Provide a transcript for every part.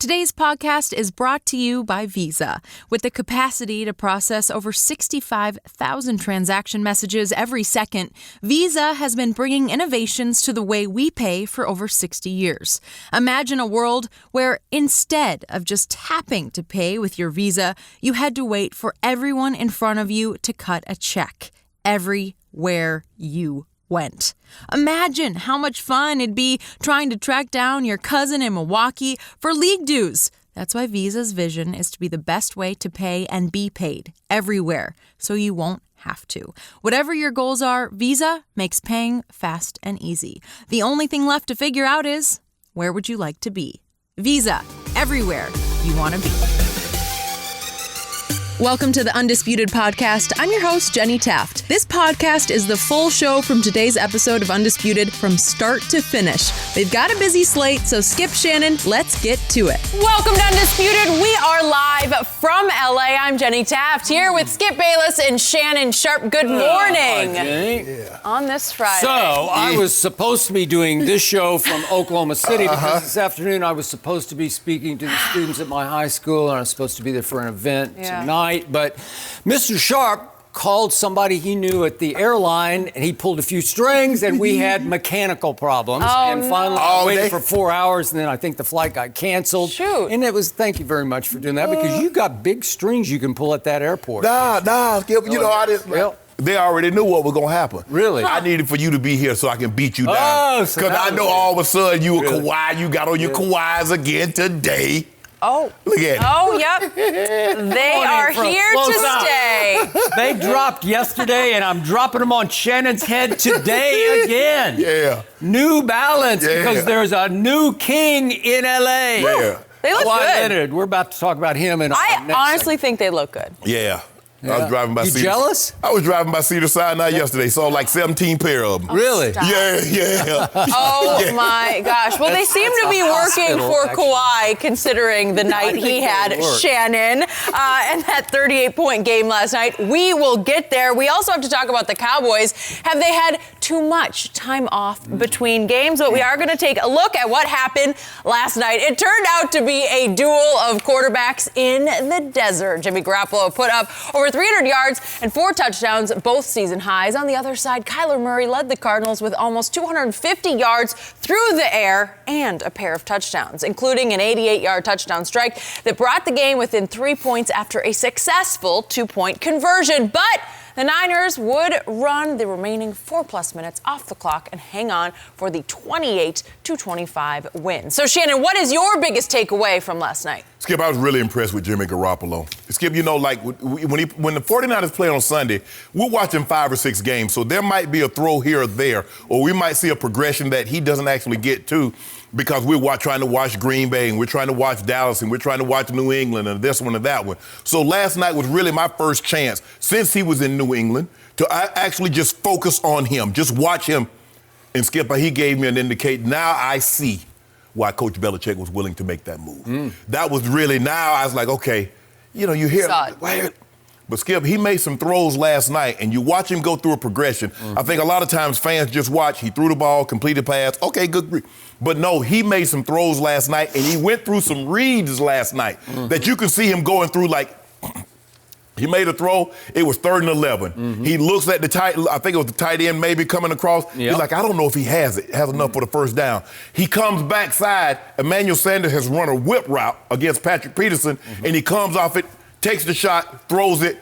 Today's podcast is brought to you by Visa. With the capacity to process over 65,000 transaction messages every second, Visa has been bringing innovations to the way we pay for over 60 years. Imagine a world where instead of just tapping to pay with your Visa, you had to wait for everyone in front of you to cut a check everywhere you went. Imagine how much fun it'd be trying to track down your cousin in Milwaukee for league dues. That's why Visa's vision is to be the best way to pay and be paid everywhere, so you won't have to. Whatever your goals are, Visa makes paying fast and easy. The only thing left to figure out is, where would you like to be? Visa, everywhere you want to be. Welcome to the Undisputed podcast. I'm your host, Jenny Taft. This podcast is the full show from today's episode of Undisputed from start to finish. They've got a busy slate, so skip Shannon, let's get to it. Welcome to Undisputed. We are live from LA. I'm Jenny Taft here with Skip Bayless and Shannon Sharpe. Good morning. Hi, Jenny. Yeah. On this Friday. So, I was supposed to be doing this show from Oklahoma City because this afternoon I was supposed to be speaking to the students at my high school, and I was supposed to be there for an event tonight. But Mr. Sharpe called somebody he knew at the airline, and he pulled a few strings, and we had mechanical problems. And finally, I waited for 4 hours, and then I think the flight got canceled. Shoot. And it was, thank you very much for doing that, because you got big strings you can pull at that airport. Nah, Skip, you know, I didn't. Well, they already knew what was going to happen. Really? I needed for you to be here so I can beat you down. Oh, so because I know all of a sudden you were Really? Kawhi. You got on your Kawhis again today. Oh. Look at it. Oh, yep. They are here to stay. They dropped yesterday, and I'm dropping them on Shannon's head today again. Yeah. New Balance, Yeah. because there's a new king in L.A. Yeah. They look Kawhi good. Leonard. We're about to talk about him in I next honestly think they look good. Yeah. I was driving by You Cedar. jealous? I was driving by Cedar Sinai yesterday. Saw like 17 pair of them. Really? Stop. Yeah. Oh, my gosh. Well, they seem to be a working hospital, for actually. Kawhi, considering the night he think had, it'll work. Shannon, and that 38-point game last night. We will get there. We also have to talk about the Cowboys. Have they had too much time off between games? But we are going to take a look at what happened last night. It turned out to be a duel of quarterbacks in the desert. Jimmy Garoppolo put up over 300 yards and 4 touchdowns, both season highs. On the other side, Kyler Murray led the Cardinals with almost 250 yards through the air and a pair of touchdowns, including an 88-yard touchdown strike that brought the game within 3 points after a successful 2-point conversion. But the Niners would run the remaining 4+ minutes off the clock and hang on for the 28-25 win. So, Shannon, what is your biggest takeaway from last night? Skip, I was really impressed with Jimmy Garoppolo. Skip, you know, like when the 49ers play on Sunday, we're watching 5 or 6 games, so there might be a throw here or there, or we might see a progression that he doesn't actually get to because we're trying to watch Green Bay, and we're trying to watch Dallas, and we're trying to watch New England, and this one and that one. So last night was really my first chance since he was in New England to actually just focus on him, just watch him. And Skip, he gave me an indicator. Now I see why Coach Belichick was willing to make that move. That was really, now I was like, okay, you know, you hear, but Skip, he made some throws last night, and you watch him go through a progression. I think a lot of times fans just watch, he threw the ball, completed pass, okay, good. But no, he made some throws last night, and he went through some reads last night that you could see him going through like, he made a throw. It was 3rd and 11. He looks at the tight, I think it was the tight end maybe coming across. He's like, I don't know if he has enough for the first down. He comes backside. Emmanuel Sanders has run a whip route against Patrick Peterson, and he comes off it, takes the shot, throws it.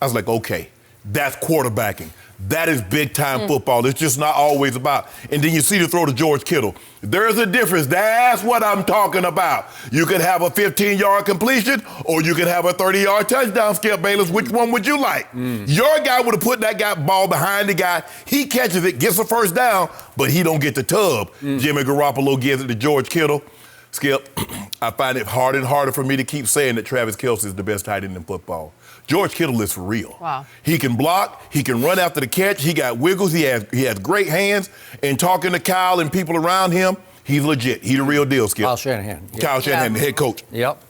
I was like, okay, that's quarterbacking. That is big-time football. It's just not always about. And then you see the throw to George Kittle. There's a difference. That's what I'm talking about. You could have a 15-yard completion, or you could have a 30-yard touchdown, Skip Bayless. Which one would you like? Your guy would have put that guy ball behind the guy. He catches it, gets the first down, but he don't get the tub. Jimmy Garoppolo gives it to George Kittle. Skip, I find it harder and harder for me to keep saying that Travis Kelce is the best tight end in football. George Kittle is for real. Wow. He can block. He can run after the catch. He got wiggles. He has great hands. And talking to Kyle and people around him, he's legit. He's the real deal, Skip. Kyle Shanahan. Kyle Shanahan, the head coach. Yep.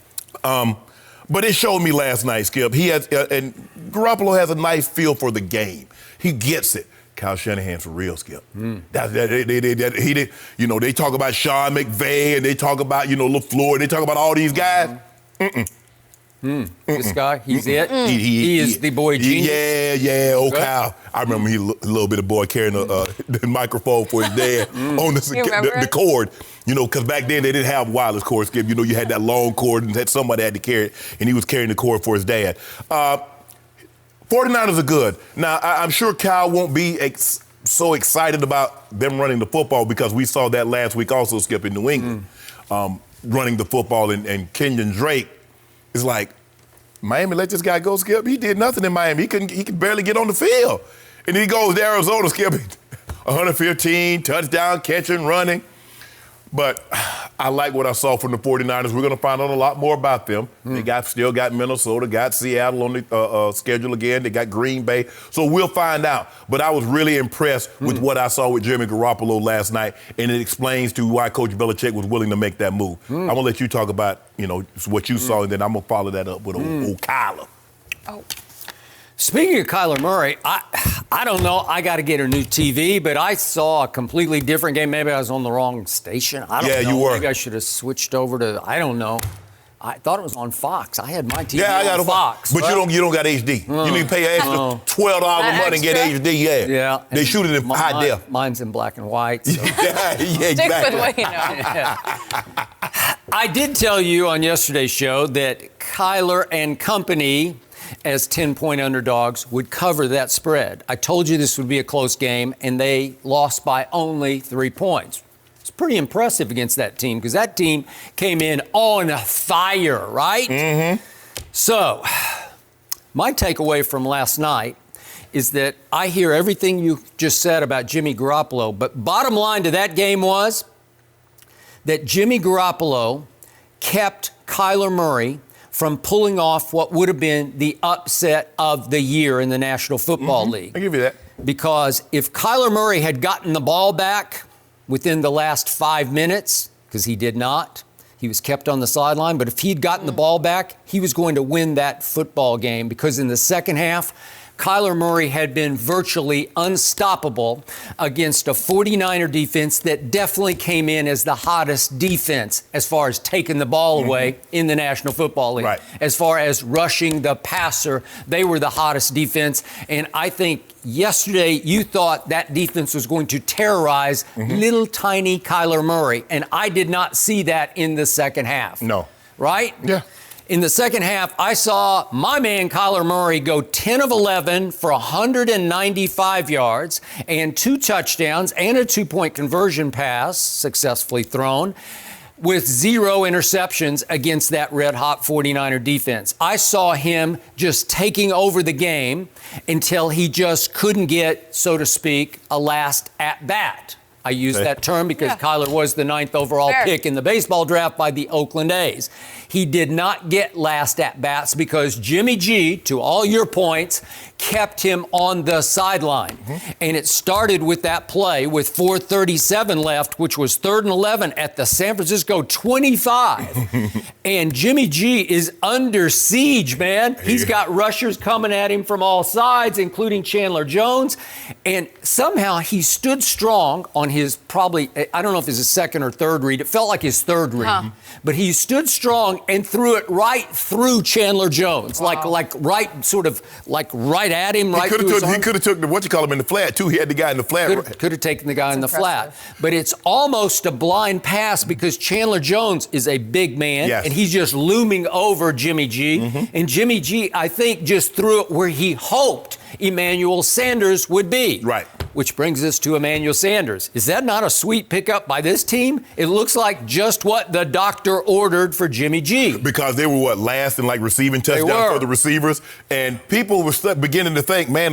But it showed me last night, Skip. He has, and Garoppolo has a nice feel for the game. He gets it. Kyle Shanahan's for real, Skip. He did. You know, they talk about Sean McVay and they talk about, you know, LaFleur. They talk about all these guys. This guy, he's it. He is the boy genius. Yeah. Oh, Kyle. I remember he a little bit of boy carrying the microphone for his dad on the cord. You know, because back then they didn't have wireless cord, Skip. You know, you had that long cord and that somebody had to carry it, and he was carrying the cord for his dad. 49ers are good. Now, I'm sure Kyle won't be so excited about them running the football because we saw that last week also, Skip, in New England, running the football. And Kenyon Drake is like, Miami let this guy go, Skip. He did nothing in Miami. He could barely get on the field. And he goes to Arizona, Skip, 115, touchdown, catching, running. But I like what I saw from the 49ers. We're going to find out a lot more about them. They still got Minnesota, got Seattle on the schedule again. They got Green Bay. So we'll find out. But I was really impressed with what I saw with Jimmy Garoppolo last night, and it explains to why Coach Belichick was willing to make that move. I'm going to let you talk about, you know, what you saw, and then I'm going to follow that up with old Kyler. Oh. Speaking of Kyler Murray, I don't know. I got to get a new TV, but I saw a completely different game. Maybe I was on the wrong station. I don't know. You were. Maybe I should have switched over to, I don't know. I thought it was on Fox. I had my TV I got on Fox. But you don't got HD. You need to pay an extra $12 a month and get HD. Yeah. They shoot it in high def. Mine's in black and white. So. Exactly. Stick with what you know. I did tell you on yesterday's show that Kyler and company, as 10-point underdogs, would cover that spread. I told you this would be a close game, and they lost by only 3 points. It's pretty impressive against that team because that team came in on fire, right? So, my takeaway from last night is that I hear everything you just said about Jimmy Garoppolo, but bottom line to that game was that Jimmy Garoppolo kept Kyler Murray from pulling off what would have been the upset of the year in the National Football League. I'll give you that. Because if Kyler Murray had gotten the ball back within the last 5 minutes, because he did not, he was kept on the sideline, but if he'd gotten the ball back, he was going to win that football game because in the second half, Kyler Murray had been virtually unstoppable against a 49er defense that definitely came in as the hottest defense as far as taking the ball away in the National Football League. Right. As far as rushing the passer, they were the hottest defense. And I think yesterday you thought that defense was going to terrorize little tiny Kyler Murray. And I did not see that in the second half. No. Right? Yeah. In the second half, I saw my man Kyler Murray go 10 of 11 for 195 yards and 2 touchdowns and a 2-point conversion pass successfully thrown with 0 interceptions against that red-hot 49er defense. I saw him just taking over the game until he just couldn't get, so to speak, a last at-bat. I use that term because Kyler was the 9th overall pick in the baseball draft by the Oakland A's. He did not get last at-bats because Jimmy G, to all your points, kept him on the sideline. And it started with that play with 4:37 left, which was 3rd and 11 at the San Francisco 25. And Jimmy G is under siege, man. He's got rushers coming at him from all sides, including Chandler Jones. And somehow he stood strong on his probably, I don't know if it's his second or third read. It felt like his third read. But he stood strong and threw it right through Chandler Jones, like right at him, right through his arm. He could have took in the flat, too. He had the guy in the flat. Could have taken the guy in the flat. But it's almost a blind pass because Chandler Jones is a big man, and he's just looming over Jimmy G. And Jimmy G, I think, just threw it where he hoped Emmanuel Sanders would be. Right. Which brings us to Emmanuel Sanders. Is that not a sweet pickup by this team? It looks like just what the doctor ordered for Jimmy G. Because they were, last in, receiving touchdowns for the receivers. And people were beginning to think, man,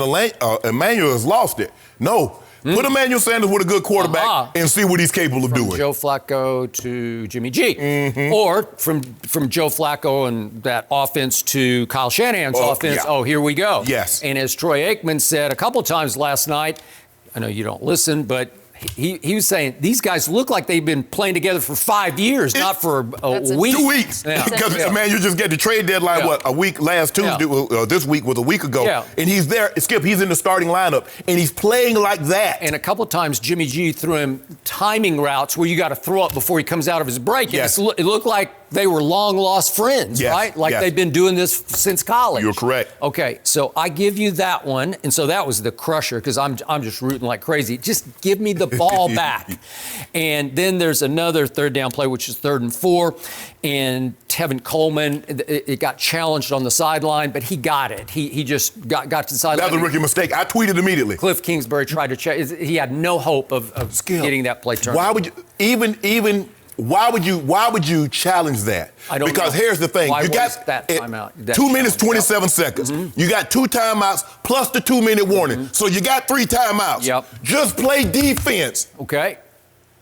Emmanuel has lost it. No. Put Emmanuel Sanders with a good quarterback and see what he's capable of doing. Joe Flacco to Jimmy G. Or from Joe Flacco and that offense to Kyle Shanahan's offense. Oh, here we go. Yes. And as Troy Aikman said a couple times last night, I know you don't listen, but he was saying these guys look like they've been playing together for 5 years, not for a week. 2 weeks. Because, man, you just get the trade deadline, a week last Tuesday, this week was a week ago. Yeah. And he's there. Skip, he's in the starting lineup, and he's playing like that. And a couple of times, Jimmy G threw him timing routes where you got to throw up before he comes out of his break. Yes. It looked like they were long-lost friends, right? Like they've been doing this since college. You're correct. Okay, so I give you that one. And so that was the crusher because I'm just rooting like crazy. Just give me the ball back. And then there's another third down play, which is 3rd and 4. And Tevin Coleman, it got challenged on the sideline, but he got it. He just got to the sideline. That was a rookie mistake. I tweeted immediately. Cliff Kingsbury tried to check. He had no hope of getting that play turned. Why would you Why would you challenge that? I don't because know. Here's the thing. Why you got that timeout. 2 minutes, 27 seconds. Mm-hmm. You got 2 timeouts plus the 2-minute warning. Mm-hmm. So you got 3 timeouts. Yep. Just play defense. Okay.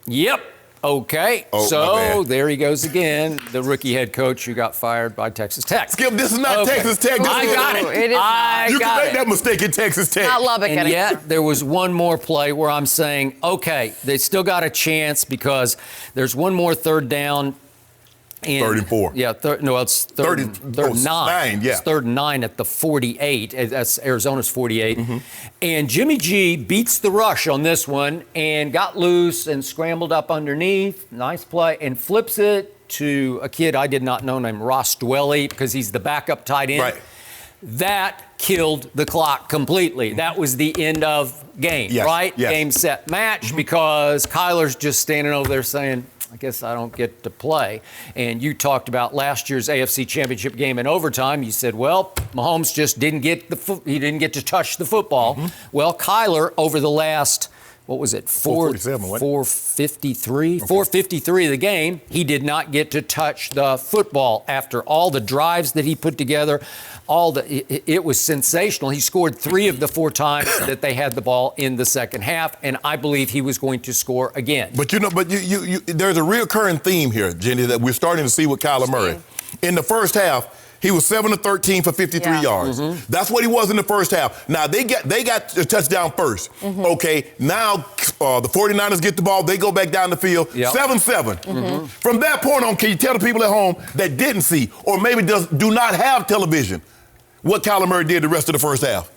Yep. Okay. Oh, so there he goes again, the rookie head coach who got fired by Texas Tech. Skip, this is not Texas Tech. I got it. It is not. You can make that mistake in Texas Tech. Not Lubbock. And yet there was one more play where I'm saying, okay, they still got a chance because there's one more third down. 3rd and 4. Yeah, it's third and 9. Yeah. It's 3rd and 9 at the 48. That's Arizona's 48. Mm-hmm. And Jimmy G beats the rush on this one and got loose and scrambled up underneath. Nice play. And flips it to a kid I did not know named Ross Dwelly because he's the backup tight end. Right. That killed the clock completely. That was the end of game, right? Yes. Game, set, match, because Kyler's just standing over there saying, I guess I don't get to play. And you talked about last year's AFC Championship game in overtime. You said, well, Mahomes just didn't get he didn't get to touch the football. Mm-hmm. Well, Kyler over the last, what was it, 453 of the game, he did not get to touch the football after all the drives that he put together. It was sensational. He scored 3 of the 4 times that they had the ball in the second half, and I believe he was going to score again. But there's a reoccurring theme here, Jenny, that we're starting to see with Kyler Murray. In the first half, he was 7 of 13 for 53 yards. Mm-hmm. That's what he was in the first half. Now, they got the touchdown first. Mm-hmm. Okay, now the 49ers get the ball. They go back down the field. 7-7. Mm-hmm. From that point on, can you tell the people at home that didn't see or maybe do not have television what Kyler Murray did the rest of the first half?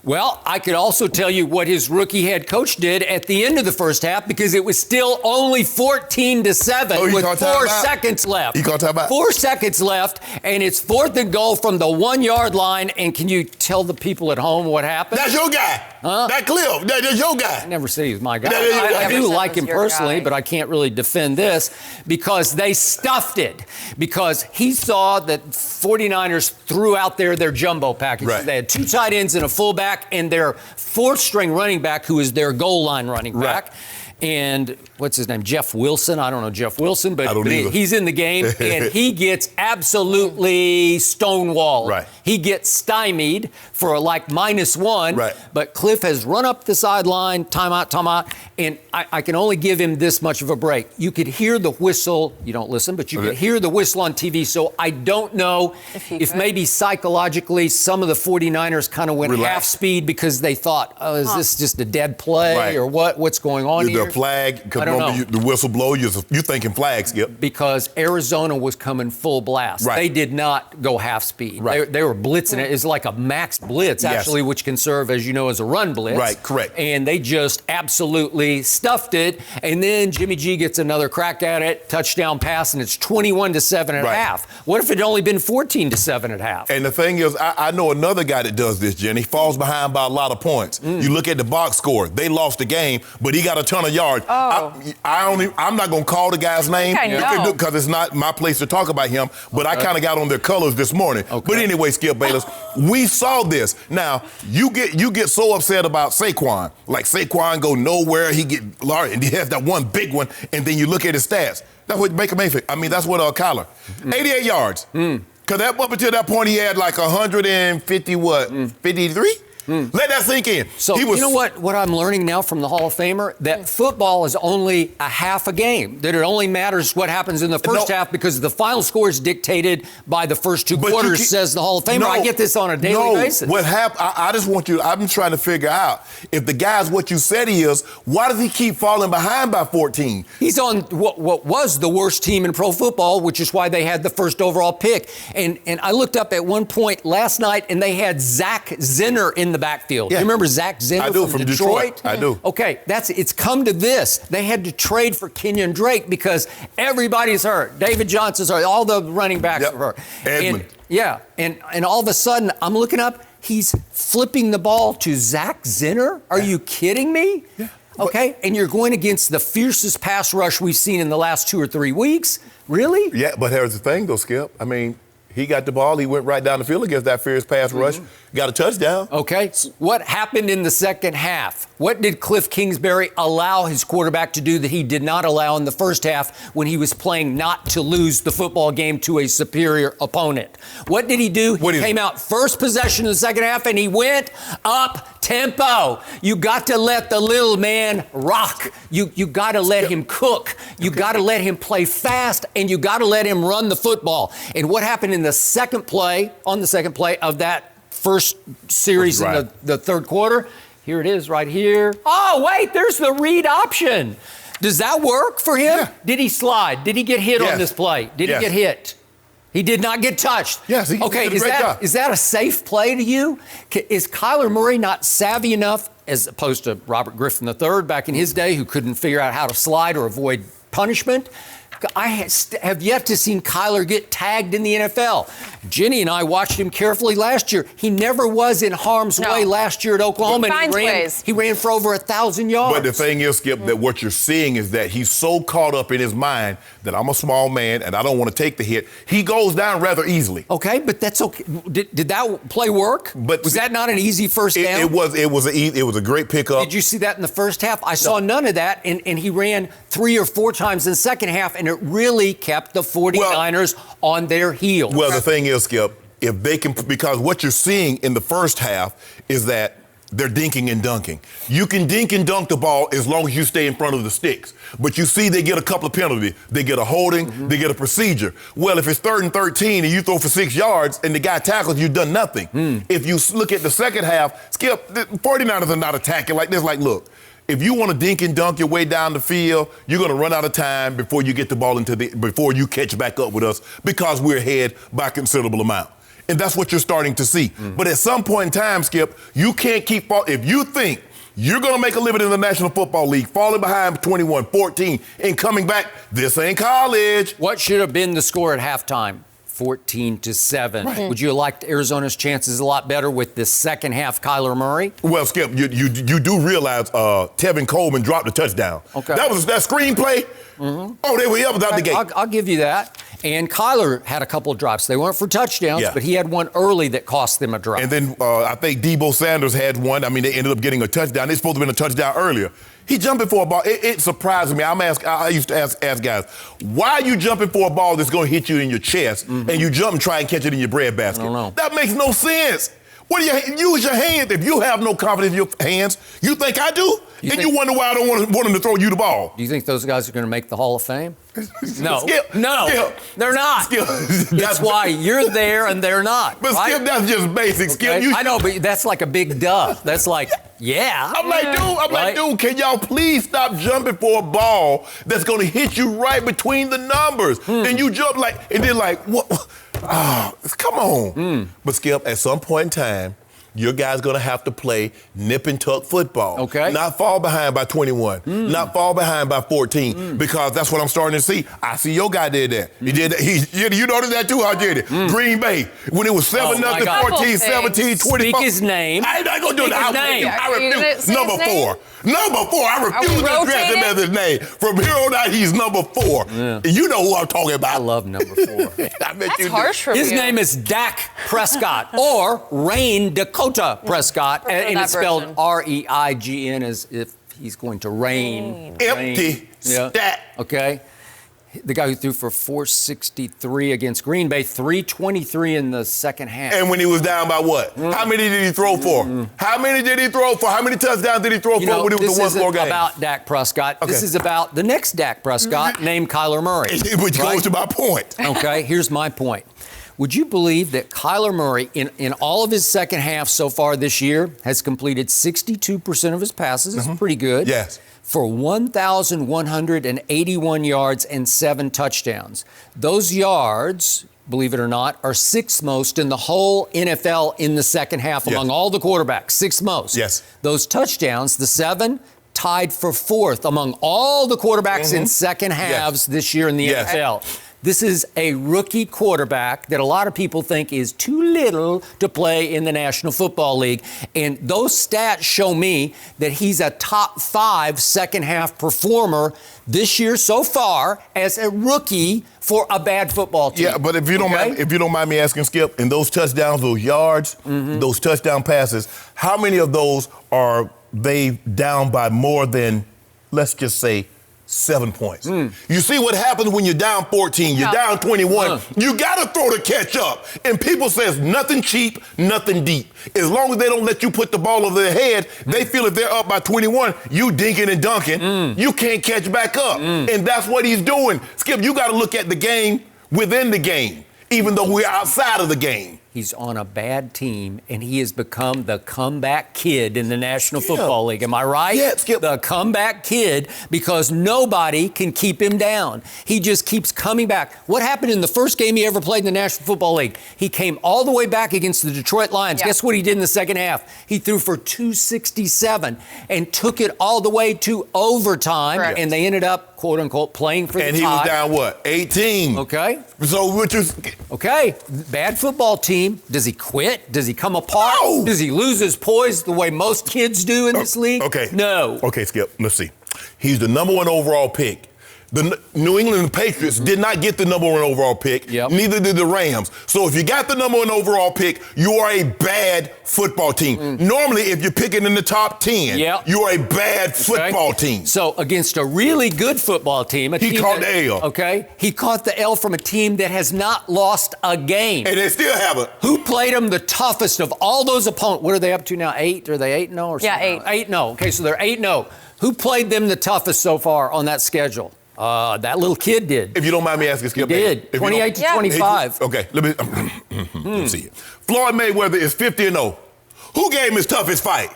Well, I could also tell you what his rookie head coach did at the end of the first half because it was still only 14-7 with 4 seconds left. You gonna talk about 4 seconds left, and it's 4th and goal from the 1-yard line. And can you tell the people at home what happened? That's your guy. Huh? That Cliff. That's your guy. I never said he was my guy. I do like him personally, but I can't really defend this because they stuffed it. Because he saw that 49ers threw out there their jumbo packages. Right. They had 2 tight ends and a fullback and their 4th-string running back, who is their goal line running back. Right. And what's his name? Jeff Wilson. I don't know Jeff Wilson, but he's in the game, and he gets absolutely stonewalled. Right. He gets stymied for -1. Right. But Cliff has run up the sideline, timeout, and I can only give him this much of a break. You could hear the whistle. You don't listen, but you could hear the whistle on TV. So I don't know if maybe psychologically some of the 49ers kind of went half speed because they thought, oh, is this just a dead play or what? What's going on here? The flag, the whistle blow, you're thinking flag, Skip. Because Arizona was coming full blast. Right. They did not go half speed. Right. They were blitzing it. It's like a max blitz, actually, which can serve, as you know, as a run blitz. Right, correct. And they just absolutely stuffed it. And then Jimmy G gets another crack at it, touchdown pass, and it's 21-7 at half. What if it had only been 14-7 at half? And the thing is, I know another guy that does this, Jenny. He falls behind by a lot of points. You look at the box score. They lost the game, but he got a ton of yards. I'm not going to call the guy's name because it's not my place to talk about him, but I kind of got on their colors this morning. Okay. But anyway, Skip Bayless, we saw this. Now, you get so upset about Saquon. Like Saquon go nowhere, he get large, and he has that one big one, and then you look at his stats. That's what Baker Mayfield, that's what Kyler. 88 yards. Because up until that point, he had like 150, 53? Let that sink in. So you know what I'm learning now from the Hall of Famer? That football is only a half a game. That it only matters what happens in the first half because the final score is dictated by the first two quarters, says the Hall of Famer. I get this on a daily basis. What happened? I just want you, I'm trying to figure out, if the guy's what you said he is, why does he keep falling behind by 14? He's on what was the worst team in pro football, which is why they had the first overall pick. And I looked up at one point last night, and they had Zach Zinner in the backfield. Yeah. You remember Zach Zinner from Detroit? I do. Okay, it's come to this. They had to trade for Kenyon Drake because everybody's hurt. David Johnson's hurt. All the running backs are hurt. Edmund. And all of a sudden, I'm looking up, he's flipping the ball to Zach Zinner? Are you kidding me? Yeah. Okay, and you're going against the fiercest pass rush we've seen in the last 2 or 3 weeks? Really? Yeah, but here's the thing, though, Skip. I mean, he got the ball. He went right down the field against that fierce pass rush. Got a touchdown. Okay. What happened in the second half? What did Cliff Kingsbury allow his quarterback to do that he did not allow in the first half when he was playing not to lose the football game to a superior opponent? What did he do? He came out first possession in the second half and he went up tempo. You got to let the little man rock. You got to let him cook. You got to let him play fast, and you got to let him run the football. And what happened in the second play of that first series in the third quarter? Here it is right here. Oh, wait, there's the read option. Does that work for him? Yeah. Did he slide? Did he get hit on this play? Did he get hit? He did not get touched. Yes. Okay, is that a safe play to you? Is Kyler Murray not savvy enough, as opposed to Robert Griffin III back in his day, who couldn't figure out how to slide or avoid punishment? I have yet to see Kyler get tagged in the NFL. Jenny and I watched him carefully last year. He never was in harm's way last year at Oklahoma. He ran for over 1,000 yards. But the thing is, Skip, that what you're seeing is that he's so caught up in his mind that I'm a small man and I don't want to take the hit. He goes down rather easily. Okay, but that's okay. Did that play work? But was that not an easy first down? It was a great pickup. Did you see that in the first half? I saw none of that, and he ran 3 or 4 times in the second half, and it really kept the 49ers on their heels. Well, the thing is, Skip, if they can, because what you're seeing in the first half is that they're dinking and dunking. You can dink and dunk the ball as long as you stay in front of the sticks. But you see they get a couple of penalties. They get a holding, they get a procedure. Well, if it's 3rd and 13 and you throw for 6 yards and the guy tackles, you've done nothing. If you look at the second half, Skip, the 49ers are not attacking like this. Like, look, if you want to dink and dunk your way down the field, you're going to run out of time before you get the ball before you catch back up with us, because we're ahead by a considerable amount. And that's what you're starting to see. But at some point in time, Skip, you can't keep if you think you're going to make a living in the National Football League, falling behind 21, 14, and coming back, this ain't college. What should have been the score at halftime? 14-7. Right. Would you have liked Arizona's chances a lot better with the second half Kyler Murray? Well, Skip, you do realize Tevin Coleman dropped a touchdown. Okay. That screenplay. Oh, they were up out the gate. I'll give you that. And Kyler had a couple of drops. They weren't for touchdowns, but he had one early that cost them a drop. And then I think Debo Sanders had one. I mean, they ended up getting a touchdown. They're supposed to have been a touchdown earlier. He jumping for a ball. It surprised me. I used to ask guys, why are you jumping for a ball that's going to hit you in your chest and you jump and try and catch it in your breadbasket? I don't know. That makes no sense. What do you use your hands? If you have no confidence in your hands, you think I do? You wonder why I don't want him to throw you the ball. Do you think those guys are going to make the Hall of Fame? No. Skip, no, Skip, they're not. Skip. That's why you're there and they're not. But right? Skip, that's just basic. Okay. Skip, I know, but that's like a big duh. That's like, yeah. I'm like, dude, can y'all please stop jumping for a ball that's going to hit you right between the numbers? And you jump and then what? Oh, come on. But Skip, at some point in time, your guy's going to have to play nip and tuck football. Okay. Not fall behind by 21. Not fall behind by 14. Because that's what I'm starting to see. I see your guy did that. He did that. You noticed that too, how did it? Green Bay, when it was 7-0, 14, 17, 24. Speak his name. I ain't going to do that. I refuse. Number 4. Number 4. I refuse to address him as his name. From here on out, he's number 4. Yeah. You know who I'm talking about. I love number 4. I bet that's harsh for his name is Dak Prescott or Rain Dakota Prescott. And it's spelled R-E-I-G-N, as if he's going to rain. Empty stat. Okay. The guy who threw for 463 against Green Bay, 323 in the second half. And when he was down by what? How many did he throw for? How many did he throw for? How many touchdowns did he throw for when it was a one-score game? This isn't about Dak Prescott. Okay. This is about the next Dak Prescott named Kyler Murray. Which goes to my point. Okay, here's my point. Would you believe that Kyler Murray, in all of his second half so far this year, has completed 62% of his passes? That's pretty good. Yes. For 1,181 yards and 7 touchdowns. Those yards, believe it or not, are 6th most in the whole NFL in the second half among all the quarterbacks. 6th most. Yes. Those touchdowns, the 7, tied for 4th among all the quarterbacks in second halves this year in the NFL. This is a rookie quarterback that a lot of people think is too little to play in the National Football League. And those stats show me that he's a top 5 second half performer this year so far as a rookie for a bad football team. Yeah, but if you don't mind me asking, Skip, in those touchdowns, those yards, those touchdown passes, how many of those are they down by more than, let's just say, 7 points? You see what happens when you're down 14, you're down 21. You got to throw the catch up. And people says nothing cheap, nothing deep. As long as they don't let you put the ball over their head, they feel if they're up by 21, you dinking and dunking, you can't catch back up. And that's what he's doing. Skip, you got to look at the game within the game, even though we're outside of the game. He's on a bad team, and he has become the comeback kid in the National Football League. Am I right? Yeah, Skip. The comeback kid, because nobody can keep him down. He just keeps coming back. What happened in the first game he ever played in the National Football League? He came all the way back against the Detroit Lions. Guess what he did in the second half? He threw for 267 and took it all the way to overtime, and they ended up, quote-unquote, playing for the tie. And he was down, what, 18? Okay. So which is... Okay, bad football team. Does he quit? Does he come apart? No. Does he lose his poise the way most kids do in this league? Okay. No. Okay, Skip, let's see. He's the number 1 overall pick. The New England Patriots did not get the number 1 overall pick. Neither did the Rams. So if you got the number 1 overall pick, you are a bad football team. Normally, if you're picking in the top 10, you are a bad football team. So against a really good football team, he caught the L. Okay. He caught the L from a team that has not lost a game. And they still haven't. Who played them the toughest of all those opponents? What are they up to now? 8? Are they 8-0 or something? 8. 8-0. Okay, so they're 8-0. Who played them the toughest so far on that schedule? That little kid did. If you don't mind me asking, Skip. He did. 28 to 25. Okay, let me see it. Floyd Mayweather is 50-0. Who gave him his toughest fight?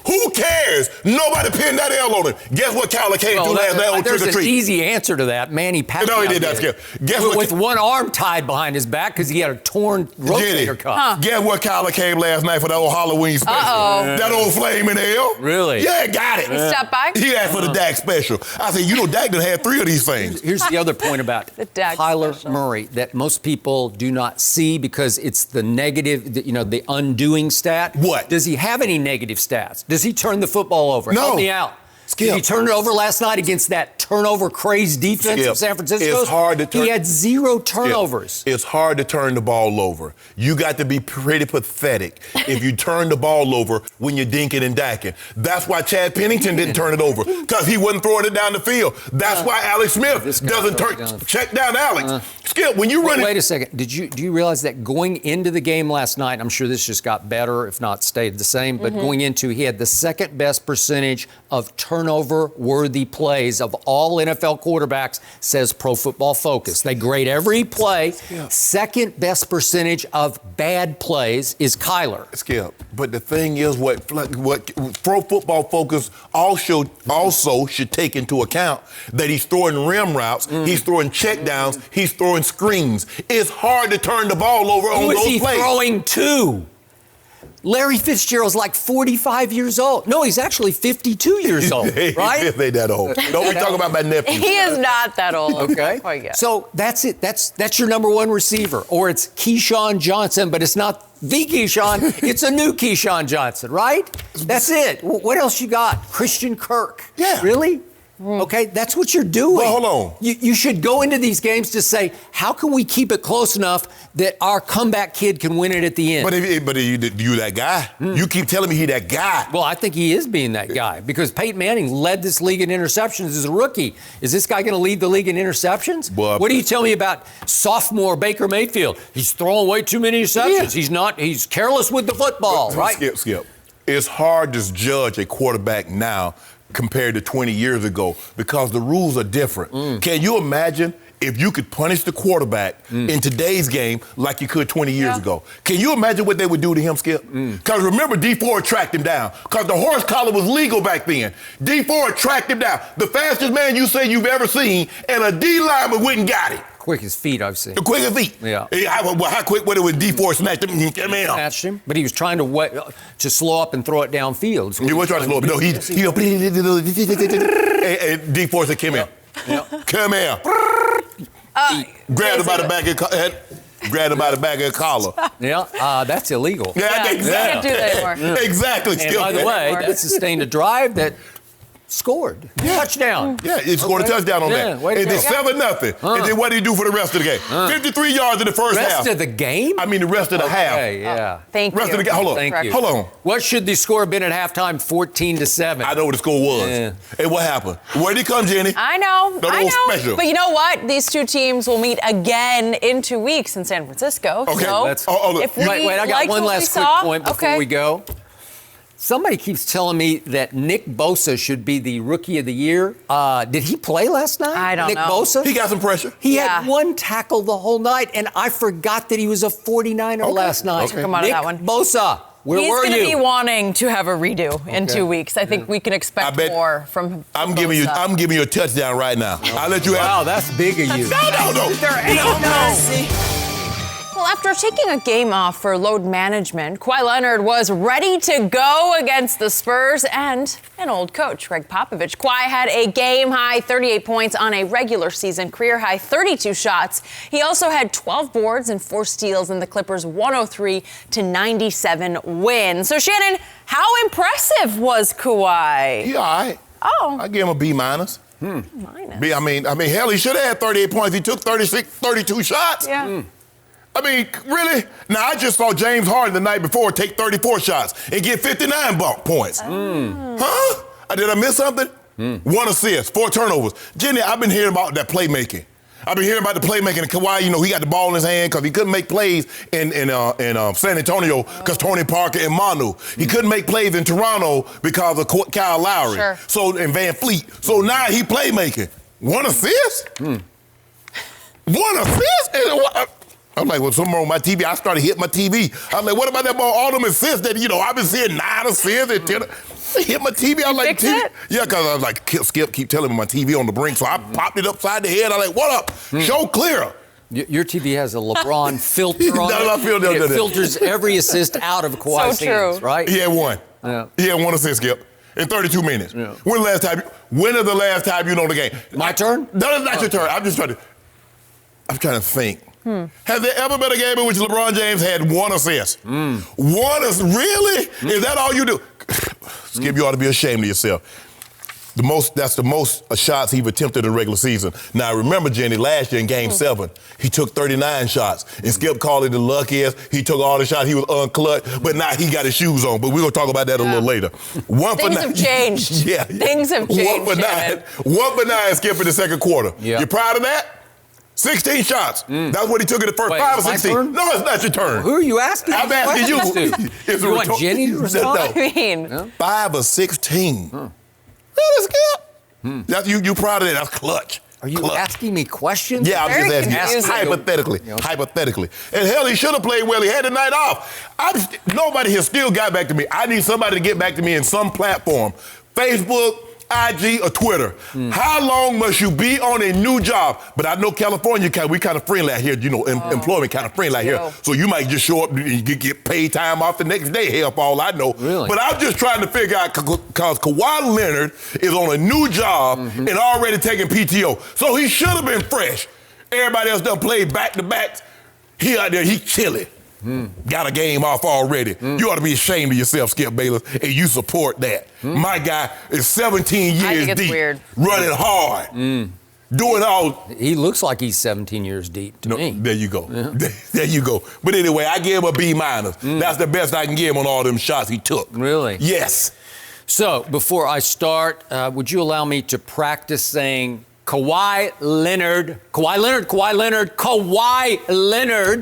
Who cares? Nobody pinned that L on him. Guess what Kyler came to last night on Trick or Treat? There's an easy answer to that. Manny Pacquiao. No, he did not, Skip. Guess what? With one arm tied behind his back because he had a torn rotator cuff. Guess what Kyler came last night for that old Halloween special? That old flame in hell. Really? Yeah, got it. He stopped by? He asked for the Dak special. I said, you know, Dak done had 3 of these things. Here's the other point about Kyler Murray that most people do not see because it's the negative, the undoing stat. What? Does he have any negative stats? Does he turn the football over? No. Help me out. Skip. Did he turn it over last night against that turnover-crazed defense of San Francisco? It's hard to turn. He had 0 turnovers. Skip. It's hard to turn the ball over. You got to be pretty pathetic if you turn the ball over when you're dinking and dacking. That's why Chad Pennington didn't turn it over, because he wasn't throwing it down the field. That's why Alex Smith doesn't turn. Check down Alex. Skip, when you run it. Wait a second. Do you realize that going into the game last night, I'm sure this just got better, if not stayed the same, but going into, he had the second best percentage of turnover-worthy plays of all NFL quarterbacks, says Pro Football Focus. They grade every play. Second best percentage of bad plays is Kyler. Skip, but the thing is, what Pro Football Focus also should take into account that he's throwing rim routes, he's throwing check downs, he's throwing screens. It's hard to turn the ball over on those plays. Who is he throwing to? Larry Fitzgerald's like 45 years old. No, he's actually 52 years old, right? They that old. Don't be talking about my nephew. He is not that old. Okay. So that's it. That's your number 1 receiver. Or it's Keyshawn Johnson, but it's not the Keyshawn. It's a new Keyshawn Johnson, right? That's it. What else you got? Christian Kirk. Yeah. Really? Okay, that's what you're doing. Well, hold on. You should go into these games to say, how can we keep it close enough that our comeback kid can win it at the end? But you that guy. You keep telling me he that guy. Well, I think he is being that guy because Peyton Manning led this league in interceptions as a rookie. Is this guy going to lead the league in interceptions? Well, what do you tell me about sophomore Baker Mayfield? He's throwing way too many interceptions. Yeah. He's careless with the football, right? Skip. It's hard to judge a quarterback now compared to 20 years ago because the rules are different. Can you imagine if you could punish the quarterback in today's game like you could 20 years ago? Can you imagine what they would do to him, Skip? Because remember, D4 tracked him down because the horse collar was legal back then. D4 tracked him down. The fastest man you say you've ever seen, and a D lineman went and got him. Quickest feet I've seen. The quickest feet. Yeah. How quick was it when D4 snatched him? Snatched him, but he was trying to slow up and throw it downfield. He was trying to slow up. No, and D4 said, come here. Yeah. Come here. Grabbed him by the back of the head. Grabbed him by the back of the collar. Yeah, that's illegal. Yeah, exactly. You can't do that anymore. Exactly. And by the way, that sustained a drive that scored. Touchdown. Yeah, he scored a touchdown on that. And it's 7-0. And then what did he do for the rest of the game? 53 yards in the first half. Rest of the game? I mean, the rest of the half. Yeah. Thank you. Rest of the game. Hold on. Thank you. Hold on. What should the score have been at halftime? 14-7. I know what the score was. Yeah. And what happened? Where'd he come, Jenny? I know. Special. But you know what? These two teams will meet again in 2 weeks in San Francisco. Okay. So Wait, I got one last quick point before we go. Somebody keeps telling me that Nick Bosa should be the Rookie of the Year. Did he play last night? I don't know. Nick Bosa? He got some pressure. He had one tackle the whole night, and I forgot that he was a 49er last night. Took him out of that one. Bosa, where were you? He's going to be wanting to have a redo in 2 weeks. I think we can expect more from I'm giving you a touchdown right now. I'll let you have. Wow, that's big of you. No. There ain't no. Well, after taking a game off for load management, Kawhi Leonard was ready to go against the Spurs and an old coach, Greg Popovich. Kawhi had a game-high 38 points on a regular season, career-high 32 shots. He also had 12 boards and 4 steals in the Clippers' 103-97 win. So, Shannon, how impressive was Kawhi? He all right. Oh. I give him a B minus. Minus. I mean, hell, he should have had 38 points. He took 32 shots. Yeah. I mean, really? Now, I just saw James Harden the night before take 34 shots and get 59 points. Huh? Did I miss something? 1 assist, 4 turnovers. Jenny, I've been hearing about that playmaking. I've been hearing about the playmaking. And Kawhi, he got the ball in his hand because he couldn't make plays in San Antonio because Tony Parker and Manu. He couldn't make plays in Toronto because of Kyle Lowry. Sure. So, and Van Fleet. So now he playmaking. 1 assist? 1 assist? I'm like, well, something wrong with my TV. I started hitting my TV. I'm like, what about that ball? All them assists that, I've been seeing 9 assists and 10. I hit my TV. I'm like, TV. Yeah, because I was like, Skip keep telling me my TV on the brink. So I popped it upside the head. I'm like, what up? Show clear. Your TV has a LeBron filter on it. It filters every assist out of Kawhi's hands, right? He had 1. Yeah. He had 1 assist, Skip, in 32 minutes. Yeah. When is the last time you know the game? My turn? No, it's not your turn. I'm trying to think. Has there ever been a game in which LeBron James had 1 assist? 1 assist? Really? Is that all you do? Skip, you ought to be ashamed of yourself. That's the most shots he's attempted in the regular season. Now, remember, Jenny, last year in Game 7, he took 39 shots. And Skip called it the luckiest. He took all the shots. He was unclutched. But now he got his shoes on. But we're going to talk about that a little later. Things have changed. Yeah. Things have changed. 1 for 9. 1 for 9, Skip, in the second quarter. Yeah. You proud of that? 16 shots. That's what he took in the first. Wait, 5 or it's my 16. turn? No, it's not your turn. Who are you asking? I'm asking you. You want Jenny to respond? No. 5 or 16. Really, Skip? You proud of that? That's clutch. Are you asking me questions? Yeah, I'm just asking you. Hypothetically. And hell, he should have played well. He had the night off. Nobody has still got back to me. I need somebody to get back to me in some platform. Facebook, IG, or Twitter. How long must you be on a new job? But I know California, we kind of friendly out here, employment kind of friendly out here. So you might just show up and get paid time off the next day, hell, for all I know. Really? But I'm just trying to figure out, because Kawhi Leonard is on a new job and already taking PTO. So he should have been fresh. Everybody else done played back-to-backs. He out there, he chilling. Got a game off already. You ought to be ashamed of yourself, Skip Bayless, and you support that. My guy is 17 years deep, running hard. Doing all. He looks like he's 17 years deep to me. There you go. Yeah. There you go. But anyway, I give him a B-. That's the best I can give him on all them shots he took. Really? Yes. So before I start, would you allow me to practice saying Kawhi Leonard,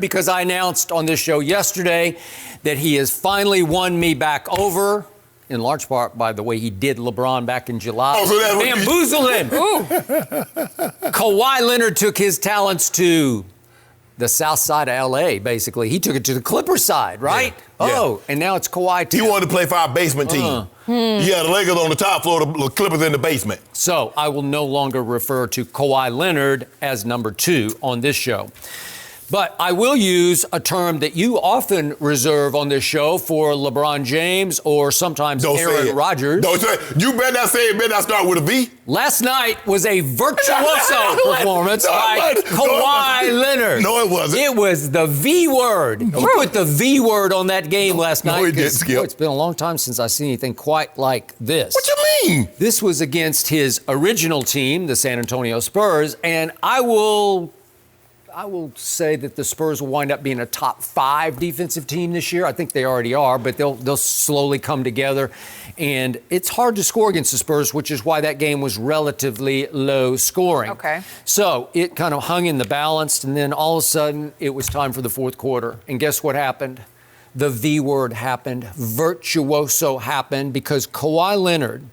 because I announced on this show yesterday that he has finally won me back over, in large part by the way he did LeBron back in July. Oh, so that's bamboozled him. Kawhi Leonard took his talents to the south side of L.A., basically. He took it to the Clippers side, right? Yeah. And now it's Kawhi. He wanted to play for our basement team. Yeah, the Lakers on the top floor, the Clippers in the basement. So I will no longer refer to Kawhi Leonard as number 2 on this show. But I will use a term that you often reserve on this show for LeBron James or sometimes Aaron Rodgers. Don't say it. You better not say it. Better not start with a V. Last night was a virtuoso performance by Kawhi Leonard. No, it wasn't. It was the V word. He put the V word on that game last night. No, he didn't, Skip. It's been a long time since I've seen anything quite like this. What you mean? This was against his original team, the San Antonio Spurs, and I will say that the Spurs will wind up being a top 5 defensive team this year. I think they already are, but they'll slowly come together. And it's hard to score against the Spurs, which is why that game was relatively low scoring. Okay. So it kind of hung in the balance, and then all of a sudden it was time for the fourth quarter. And guess what happened? The V word happened. Virtuoso happened because Kawhi Leonard,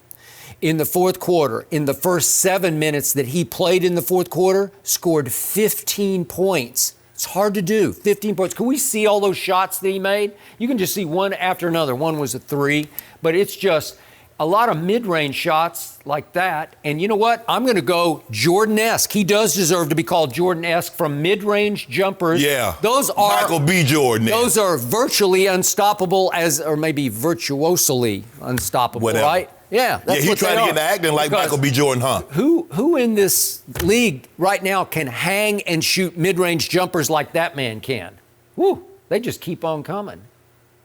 in the fourth quarter, in the first 7 minutes that he played in the fourth quarter, scored 15 points. It's hard to do, 15 points. Can we see all those shots that he made? You can just see one after another. One was a 3, but it's just a lot of mid-range shots like that. And you know what? I'm going to go Jordan-esque. He does deserve to be called Jordan-esque from mid-range jumpers. Yeah. Those are Michael B. Jordan. Those are virtually unstoppable or maybe virtuosely unstoppable, Whatever. Right? Yeah, that's he's trying to get into acting like Because Michael B. Jordan, huh? Who in this league right now can hang and shoot mid-range jumpers like that man can? Woo, they just keep on coming.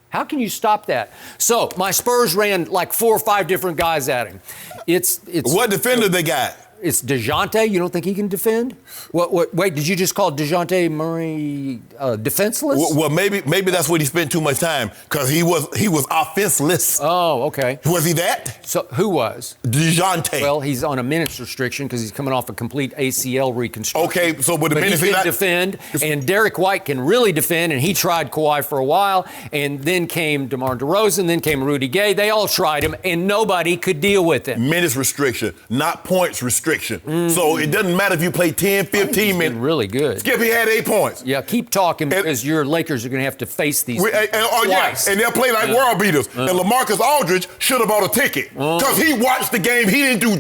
How can you stop that? So my Spurs ran like 4 or 5 different guys at him. It's What defender they got? It's DeJounte. You don't think he can defend? Wait, did you just call DeJounte Murray defenseless? Well, maybe that's what he spent too much time, because he was offenseless. Oh, okay. Was he that? So who was? DeJounte. Well, he's on a minutes restriction because he's coming off a complete ACL reconstruction. Okay, so with the minutes he can defend, and Derek White can really defend, and he tried Kawhi for a while, and then came DeMar DeRozan, then came Rudy Gay. They all tried him, and nobody could deal with him. Minutes restriction, not points restriction. So it doesn't matter if you play 10, 15 minutes. Really good. Skip, he had 8 points. Yeah, keep talking because your Lakers are going to have to face these twice. And they'll play like world beaters. And LaMarcus Aldridge should have bought a ticket because he watched the game. He didn't do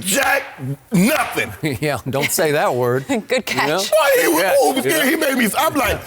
nothing. Yeah, don't say that word. Good catch. He made me. I'm like,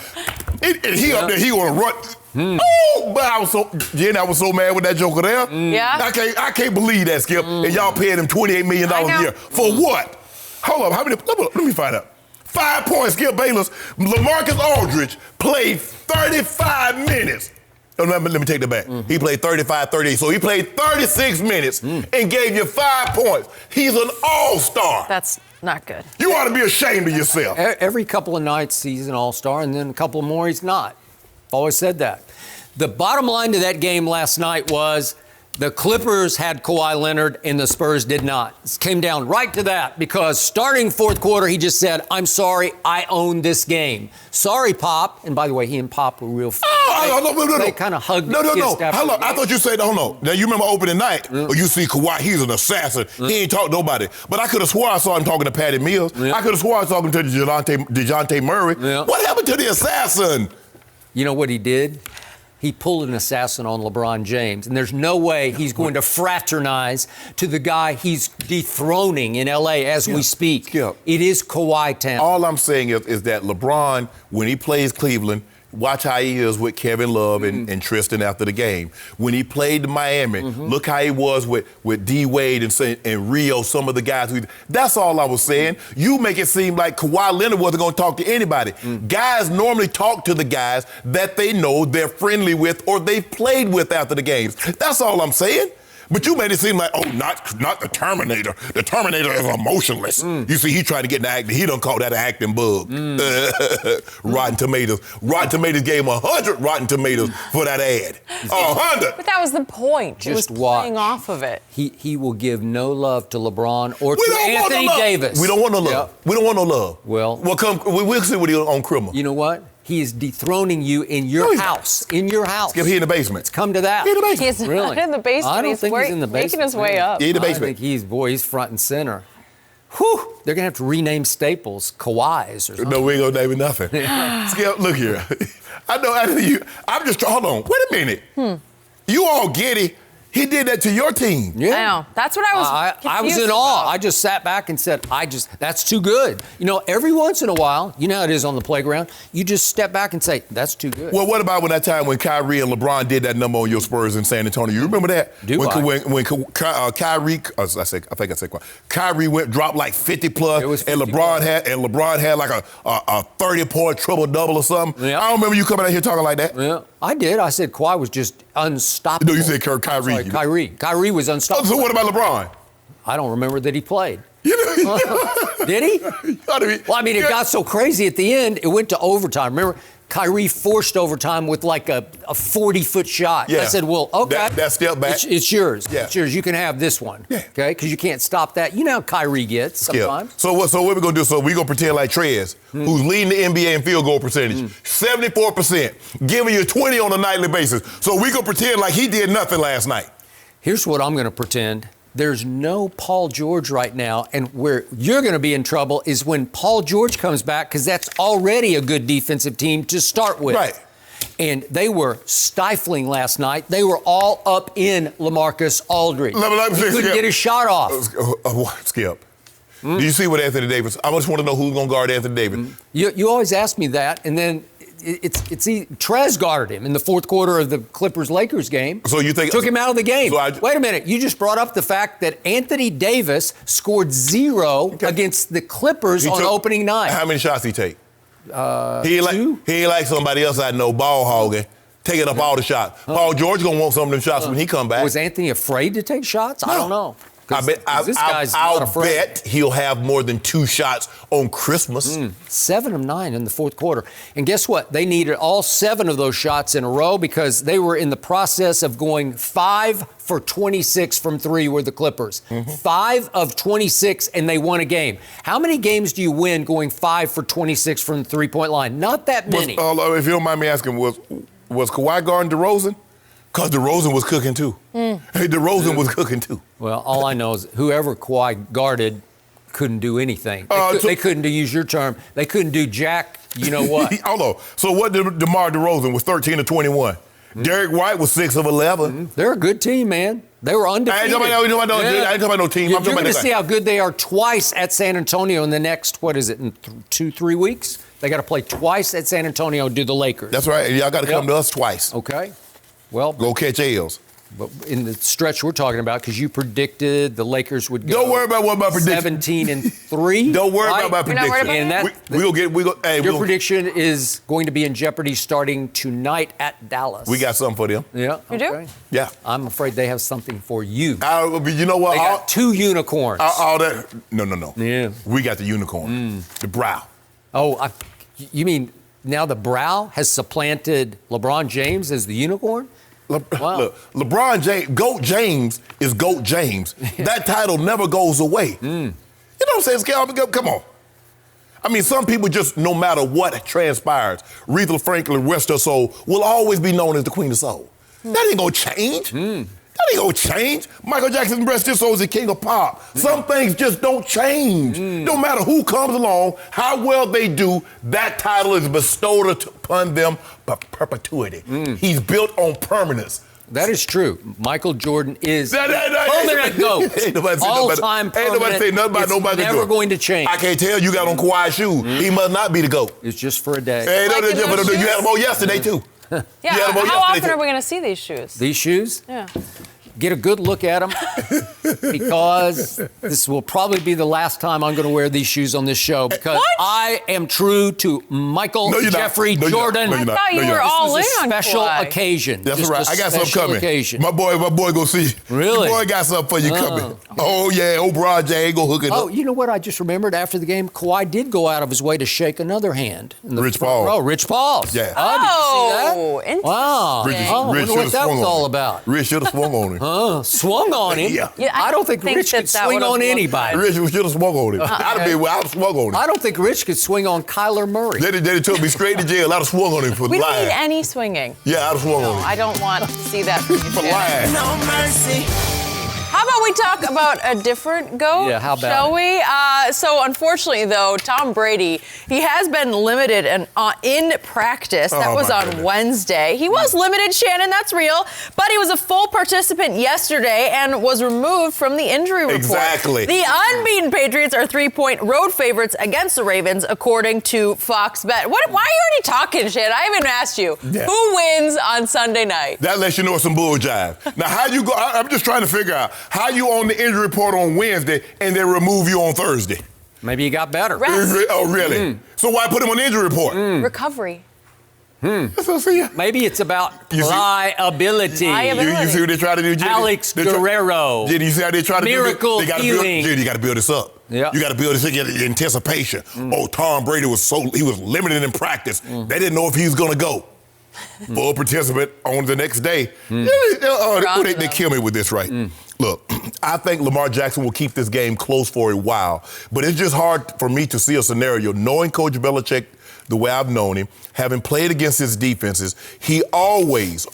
and he up there, he want to run. Oh, but I was so mad with that joker there. Yeah. I can't believe that, Skip. And y'all paying him $28 million a year for what? Hold up, how many? Let me find out. 5 points, Skip Bayless. LaMarcus Aldridge played 35 minutes. Oh, let me take that back. He played 35, 38. So he played 36 minutes and gave you 5 points. He's an all-star. That's not good. You ought to be ashamed of yourself. Every couple of nights he's an all-star, and then a couple more he's not. Always said that. The bottom line to that game last night was the Clippers had Kawhi Leonard and the Spurs did not. It came down right to that because starting fourth quarter, he just said, I'm sorry, I own this game. Sorry, Pop. And by the way, he and Pop were real No. They kind of hugged No. kissed after Hold the on. I game. thought you said, hold on. Now, you remember opening night, or you see Kawhi, he's an assassin. He ain't talk to nobody. But I could have swore I saw him talking to Patty Mills. I could have swore I was talking to DeJounte Murray. What happened to the assassin? You know what he did? He pulled an assassin on LeBron James, and there's no way he's going to fraternize to the guy he's dethroning in L.A. as we speak. Skip. It is Kawhi Town. All I'm saying is that LeBron, when he plays Cleveland, Watch how he is with Kevin Love and Tristan after the game. When he played to Miami, look how he was with D. Wade and Rio, some of the guys. That's all I was saying. You make it seem like Kawhi Leonard wasn't going to talk to anybody. Guys normally talk to the guys that they know they're friendly with or they've played with after the games. That's all I'm saying. But you made it seem like, not the Terminator. The Terminator is emotionless. You see, he tried to get in the acting. He don't call that an acting bug. Rotten Tomatoes. Rotten Tomatoes gave him 100 Rotten Tomatoes for that ad. 100. But that was the point. Just it was watch. playing off of it. He will give no love to LeBron or to Anthony Davis. We don't want no love. Yep. We don't want no love. Well, we'll see what he's on criminal. You know what? He is dethroning you in your house. In your house. He in the basement. It's come to that. He in the basement. He's not in the basement. I don't think he's in the basement. Making his way up. He in the basement. I think he's front and center. Whew, they're going to have to rename Staples Kawhi's or something. No, we ain't going to name it nothing. Skip, look here. I know, I'm just, hold on. Wait a minute. You all get it. He did that to your team. Yeah. I know. That's what I was I was in awe. I just sat back and said, that's too good. You know, every once in a while, you know how it is on the playground, you just step back and say, that's too good. Well, what about that time when Kyrie and LeBron did that number on your Spurs in San Antonio? You remember that? When Kyrie dropped like 50 plus, It was 50 and LeBron had like a 30-point triple-double or something. Yep. I don't remember you coming out here talking like that. Yeah, I did. I said Kawhi was just unstoppable. No, you said Kyrie. Sorry, Kyrie was unstoppable. So what about LeBron? I don't remember that he played. You know, Did he? Well, I mean, it got so crazy at the end, it went to overtime. Remember, Kyrie forced overtime with like a 40-foot shot. Yeah. I said, well, okay. That step back. It's yours. Yeah. It's yours. You can have this one. Yeah. Okay? Because you can't stop that. You know how Kyrie gets sometimes. So what we going to do? So we going to pretend like Trez, who's leading the NBA in field goal percentage, 74%, giving you 20 on a nightly basis. So we going to pretend like he did nothing last night. Here's what I'm going to pretend. There's no Paul George right now, and where you're going to be in trouble is when Paul George comes back, because that's already a good defensive team to start with. Right. And they were stifling last night. They were all up in LaMarcus Aldridge. He couldn't get his shot off. Skip. Do you see what Anthony Davis? I just want to know who's going to guard Anthony Davis. You always ask me that, and then Trez guarded him in the fourth quarter of the Clippers-Lakers game. So you think took him out of the game? So Wait a minute. You just brought up the fact that Anthony Davis scored 0 against the Clippers on opening night. How many shots he take? He ain't like somebody else I know, ball hogging, taking up all the shots. Paul George gonna want some of them shots when he come back. Was Anthony afraid to take shots? No. I don't know. I'll bet he'll have more than 2 shots on Christmas. 7 of 9 in the fourth quarter. And guess what? They needed all 7 of those shots in a row because they were in the process of going 5 for 26 from 3 were the Clippers. 5 of 26, and they won a game. How many games do you win going 5 for 26 from the three-point line? Not that many. If you don't mind me asking, was Kawhi guarding DeRozan? Because DeRozan was cooking too. Hey, DeRozan was cooking too. Well, all I know is whoever Kawhi guarded couldn't do anything. They couldn't, to use your term, they couldn't do jack, you know what. Hold on. So what did DeMar DeRozan was 13 of 21. Derek White was 6 of 11. They're a good team, man. They were undefeated. I ain't talking about no team. You're going to see how good they are twice at San Antonio in the next, in 2-3 weeks? They got to play twice at San Antonio and do the Lakers. That's right. Y'all got to come to us twice. Okay. Well, go catch L's. But in the stretch we're talking about, because you predicted the Lakers would go. Don't worry about what my prediction. 17-3. Don't worry about my prediction. And your prediction is going to be in jeopardy starting tonight at Dallas. We got something for them. Yeah. You do? Yeah. I'm afraid they have something for you. You know what? They got 2 unicorns. No. Yeah. We got the unicorn. The brow. Oh, you mean now the brow has supplanted LeBron James as the unicorn? Look, LeBron James, GOAT James is GOAT James. That title never goes away. You know what I'm saying, Scale? Come on. I mean, some people just, no matter what transpires, Aretha Franklin, rest her soul, will always be known as the Queen of Soul. That ain't gonna change. That ain't gonna change. Michael Jackson, rest his soul, is the king of pop. Some things just don't change. No matter who comes along, how well they do, that title is bestowed upon them by perpetuity. He's built on permanence. That is true. Michael Jordan is permanent GOAT. All-time permanent. Ain't nobody say nothing about nobody. Never going to change. I can't tell you got on Kawhi's shoes. He must not be the GOAT. It's just for a day. Hey, you had them on yesterday, too. Yeah, how often are we going to see these shoes? These shoes? Yeah. Get a good look at them because this will probably be the last time I'm going to wear these shoes on this show because I am true to Michael Jeffrey Jordan. I thought you were all in on special Kawhi. occasion. That's Just right. I got something coming. Occasion. My boy go see. Really? My boy got something for you coming. Oh, yeah. Old J go hook it up. Oh, you know what? I just remembered after the game, Kawhi did go out of his way to shake another hand. In the Rich front Paul. row. Rich Paul. Yeah. Oh, did you see that? Wow. Rich I wonder should what have that swung was on all him. about. Rich should have swung on him. Swung on him? Yeah. I don't think Rich could swing on anybody. Rich should have swung on him. I'd have swung on him. I don't think Rich could swing on Kyler Murray. They took me straight to jail. I'd have swung on him for We don't lying. need any swinging. Yeah, I'd have swung on him. I don't want to see that from you, For Shannon. lying. No mercy. How about we talk about a different GOAT? Yeah, how about shall we? So unfortunately, though, Tom Brady, he has been limited in practice. That was on goodness. Wednesday. He was limited, Shannon, that's real. But he was a full participant yesterday and was removed from the injury report. Exactly. The unbeaten Patriots are 3-point road favorites against the Ravens, according to Fox Bet. Why are you already talking, Shannon? I haven't even asked you. Yeah. Who wins on Sunday night? That lets you know it's some bull jive. Now, how you go? I'm just trying to figure out how you on the injury report on Wednesday and they remove you on Thursday. Maybe he got better. Rest. Oh, really? So why put him on the injury report? Recovery. Maybe it's about You see- liability. You see what they try to do, Jimmy? Alex Guerrero. Jimmy, you see how they try to Miracle do this? healing. You got to build this up. Yeah. You got to build this in anticipation. Oh, Tom Brady was limited in practice. They didn't know if he was going to go. Full participant on the next day. They kill me with this, right? Look, I think Lamar Jackson will keep this game close for a while, but it's just hard for me to see a scenario knowing Coach Belichick the way I've known him, having played against his defenses, he always,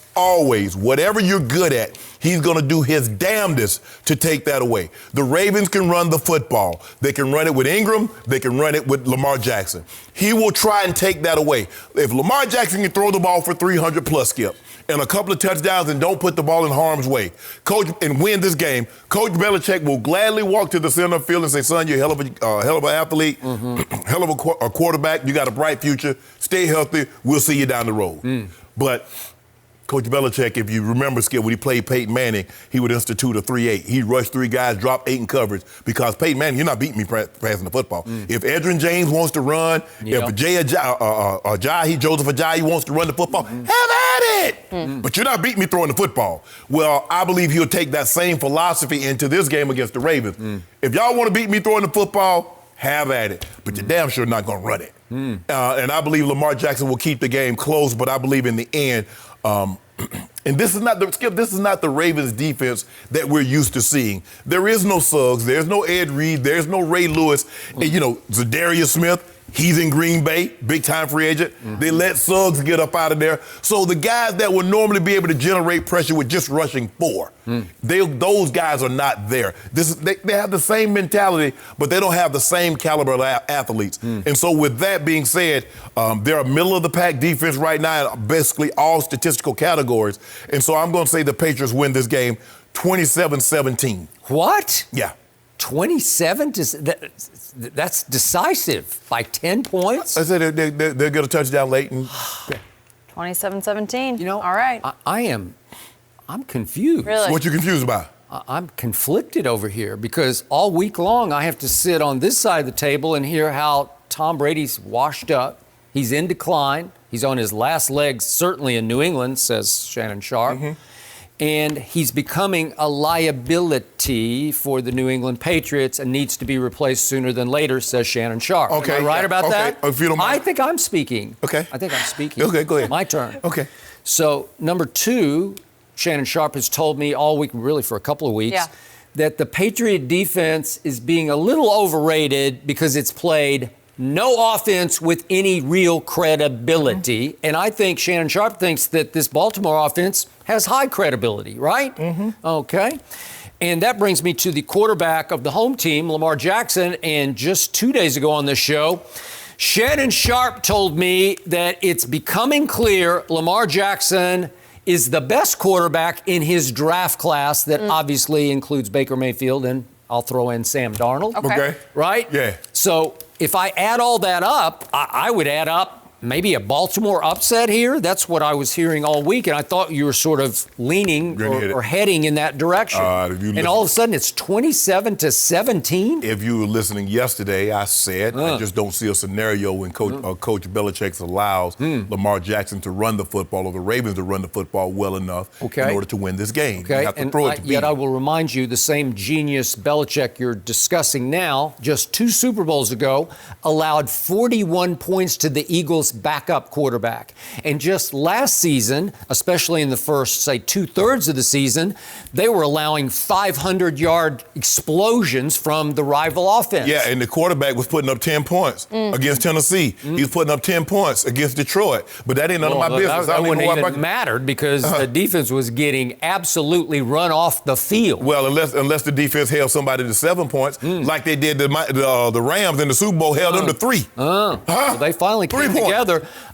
whatever you're good at, he's going to do his damnedest to take that away. The Ravens can run the football. They can run it with Ingram. They can run it with Lamar Jackson. He will try and take that away. If Lamar Jackson can throw the ball for 300 plus, Skip, and a couple of touchdowns and don't put the ball in harm's way, and win this game, Coach Belichick will gladly walk to the center field and say, son, you're a hell of an athlete, hell of a quarterback, you got a bright future, stay healthy, we'll see you down the road. But Coach Belichick, if you remember, Skip, when he played Peyton Manning, he would institute a 3-8. He'd rush 3 guys, drop 8 in coverage, because Peyton Manning, you're not beating me passing the football. If Edgerrin James wants to run, if Joseph Ajayi wants to run the football, have at it! But you're not beating me throwing the football. Well, I believe he'll take that same philosophy into this game against the Ravens. If y'all want to beat me throwing the football, have at it. But you're damn sure not going to run it. And I believe Lamar Jackson will keep the game close, but I believe in the end, and this is not the Ravens defense that we're used to seeing. There is no Suggs, there's no Ed Reed, there's no Ray Lewis. And, Zadarius Smith, he's in Green Bay, big-time free agent. They let Suggs get up out of there. So the guys that would normally be able to generate pressure with just rushing 4, those guys are not there. They have the same mentality, but they don't have the same caliber of athletes. And so with that being said, they're a middle-of-the-pack defense right now in basically all statistical categories. And so I'm going to say the Patriots win this game 27-17. What? Yeah. 27? That's decisive by 10 points? I said they'll get a touchdown late. 27-17. All right. I'm confused. Really? What you confused about? I'm conflicted over here because all week long I have to sit on this side of the table and hear how Tom Brady's washed up. He's in decline. He's on his last legs, certainly in New England, says Shannon Sharpe. And he's becoming a liability for the New England Patriots and needs to be replaced sooner than later, says Shannon Sharpe. Okay. Am I right about that? If you don't mind. I think I'm speaking. Okay. I think I'm speaking. Okay, go ahead. My turn. Okay. So, number 2, Shannon Sharpe has told me all week, really for a couple of weeks, that the Patriot defense is being a little overrated because it's played no offense with any real credibility. And I think Shannon Sharpe thinks that this Baltimore offense has high credibility, right? Okay. And that brings me to the quarterback of the home team, Lamar Jackson. And just 2 days ago on this show, Shannon Sharpe told me that it's becoming clear Lamar Jackson is the best quarterback in his draft class that obviously includes Baker Mayfield, and I'll throw in Sam Darnold. Okay. Right? Yeah. So if I add all that up, I would add up maybe a Baltimore upset here. That's what I was hearing all week, and I thought you were sort of leaning or heading in that direction. And all of a sudden, it's 27-17. If you were listening yesterday, I said I just don't see a scenario when Coach Belichick allows Lamar Jackson to run the football or the Ravens to run the football well enough in order to win this game. Okay, You have to throw it to yet beat. I will remind you, the same genius Belichick you're discussing now, just 2 Super Bowls ago, allowed 41 points to the Eagles' backup quarterback. And just last season, especially in the first, say, 2/3 of the season, they were allowing 500-yard explosions from the rival offense. Yeah, and the quarterback was putting up 10 points against Tennessee. He was putting up 10 points against Detroit. But that ain't none of my business. That wouldn't even mattered because the defense was getting absolutely run off the field. Well, unless the defense held somebody to 7 points, like they did the Rams in the Super Bowl, held them to 3. So they finally came together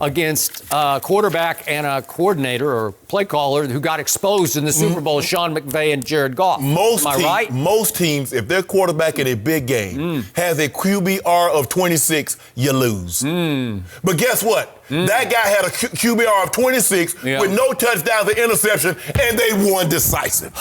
against a quarterback and a coordinator or play caller who got exposed in the Super Bowl, Sean McVay and Jared Goff. Most teams, if their quarterback in a big game has a QBR of 26, you lose. But guess what? That guy had a QBR of 26 with no touchdowns or interception, and they won decisive.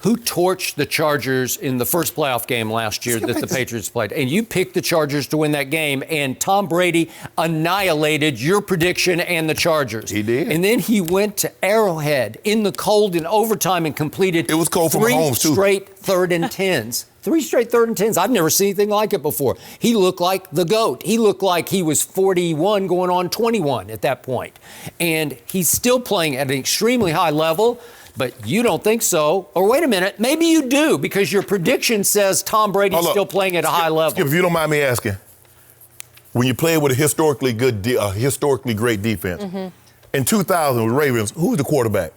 Who torched the Chargers in the first playoff game last year that the Patriots played? And you picked the Chargers to win that game, and Tom Brady annihilated your prediction and the Chargers. He did. And then he went to Arrowhead in the cold in overtime and completed It was cold for Mahomes, too. 3 straight 3rd and 10s. 3 straight 3rd and 10s. I've never seen anything like it before. He looked like the GOAT. He looked like he was 41 going on 21 at that point. And he's still playing at an extremely high level. But you don't think so. Or wait a minute, maybe you do, because your prediction says Tom Brady's still playing at a high level. Skip, if you don't mind me asking, when you play with a historically great defense, in 2000 with Ravens, who was the quarterback?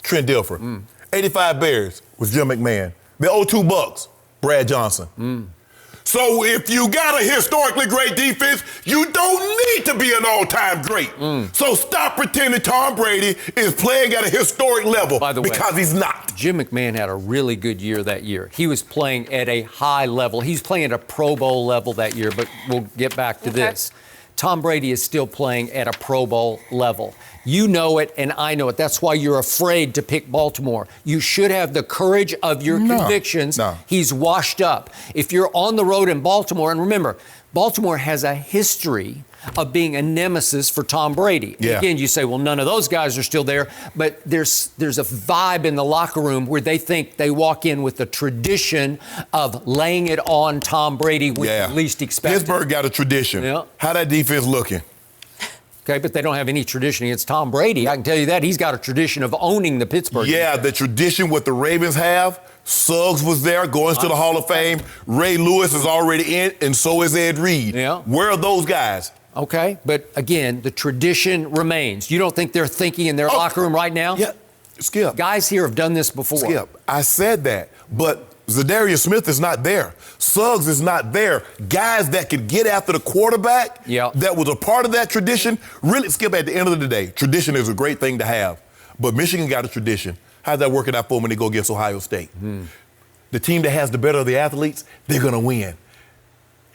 Trent Dilfer. 85 Bears was Jim McMahon. The 02 Bucks, Brad Johnson. So if you got a historically great defense, you don't need to be an all-time great. So stop pretending Tom Brady is playing at a historic level, By the way, because he's not. Jim McMahon had a really good year that year. He was playing at a high level. He's playing at a Pro Bowl level that year, but we'll get back to this. Tom Brady is still playing at a Pro Bowl level. You know it, and I know it. That's why you're afraid to pick Baltimore. You should have the courage of your convictions. He's washed up. If you're on the road in Baltimore, and remember, Baltimore has a history of being a nemesis for Tom Brady. Again, you say, well, none of those guys are still there, but there's a vibe in the locker room where they think they walk in with the tradition of laying it on Tom Brady when you least expect it. Pittsburgh got a tradition. How that defense looking? Okay, but they don't have any tradition against Tom Brady. I can tell you that. He's got a tradition of owning the Pittsburgh defense. The tradition what the Ravens have. Suggs was there, going to the Hall of Fame. Ray Lewis is already in, and so is Ed Reed. Where are those guys? Okay, but again, the tradition remains. You don't think they're thinking in their locker room right now? Skip. Guys here have done this before. Skip, I said that, but Zadarius Smith is not there. Suggs is not there. Guys that could get after the quarterback that was a part of that tradition. Really, Skip, at the end of the day, tradition is a great thing to have. But Michigan got a tradition. How's that working out for them when they go against Ohio State? The team that has the better of the athletes, they're going to win.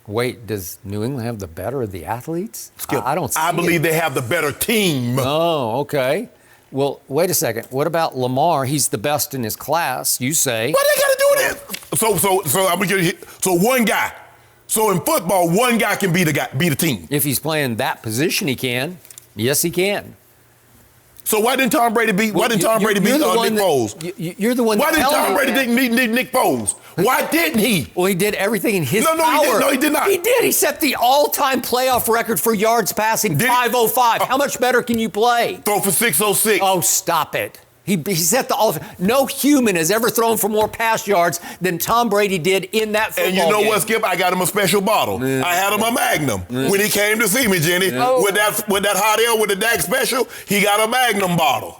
Wait, does New England have the better of the athletes? Skip, I don't see I believe they have the better team. Oh, okay. Well, wait a second. What about Lamar? He's the best in his class, you say. Why they got to do that? So I'm gonna give you. So one guy. So in football, one guy can be the team. If he's playing that position, he can. Yes, he can. So why didn't Tom Brady beat? Why didn't Tom Brady beat Nick Foles? You're the one. Why didn't Tom Brady didn't need Nick Foles? Why didn't he? Well, he did everything in his power. No, he did not. He did. He set the all-time playoff record for yards passing, 505. How much better can you play? Throw for 606. Oh, stop it. He set the all. No human has ever thrown for more pass yards than Tom Brady did in that football game. And you know game. what, Skip? I got him a special bottle. I had him a Magnum when he came to see me, Jenny. With that hot air with the Dak special, he got a Magnum bottle.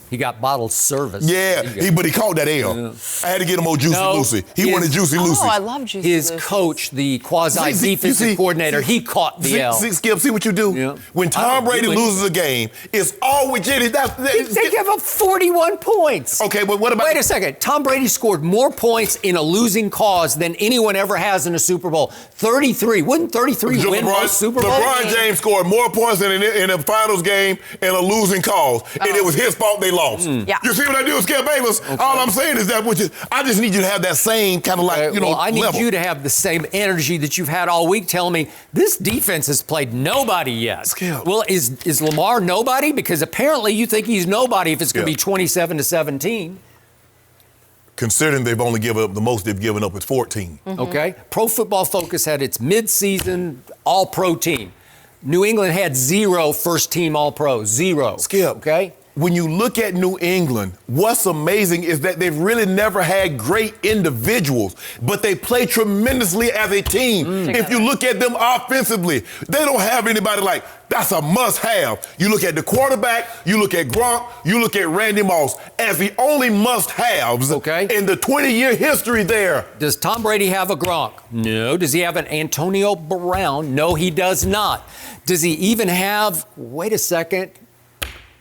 He got bottled service. Yeah, but he caught that L. Yeah. I had to get him more Juicy Lucy. He wanted Juicy Lucy. Oh, I love Juicy His Lucy. coach, the quasi-defensive coordinator, he caught the L. Skip, see what you do? Yeah. When Tom Brady loses a game, it's always Jenny. They give up 41 points. Okay, but what about... Wait a second. Tom Brady scored more points in a losing cause than anyone ever has in a Super Bowl. 33. Wouldn't 33 win most Super Bowls? LeBron James scored more points in a finals game in a losing cause, and it was his fault they lost. Yeah. You see what I do with Skip Bayless? Okay. All I'm saying is that I just need you to have that same kind of I need level. you to have the same energy that you've had all week telling me this defense has played nobody yet. Skip. Well, is Lamar nobody? Because apparently you think he's nobody if it's going to be 27-17. Considering they've only given up, the most they've given up is 14. Mm-hmm. Okay. Pro Football Focus had its mid-season all-pro team. New England had 0 first-team all-pro. 0. Skip. Okay. When you look at New England, what's amazing is that they've really never had great individuals, but they play tremendously as a team. If you look at them offensively, they don't have anybody like, that's a must-have. You look at the quarterback, you look at Gronk, you look at Randy Moss as the only must-haves in the 20-year history there. Does Tom Brady have a Gronk? No. Does he have an Antonio Brown? No, he does not. Does he even have, wait a second,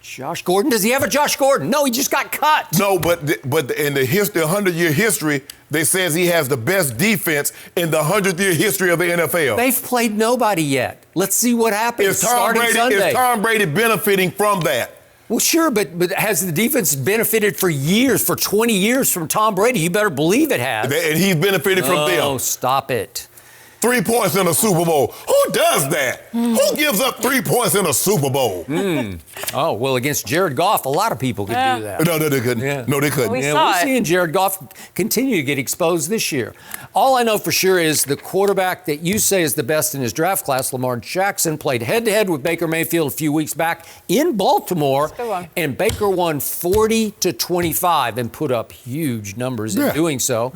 Josh Gordon? Does he have a Josh Gordon? No, he just got cut. No, but in the 100-year history, they says he has the best defense in the 100-year history of the NFL. They've played nobody yet. Let's see what happens starting Sunday. Is Tom Brady benefiting from that? Well, sure, but has the defense benefited for years, for 20 years from Tom Brady? You better believe it has. And he's benefited from them. Oh, stop it. 3 points in a Super Bowl. Who does that? Who gives up 3 points in a Super Bowl? Oh, well, against Jared Goff, a lot of people could do that. No, they couldn't. Yeah. No, they couldn't. We're seeing Jared Goff continue to get exposed this year. All I know for sure is the quarterback that you say is the best in his draft class, Lamar Jackson, played head-to-head with Baker Mayfield a few weeks back in Baltimore, and Baker won 40-25 and put up huge numbers in doing so,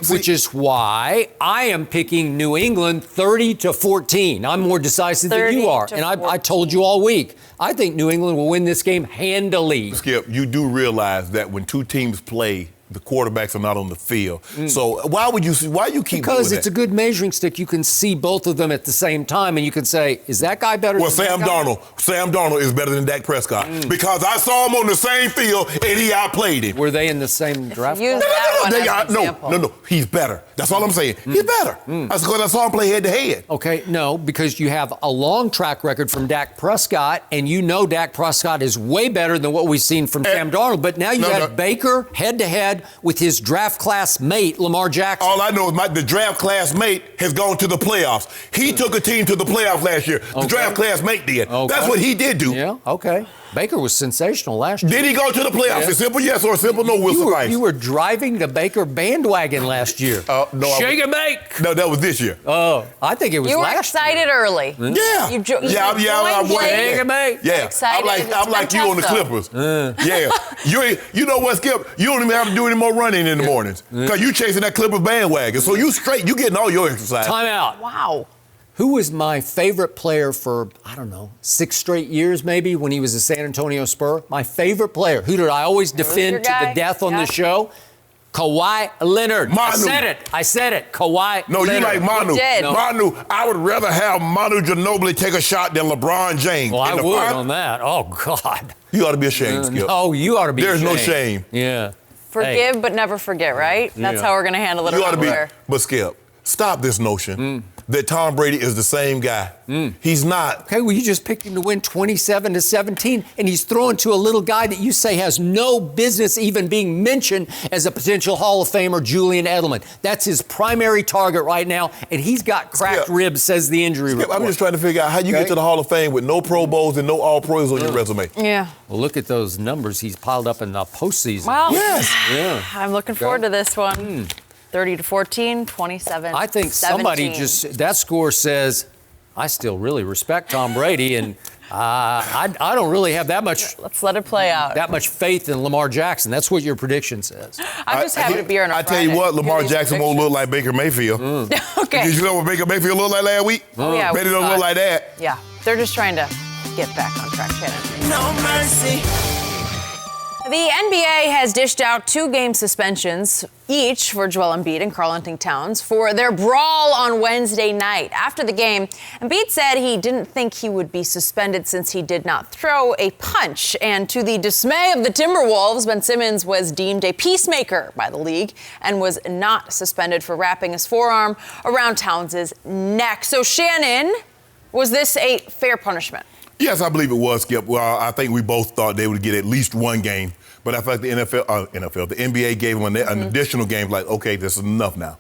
which is why I am picking New England 30-14. I'm more decisive than you are. And I told you all week, I think New England will win this game handily. Skip, you do realize that when two teams play, the quarterbacks are not on the field. So why you keep doing that? Because it's a good measuring stick. You can see both of them at the same time, and you can say, is that guy better than Sam Darnold? Sam Darnold is better than Dak Prescott because I saw him on the same field and he outplayed him. Were they in the same draft? No. He's better. That's all I'm saying. He's better. That's because I saw him play head-to-head. Okay, no, because you have a long track record from Dak Prescott, and you know Dak Prescott is way better than what we've seen from Sam Darnold. But now you have Baker head-to-head with his draft class mate, Lamar Jackson. All I know is the draft class mate has gone to the playoffs. He took a team to the playoffs last year. The draft class mate did. That's what he did do. Yeah, okay. Baker was sensational last year. Did he go to the playoffs? Yeah. A simple yes or a simple no will suffice. You were driving the Baker bandwagon last year. No, Shake and bake. No, that was this year. Oh, I think it was last year. You were excited early. Yeah. I'm Shake and bake. Yeah. Excited. I'm like you on the Clippers. Yeah. You know what, Skip? You don't even have to do any more running in the mornings because you chasing that Clippers bandwagon. So you straight. You getting all your exercise. Time out. Wow. Who was my favorite player for, 6 straight years maybe when he was a San Antonio Spur? My favorite player. Who did I always defend to the death on the show? Kawhi Leonard. Manu. I said it. Kawhi Leonard. No, you like Manu. You did. No. Manu. I would rather have Manu Ginobili take a shot than LeBron James. Well, I would on that. Oh, God. You ought to be ashamed, Skip. No, you ought to be There's ashamed. no shame. Yeah. Forgive but never forget, right? That's how we're going to handle it around here. But Skip, stop this notion that Tom Brady is the same guy. He's not. Okay, well, you just picked him to win 27-17, and he's throwing to a little guy that you say has no business even being mentioned as a potential Hall of Famer, Julian Edelman. That's his primary target right now, and he's got cracked ribs, says the injury report. I'm just trying to figure out how you get to the Hall of Fame with no Pro Bowls and no All-Pros on your resume. Yeah. Well, look at those numbers he's piled up in the postseason. Well, yes. I'm looking forward to this one. 30-14, 27-17. I think somebody that score says, I still really respect Tom Brady, and I don't really have that much. Let's let it play out. That much faith in Lamar Jackson. That's what your prediction says. I'm just having a beer on a Friday. I tell you what, Lamar Jackson won't look like Baker Mayfield. Okay. Did you know what Baker Mayfield looked like last week? Oh, yeah. Brady don't look like that. Yeah. They're just trying to get back on track, Shannon. No mercy. The The NBA has dished out 2-game suspensions each for Joel Embiid and Karl-Anthony-Towns for their brawl on Wednesday night. After the game, Embiid said he didn't think he would be suspended since he did not throw a punch. And to the dismay of the Timberwolves, Ben Simmons was deemed a peacemaker by the league and was not suspended for wrapping his forearm around Towns' neck. So, Shannon, was this a fair punishment? Yes, I believe it was, Skip. Well, I think we both thought they would get at least one game. But I felt the the NBA gave them an additional game. Like, okay, this is enough now.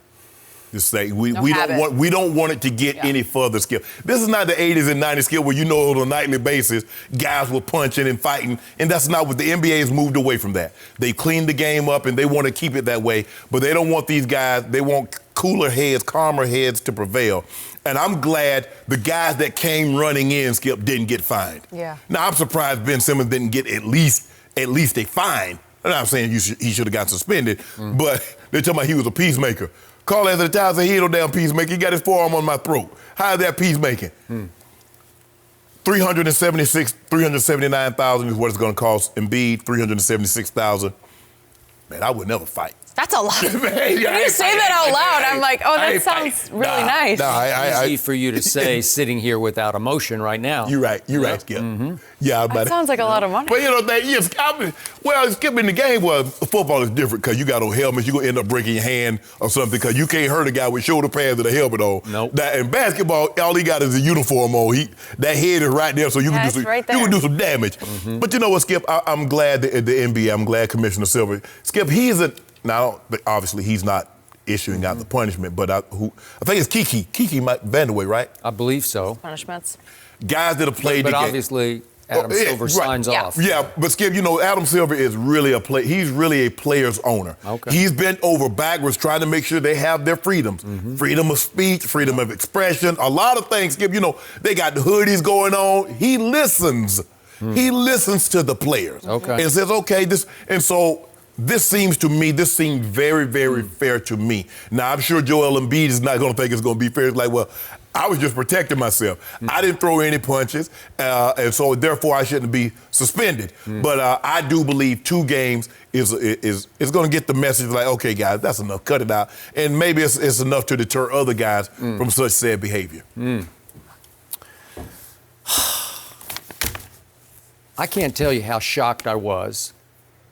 Just say we don't want it to get any further, Skip. This is not the 80s and 90s, Skip, where you know on a nightly basis guys were punching and fighting, and that's not what the NBA has moved away from that. They cleaned the game up and they want to keep it that way, but they don't want these guys. They want cooler heads, calmer heads to prevail. And I'm glad the guys that came running in, Skip, didn't get fined. Yeah. Now I'm surprised Ben Simmons didn't get at least a fine. I'm not saying he should have got suspended, but they're talking about he was a peacemaker. Karl-Anthony-Towns said he ain't no damn peacemaker. He got his forearm on my throat. How is that peacemaking? $379,000 is what it's going to cost Embiid. $376,000. Man, I would never fight. That's a lot. Man, when you say that out loud, I'm like, oh, that sounds really nice. Easy for you to say sitting here without emotion right now. You're right, Skip. Yeah, that sounds like a lot of money. But you know, Skip, in the game, football is different because you got on helmets. You're going to end up breaking your hand or something because you can't hurt a guy with shoulder pads and a helmet on. Nope. In basketball, all he got is a uniform on. That head is right there, so you can do some damage. But you know what, Skip? I'm glad the NBA, I'm glad Commissioner Silver. Skip, now, obviously, he's not issuing out the punishment, but I think it's Kiki Vandeweghe, right? I believe so. Punishments. Guys that have played the game. But obviously, Adam Silver signs off. Yeah, but Skip, you know, Adam Silver is really he's really a player's owner. Okay. He's bent over backwards trying to make sure they have their freedoms. Freedom of speech, freedom of expression, a lot of things, Skip. You know, they got the hoodies going on. He listens. He listens to the players. Okay. And says, okay, this seemed very, very fair to me. Now, I'm sure Joel Embiid is not going to think it's going to be fair. It's like, well, I was just protecting myself. I didn't throw any punches, and so therefore I shouldn't be suspended. But I do believe 2 games is going to get the message like, okay, guys, that's enough. Cut it out. And maybe it's enough to deter other guys from such sad behavior. I can't tell you how shocked I was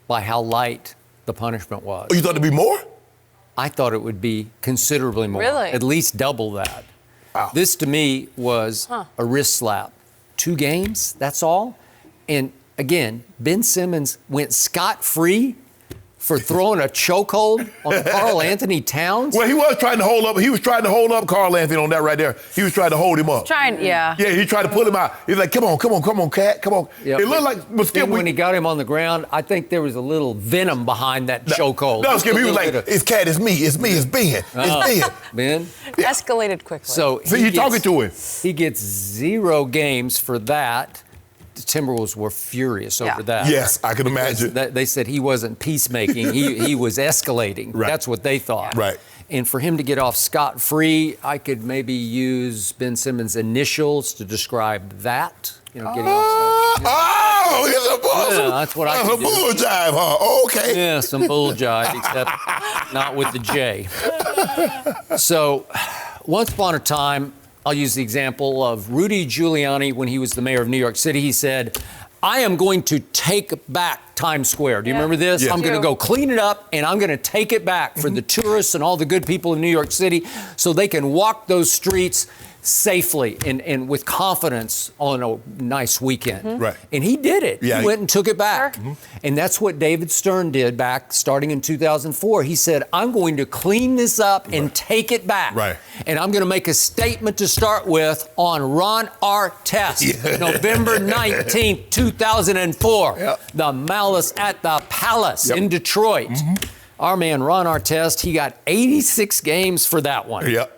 by how light the punishment was. Oh, you thought it'd be more? I thought it would be considerably more. Really? At least double that. Wow. This, to me, was a wrist slap. 2 games, that's all. And, again, Ben Simmons went scot-free for throwing a chokehold on Karl-Anthony-Towns. Well, he was trying to hold up. He was trying to hold up Karl-Anthony on that right there. He was trying to hold him up. Yeah, he tried to pull him out. He's like, come on, cat, come on. Yep. It looked like, but Skip, when he got him on the ground, I think there was a little venom behind that chokehold. No, Skip, he was like, it's cat, it's me, it's Ben. It's Ben? Escalated quickly. So you're talking to him. He gets 0 games for that. The Timberwolves were furious over that. Yes, I can imagine. They said he wasn't peacemaking. he was escalating. Right. That's what they thought. Right. And for him to get off scot-free, I could maybe use Ben Simmons' initials to describe that. You know, getting off scot-free. Oh, it's a bull. Yeah, that's what I could do. Some bull jive, huh? Okay. Yeah, some bull jive, except not with the J. So, once upon a time, I'll use the example of Rudy Giuliani when he was the mayor of New York City. He said, I am going to take back Times Square. Do you remember this? Yes. I'm going to go clean it up, and I'm going to take it back for the tourists and all the good people in New York City so they can walk those streets safely and with confidence on a nice weekend. Right. And he did it. Yeah, he went and took it back. Sure. And that's what David Stern did back starting in 2004. He said, I'm going to clean this up and take it back. Right. And I'm going to make a statement to start with on Ron Artest, November 19th, 2004. Yep. The Malice at the Palace in Detroit. Our man Ron Artest, he got 86 games for that one. Yep.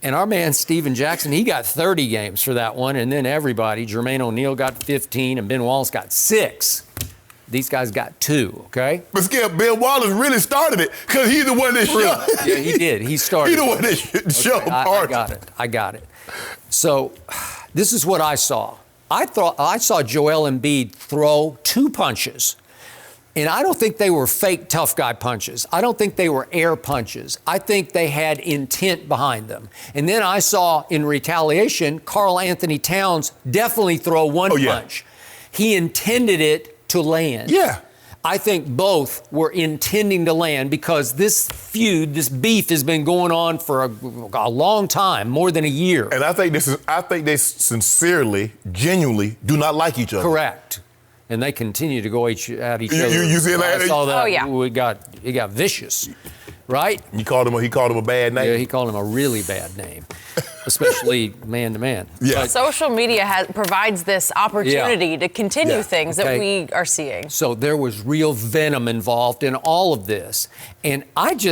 And our man Steven Jackson, he got 30 games for that one. And then everybody, Jermaine O'Neal got 15 and Ben Wallace got 6. These guys got 2, okay? But Skip, Ben Wallace really started it because he's the one that showed. Yeah, he did. He started. He's the one that showed I got it. So this is what I saw. I saw Joel Embiid throw 2 punches. And I don't think they were fake tough guy punches. I don't think they were air punches. I think they had intent behind them. And then I saw in retaliation, Karl-Anthony Towns definitely throw one punch. He intended it to land. Yeah. I think both were intending to land because this feud, this beef has been going on for a long time, more than a year. And I think they sincerely, genuinely do not like each other. Correct. And they continue to go at each other. You see that? I saw that. Oh, yeah. It got vicious, right? He called him a bad name. Yeah, he called him a really bad name, especially man to man. Yeah. Social media provides this opportunity to continue things that we are seeing. So there was real venom involved in all of this. And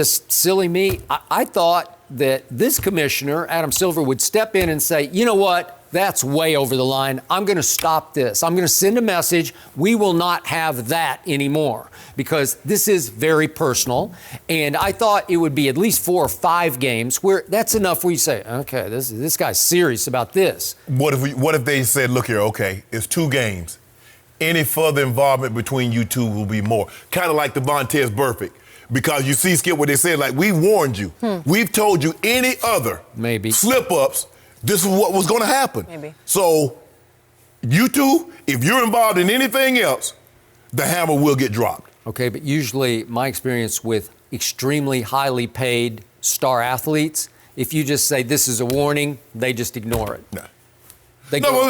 silly me, I thought that this commissioner, Adam Silver, would step in and say, you know what? That's way over the line. I'm going to stop this. I'm going to send a message. We will not have that anymore because this is very personal. And I thought it would be at least 4 or 5 games where that's enough where you say, okay, this guy's serious about this. What if they said, look here, okay, it's 2 games. Any further involvement between you two will be more. Kind of like the Vontaze Burfict. Because you see, Skip, what they said, like, we warned you. We've told you any other slip-ups, this is what was going to happen. Maybe. So, you two, if you're involved in anything else, the hammer will get dropped. Okay, but usually my experience with extremely highly paid star athletes, if you just say this is a warning, they just ignore it. No.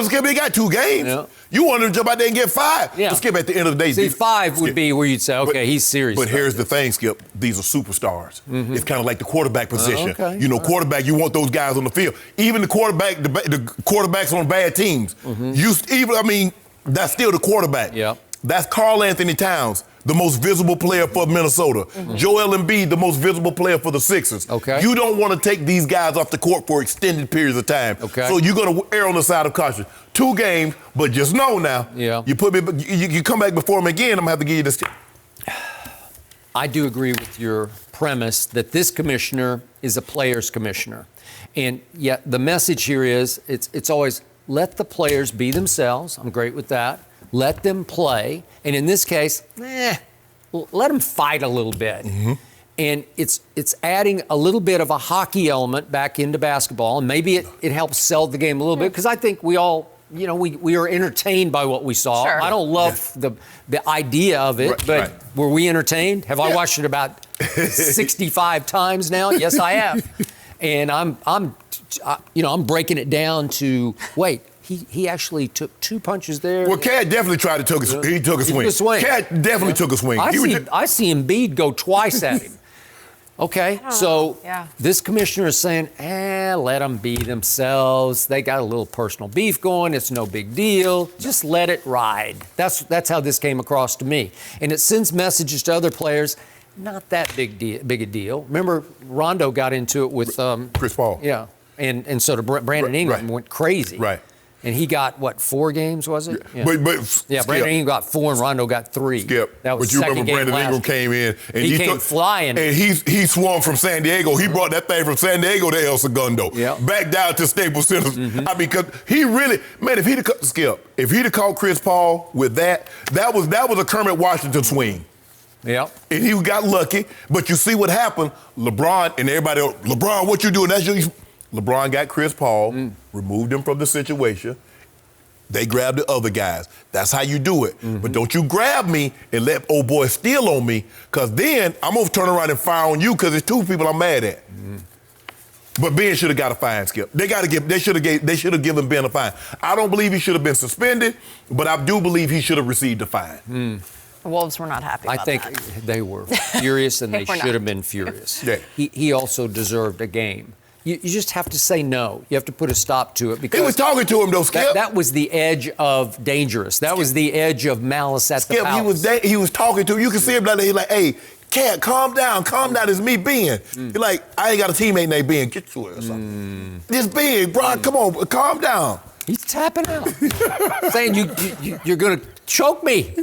Skip, they got 2 games. Yeah. You want them to jump out there and get 5. Yeah. But Skip, at the end of the day... See, 5 would be where you'd say, okay, he's serious. But here's the thing, Skip. These are superstars. It's kind of like the quarterback position. Okay. You know, quarterback, you want those guys on the field. Even the quarterbacks on bad teams. That's still the quarterback. Yeah. That's Karl-Anthony Towns, the most visible player for Minnesota. Joel Embiid, the most visible player for the Sixers. Okay. You don't want to take these guys off the court for extended periods of time. Okay. So you're going to err on the side of caution. 2 games, but just know now, you come back before him again, I'm going to have to give you this. I do agree with your premise that this commissioner is a player's commissioner. And yet the message here is it's always let the players be themselves. I'm great with that. Let them play. And in this case, let them fight a little bit. And it's adding a little bit of a hockey element back into basketball. And maybe it helps sell the game a little bit because I think we all, we are entertained by what we saw. Sure. I don't love the idea of it, but were we entertained? Have I watched it about 65 times now? Yes, I have. And I'm breaking it down to, wait, he actually took 2 punches there. Well, Cat definitely tried to take a swing. He took a swing. Cat definitely took a swing. I see Embiid go twice at him. Okay, so this commissioner is saying, let them be themselves. They got a little personal beef going. It's no big deal. Just let it ride. That's how this came across to me. And it sends messages to other players, not that big a deal. Remember, Rondo got into it with Chris Paul. Yeah, and so Brandon Ingram went crazy. Right. And he got, 4 games, was it? Yeah. But Brandon Ingram got 4 and Rondo got 3. Skip. That was but you remember Brandon Ingram came in and he came flying. And he swung from San Diego. He brought that thing from San Diego to El Segundo. Back down to Staples Center. I mean, because he really, man, if he'd have caught Chris Paul with that was a Kermit Washington swing. Yeah. And he got lucky. But you see what happened. LeBron and everybody else, LeBron, what you doing? LeBron got Chris Paul, removed him from the situation. They grabbed the other guys. That's how you do it. But don't you grab me and let old boy steal on me, because then I'm going to turn around and fire on you because it's 2 people I'm mad at. But Ben should have got a fine, Skip. They should have given Ben a fine. I don't believe he should have been suspended, but I do believe he should have received a fine. The Wolves were not happy about that. I think they were furious, and they should have been furious. He also deserved a game. You just have to say no. You have to put a stop to it because he was talking to him though, Skip. That was the edge of dangerous. That was the edge of malice at the palace. He was talking to him. You can see him like he's like, hey, Cat, calm down. It's me, Ben. He's like, I ain't got a teammate named Ben. Get your ass up. This Ben, bro, come on, calm down. He's tapping out, saying you're gonna choke me,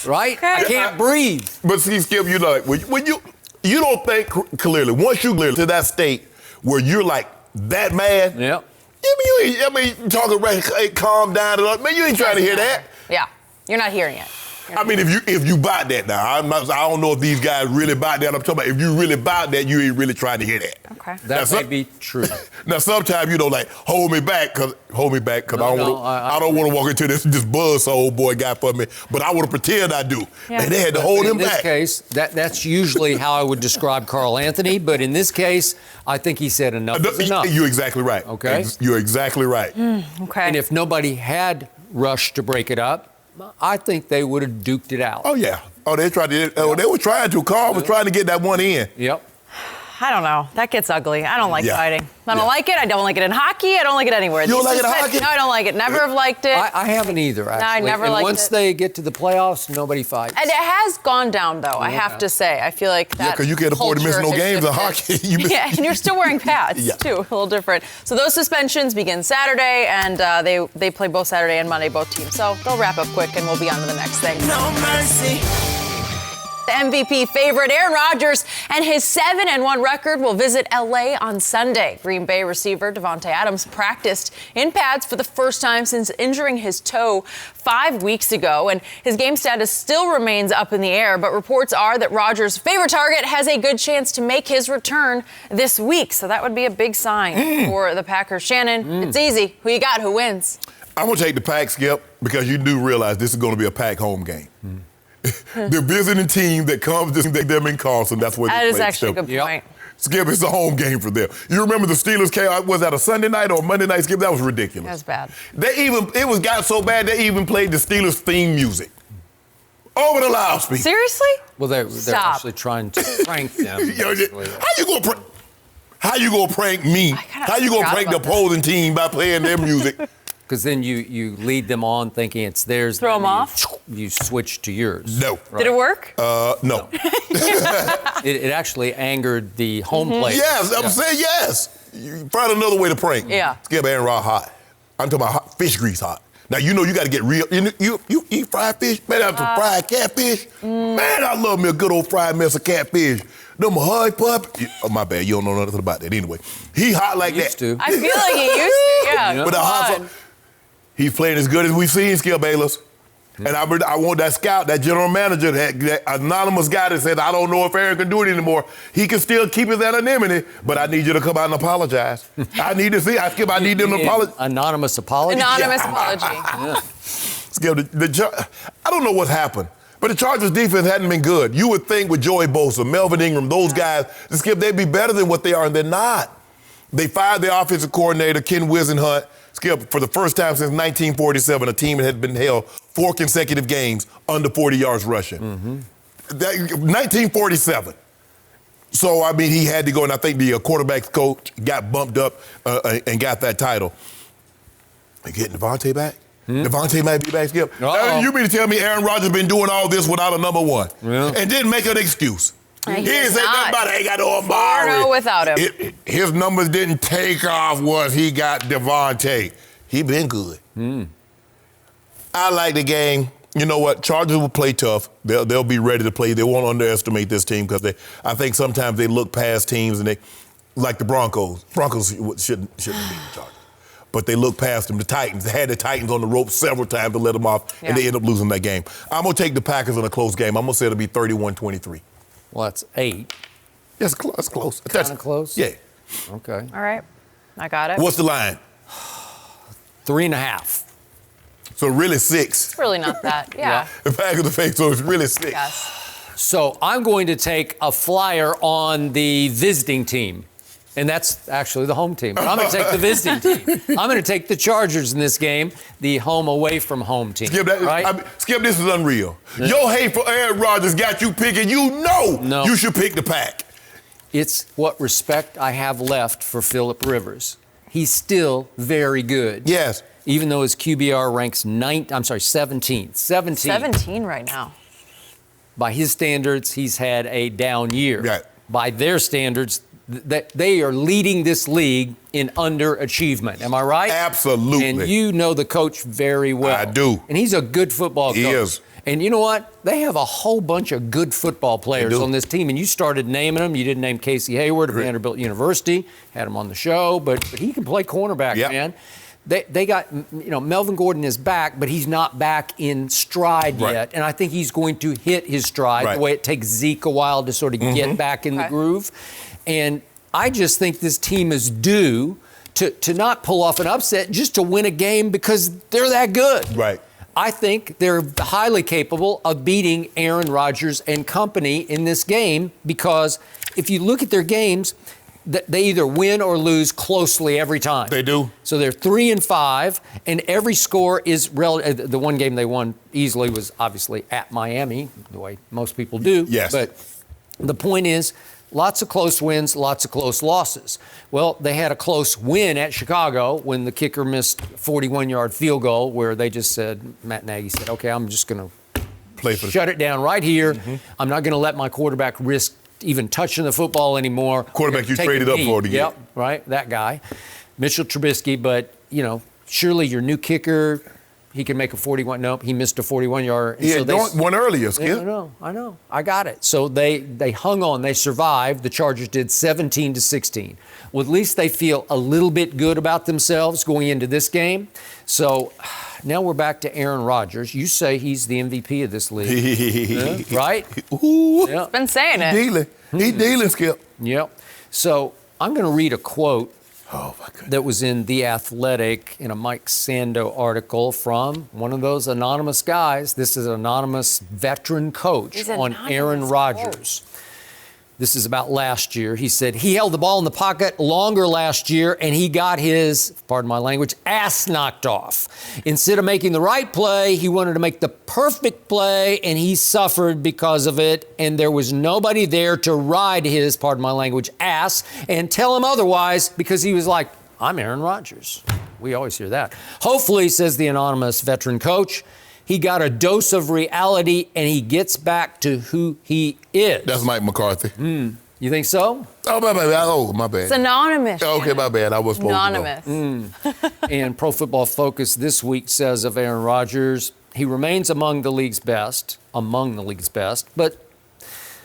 right? I can't breathe. But see, Skip, you like when you don't think clearly. Once you clear to that state where you're like that mad. Yeah. Talking right, hey, calm down. Man, you ain't trying to hear that. Yeah, you're not hearing it. I mean, if you buy that now, I don't know if these guys really buy that. I'm talking about if you really buy that, you ain't really trying to hear that. Okay. That may be true. Now, sometimes, like, hold me back, because I don't want to walk into this buzz old boy got for me, but I want to pretend I do. Yeah. And they had to hold him back. In this case, that's usually how I would describe Carl Anthony, but in this case, I think he said enough is enough. You're exactly right. Okay. You're exactly right. Okay. And if nobody had rushed to break it up, I think they would have duked it out. Oh, yeah. Oh, they were trying to. Carl was trying to get that one in. Yep. I don't know. That gets ugly. I don't like fighting. I don't like it. I don't like it in hockey. I don't like it anywhere. You don't like it in hockey? No, I don't like it. Never have liked it. I haven't either, actually. No, I never liked it. Once they get to the playoffs, nobody fights. And it has gone down, though, I have to say. I feel like that. Yeah, because you can't afford to miss no games in hockey. Yeah, and you're still wearing pads, too. A little different. So those suspensions begin Saturday, and they play both Saturday and Monday, both teams. So they'll wrap up quick, and we'll be on to the next thing. No mercy. The MVP favorite, Aaron Rodgers, and his 7-1 record will visit L.A. on Sunday. Green Bay receiver Davante Adams practiced in pads for the first time since injuring his toe 5 weeks ago, and his game status still remains up in the air, but reports are that Rodgers' favorite target has a good chance to make his return this week, so that would be a big sign for the Packers. Shannon, it's easy. Who you got? Who wins? I'm going to take the Pack, Skip, because you do realize this is going to be a Pack home game. The visiting team that comes to take them in Carlson, that's where they play. That is actually a good point. Skip, it's a home game for them. You remember the Steelers came, was that a Sunday night or a Monday night, Skip? That was ridiculous. That's bad. It got so bad they even played the Steelers theme music over the loudspeaker. Seriously? Well, they're actually trying to prank them. How you gonna prank me? How you gonna prank the opposing team by playing their music? Because then you lead them on thinking it's theirs. Throw them off? You switch to yours. No. Right. Did it work? No. It actually angered the home players. Yes, I'm saying yes. You find another way to prank. Yeah. Skip Aaron Rod hot. I'm talking about fish grease hot. Now, you got to get real. You eat fried fish? Man, after fried catfish? Man, I love me a good old fried mess of catfish. Them hard pup. Oh, my bad. You don't know nothing about that. Anyway, he hot like that. To. I feel like he used to, yeah. But the hot he's playing as good as we've seen, Skip Bayless. And I want that scout, that general manager, that anonymous guy that said, I don't know if Aaron can do it anymore. He can still keep his anonymity, but I need you to come out and apologize. I need to see. I need them to apologize. Anonymous apology? Anonymous apology. Yeah. Skip, I don't know what's happened, but the Chargers defense hadn't been good. You would think with Joey Bosa, Melvin Ingram, those guys, Skip, they'd be better than what they are, and they're not. They fired their offensive coordinator, Ken Wisenhunt. Skip, for the first time since 1947, a team that had been held 4 consecutive games under 40 yards rushing. 1947. So, I mean, he had to go, and I think the quarterback's coach got bumped up and got that title. They getting Devontae back? Devontae might be back, Skip. You mean to tell me Aaron Rodgers been doing all this without a number one and didn't make an excuse? He didn't say nothing about it. Ain't got no Amari. 4-0 without him. His numbers didn't take off once he got Devontae. He been good. I like the game. You know what? Chargers will play tough. They'll be ready to play. They won't underestimate this team because I think sometimes they look past teams and they, like the Broncos. Broncos shouldn't beat the Chargers. But they look past them. The Titans. They had the Titans on the rope several times to let them off, and they end up losing that game. I'm going to take the Packers in a close game. I'm going to say it'll be 31-23. Well, that's 8. Yes, it's close. Kind of close? Yeah. Okay. All right. I got it. What's the line? 3.5. So really 6. It's really not that. Yeah. The Packers are fake, so it's really 6. Yes. So I'm going to take a flyer on the visiting team. And that's actually the home team. But I'm going to take the visiting team. I'm going to take the Chargers in this game, the home away from home team. Skip, right? Skip, this is unreal. Yeah. Your hate for Aaron Rodgers got you picking. No. You should pick the Pack. It's what respect I have left for Phillip Rivers. He's still very good. Yes. Even though his QBR ranks 17th. 17 right now. By his standards, he's had a down year. Right. By their standards, that they are leading this league in underachievement. Am I right? Absolutely. And you know the coach very well. I do. And he's a good football coach. He is. And you know what? They have a whole bunch of good football players on this team, and you started naming them. You didn't name Casey Hayward of Vanderbilt University. Had him on the show, but he can play cornerback, man. They got, Melvin Gordon is back, but he's not back in stride yet. And I think he's going to hit his stride the way it takes Zeke a while to sort of get back in the groove. And I just think this team is due to not pull off an upset, just to win a game because they're that good. Right. I think they're highly capable of beating Aaron Rodgers and company in this game because if you look at their games, they either win or lose closely every time. They do. So they're 3-5, and every score is relative. The one game they won easily was obviously at Miami, the way most people do. Yes. But the point is, lots of close wins, lots of close losses. Well, they had a close win at Chicago when the kicker missed a 41-yard field goal where they just said, Matt Nagy said, okay, I'm just going to shut it down right here. I'm not going to let my quarterback risk even touching the football anymore. Quarterback you traded up for to get. Yep, right, that guy. Mitchell Trubisky, but, surely your new kicker, he can make a 41. Nope, he missed a 41-yard. He had one earlier, Skip. I know. I got it. So they hung on. They survived. The Chargers did 17-16. Well, at least they feel a little bit good about themselves going into this game. So now we're back to Aaron Rodgers. You say he's the MVP of this league, right? Ooh. He's been saying it. He dealing, Skip. Yep. So I'm going to read a quote that was in The Athletic in a Mike Sando article from one of those anonymous guys. This is an anonymous veteran coach on Aaron Rodgers. This is about last year. He said he held the ball in the pocket longer last year and he got his, pardon my language, ass knocked off. Instead of making the right play, he wanted to make the perfect play and he suffered because of it. And there was nobody there to ride his, pardon my language, ass and tell him otherwise because he was like, I'm Aaron Rodgers. We always hear that. Hopefully, says the anonymous veteran coach, he got a dose of reality and he gets back to who he is. That's Mike McCarthy. You think so? Oh, my bad. It's anonymous. Okay, my bad. I was supposed anonymous. to know. And Pro Football Focus this week says of Aaron Rodgers, he remains among the league's best, but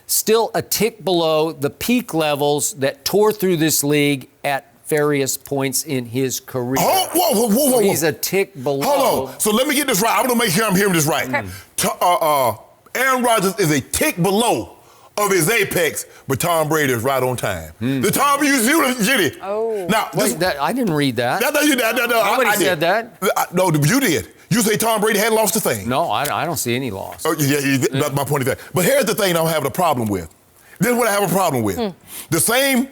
still a tick below the peak levels that tore through this league at various points in his career. Whoa. So he's a tick below. Hold on. So let me get this right. I'm going to make sure I'm hearing this right. Aaron Rodgers is a tick below of his apex, but Tom Brady is right on time. The Tom you see, Jenny. Oh. Now, Wait, I didn't read that. No, Nobody said that. No, you did. You say Tom Brady hadn't lost a thing. No, I don't see any loss. Oh, yeah, my point is that. But here's the thing I'm having a problem with. This is what I have a problem with. The same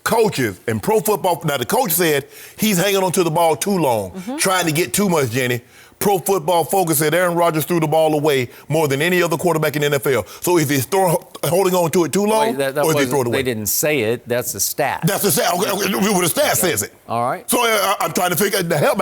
coaches and pro football. Now, the coach said he's hanging on to the ball too long, trying to get too much, Jenny. Pro Football Focus said Aaron Rodgers threw the ball away more than any other quarterback in the NFL. So is he holding on to it too long, or is he throwing it away? They didn't say it. That's the stat. That's the stat. Okay, the stat says it. All right. So I'm trying to figure the hell,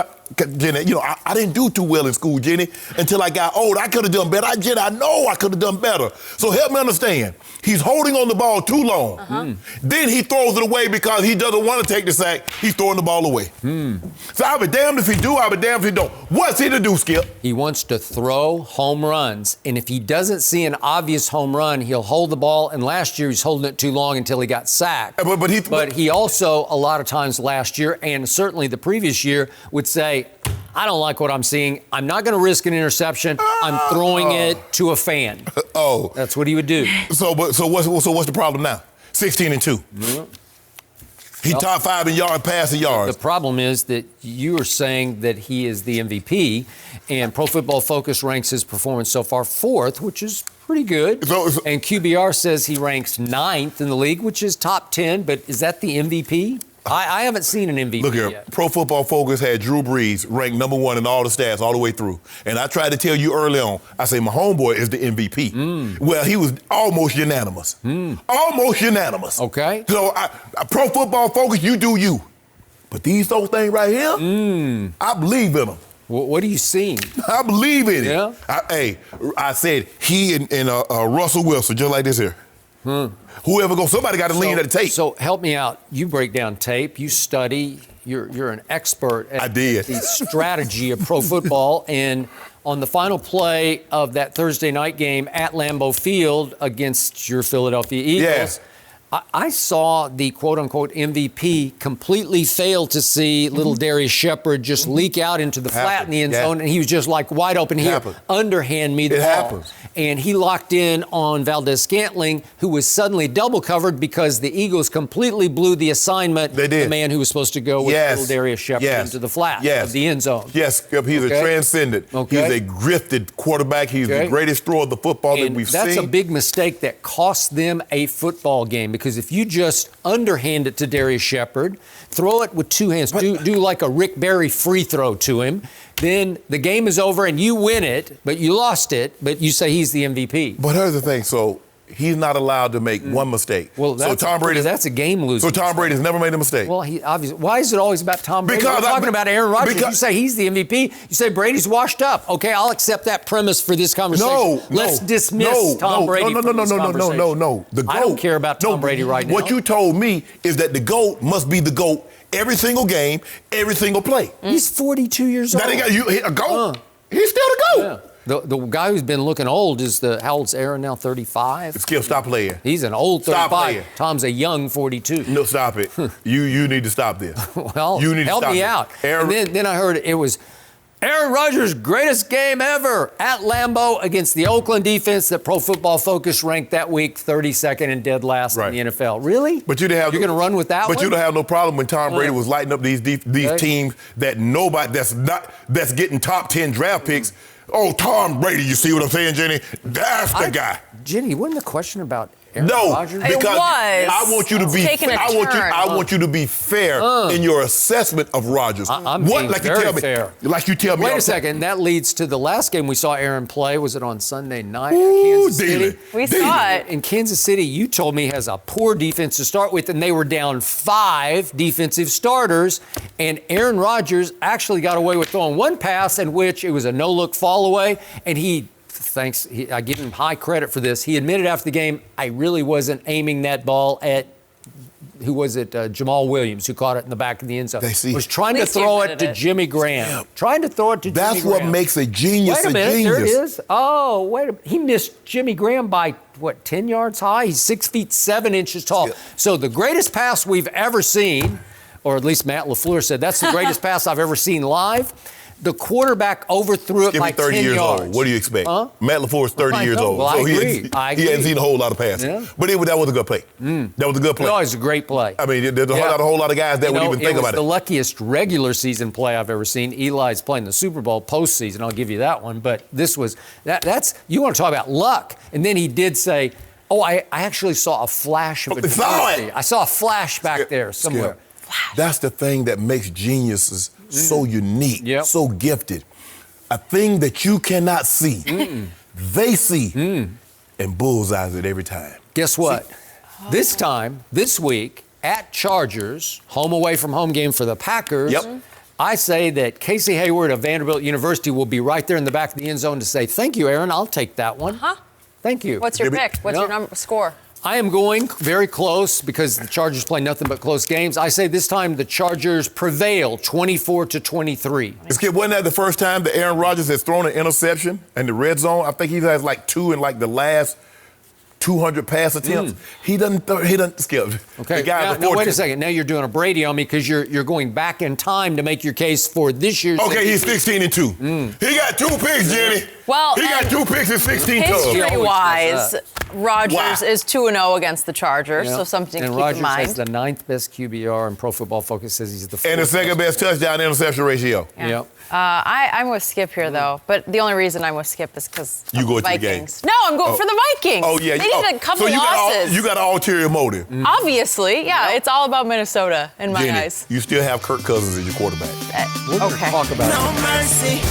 Jenny. I didn't do too well in school, Jenny, until I got old. I could have done better. Jenny, I know I could have done better. So help me understand. He's holding on the ball too long. Then he throws it away because he doesn't want to take the sack. He's throwing the ball away. So I'll be damned if he do. I'll be damned if he don't. What's he to do, Skip? He wants to throw home runs. And if he doesn't see an obvious home run, he'll hold the ball. And last year, he's holding it too long until he got sacked. But he also, a lot of times last year, and certainly the previous year, would say, I don't like what I'm seeing. I'm not going to risk an interception. I'm throwing it to a fan. That's what he would do. So what's the problem now? 16-2. He top 5 in passing yards. The problem is that you are saying that he is the MVP, and Pro Football Focus ranks his performance so far 4th, which is pretty good. And QBR says he ranks 9th in the league, which is top 10. But is that the MVP? I haven't seen an MVP Look here, yet. Pro Football Focus had Drew Brees ranked number 1 in all the stats all the way through. And I tried to tell you early on, I say my homeboy is the MVP. Well, he was almost unanimous. Almost unanimous. Okay. So Pro Football Focus, you do you. But these things right here, I believe in them. What are you seeing? I believe in it. Yeah? I said he and Russell Wilson, just like this here. Whoever goes, somebody got to lean at the tape. So help me out. You break down tape. You study. You're an expert at the strategy of pro football. And on the final play of that Thursday night game at Lambeau Field against your Philadelphia Eagles, I saw the quote-unquote MVP completely fail to see little Darius Shepard just leak out into the flat in the end zone, and he was just like wide open here, underhand me the ball. Happens. And he locked in on Valdez-Scantling, who was suddenly double covered because the Eagles completely blew the assignment. They did. The man who was supposed to go with little Darius Shepard into the flat of the end zone. Yes, he's a transcendent. He's a grifted quarterback. He's the greatest thrower of the football that we've seen. That's a big mistake that cost them a football game, because if you just underhand it to Darius Shepard, throw it with two hands, do like a Rick Barry free throw to him, then the game is over and you win it, but you lost it, but you say he's the MVP. But here's the thing, so he's not allowed to make one mistake. Well, that's a game loser. So Tom Brady's never made a mistake. Well, he obviously. Why is it always about Tom Brady? Because we're talking about Aaron Rodgers. You say he's the MVP. You say Brady's washed up. Okay, I'll accept that premise for this conversation. Let's dismiss Tom Brady. No. The GOAT. I don't care about Tom Brady right now. What you told me is that the GOAT must be the GOAT every single game, every single play. He's 42 years old. A GOAT. He's still the GOAT. Yeah. The guy who's been looking old is how old's Aaron now? 35. Skip, stop playing. He's an old 35. Stop playing. Tom's a young 42. No, stop it. You need to stop this. Well, you need help to stop me it. out. And then I heard it was Aaron Rodgers' greatest game ever at Lambeau against the Oakland defense that Pro Football Focus ranked that week 32nd and dead last in the NFL. Really? But you're going to run with that one? But you don't have no problem when Tom Brady was lighting up these teams that nobody that's getting top 10 draft picks. Oh, Tom Brady, you see what I'm saying, Jenny? That's the guy. Jenny, wasn't the question about Aaron Rodgers? Because I want you to be I want you to be fair in your assessment of Rodgers. I'm being very fair. Like you tell me. Wait a second. That leads to the last game we saw Aaron play. Was it on Sunday night? Ooh, Kansas City? We saw it. In Kansas City, you told me has a poor defense to start with, and they were down 5 defensive starters, and Aaron Rodgers actually got away with throwing one pass in which it was a no-look fall away, and I give him high credit for this. He admitted after the game, I really wasn't aiming that ball at, who was it? Jamal Williams, who caught it in the back of the end zone. Was trying to throw it to Jimmy Graham. That's what makes a genius a genius. There it is. Oh, wait a minute. He missed Jimmy Graham by, 10 yards high? He's 6 feet 7 inches tall. Yeah. So the greatest pass we've ever seen, or at least Matt LaFleur said, that's the greatest pass I've ever seen live. The quarterback overthrew it by 10 years yards. Old. What do you expect? Matt LaFleur's 30 years old. Well, so he hadn't seen a whole lot of passing. Yeah. But that was a good play. That was a good play. No, it was a great play. I mean, there's a whole lot of guys that would even think about it. It was the luckiest regular season play I've ever seen. Eli's playing the Super Bowl postseason. I'll give you that one. But this was, that's, you want to talk about luck. And then he did say, I actually saw a flash of it. I saw a flash back there somewhere. That's the thing that makes geniuses so unique, so gifted. A thing that you cannot see, they see, and bullseyes it every time. Guess what? This time, this week, at Chargers, home away from home game for the Packers, I say that Casey Hayward of Vanderbilt University will be right there in the back of the end zone to say, thank you, Aaron, I'll take that one. Thank you. What's your pick? What's your score? I am going very close because the Chargers play nothing but close games. I say this time the Chargers prevail 24-23. Skip, wasn't that the first time that Aaron Rodgers has thrown an interception in the red zone? I think he has 2 in the last 200 pass attempts. He doesn't skip. Okay. Now, wait a second. Now you're doing a Brady on me because you're going back in time to make your case for this year's. Okay, he's 16-2. He got 2 picks, Jenny. Well, he got 2 picks in 16 tubs. History-wise, Rodgers is 2-0 against the Chargers, so something to keep in mind. And Rodgers has the 9th best QBR, and Pro Football Focus says he's the 4th. And the second best touchdown interception ratio. I'm with Skip here, though. But the only reason I'm with Skip is because you go the to Vikings. The game. No, I'm going for the Vikings. Oh, yeah. They need a couple losses. You got an ulterior motive. Obviously, it's all about Minnesota in my eyes. You still have Kirk Cousins as your quarterback. We're going to talk about it. Mercy.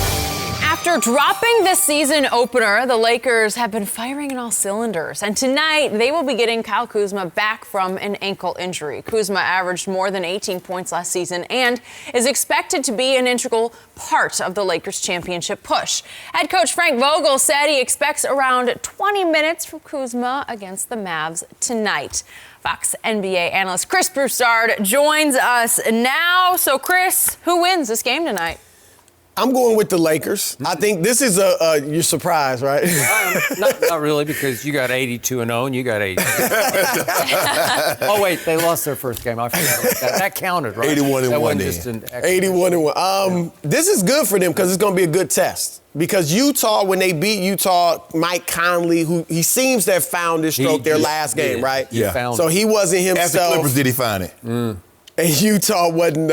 After dropping the season opener, the Lakers have been firing on all cylinders. And tonight, they will be getting Kyle Kuzma back from an ankle injury. Kuzma averaged more than 18 points last season and is expected to be an integral part of the Lakers' championship push. Head coach Frank Vogel said he expects around 20 minutes from Kuzma against the Mavs tonight. Fox NBA analyst Chris Broussard joins us now. So, Chris, who wins this game tonight? I'm going with the Lakers. I think this is you're surprised, right? Not really, because you got 82-0 and you got 80. Oh, wait, they lost their first game. I forgot about that. That counted, right? 81-1. 81-1. This is good for them because it's going to be a good test. Because Utah, when they beat Utah, Mike Conley, who he seems to have found his stroke their last game, right? Yeah. So he wasn't himself. As the Clippers, did he find it? And Utah wasn't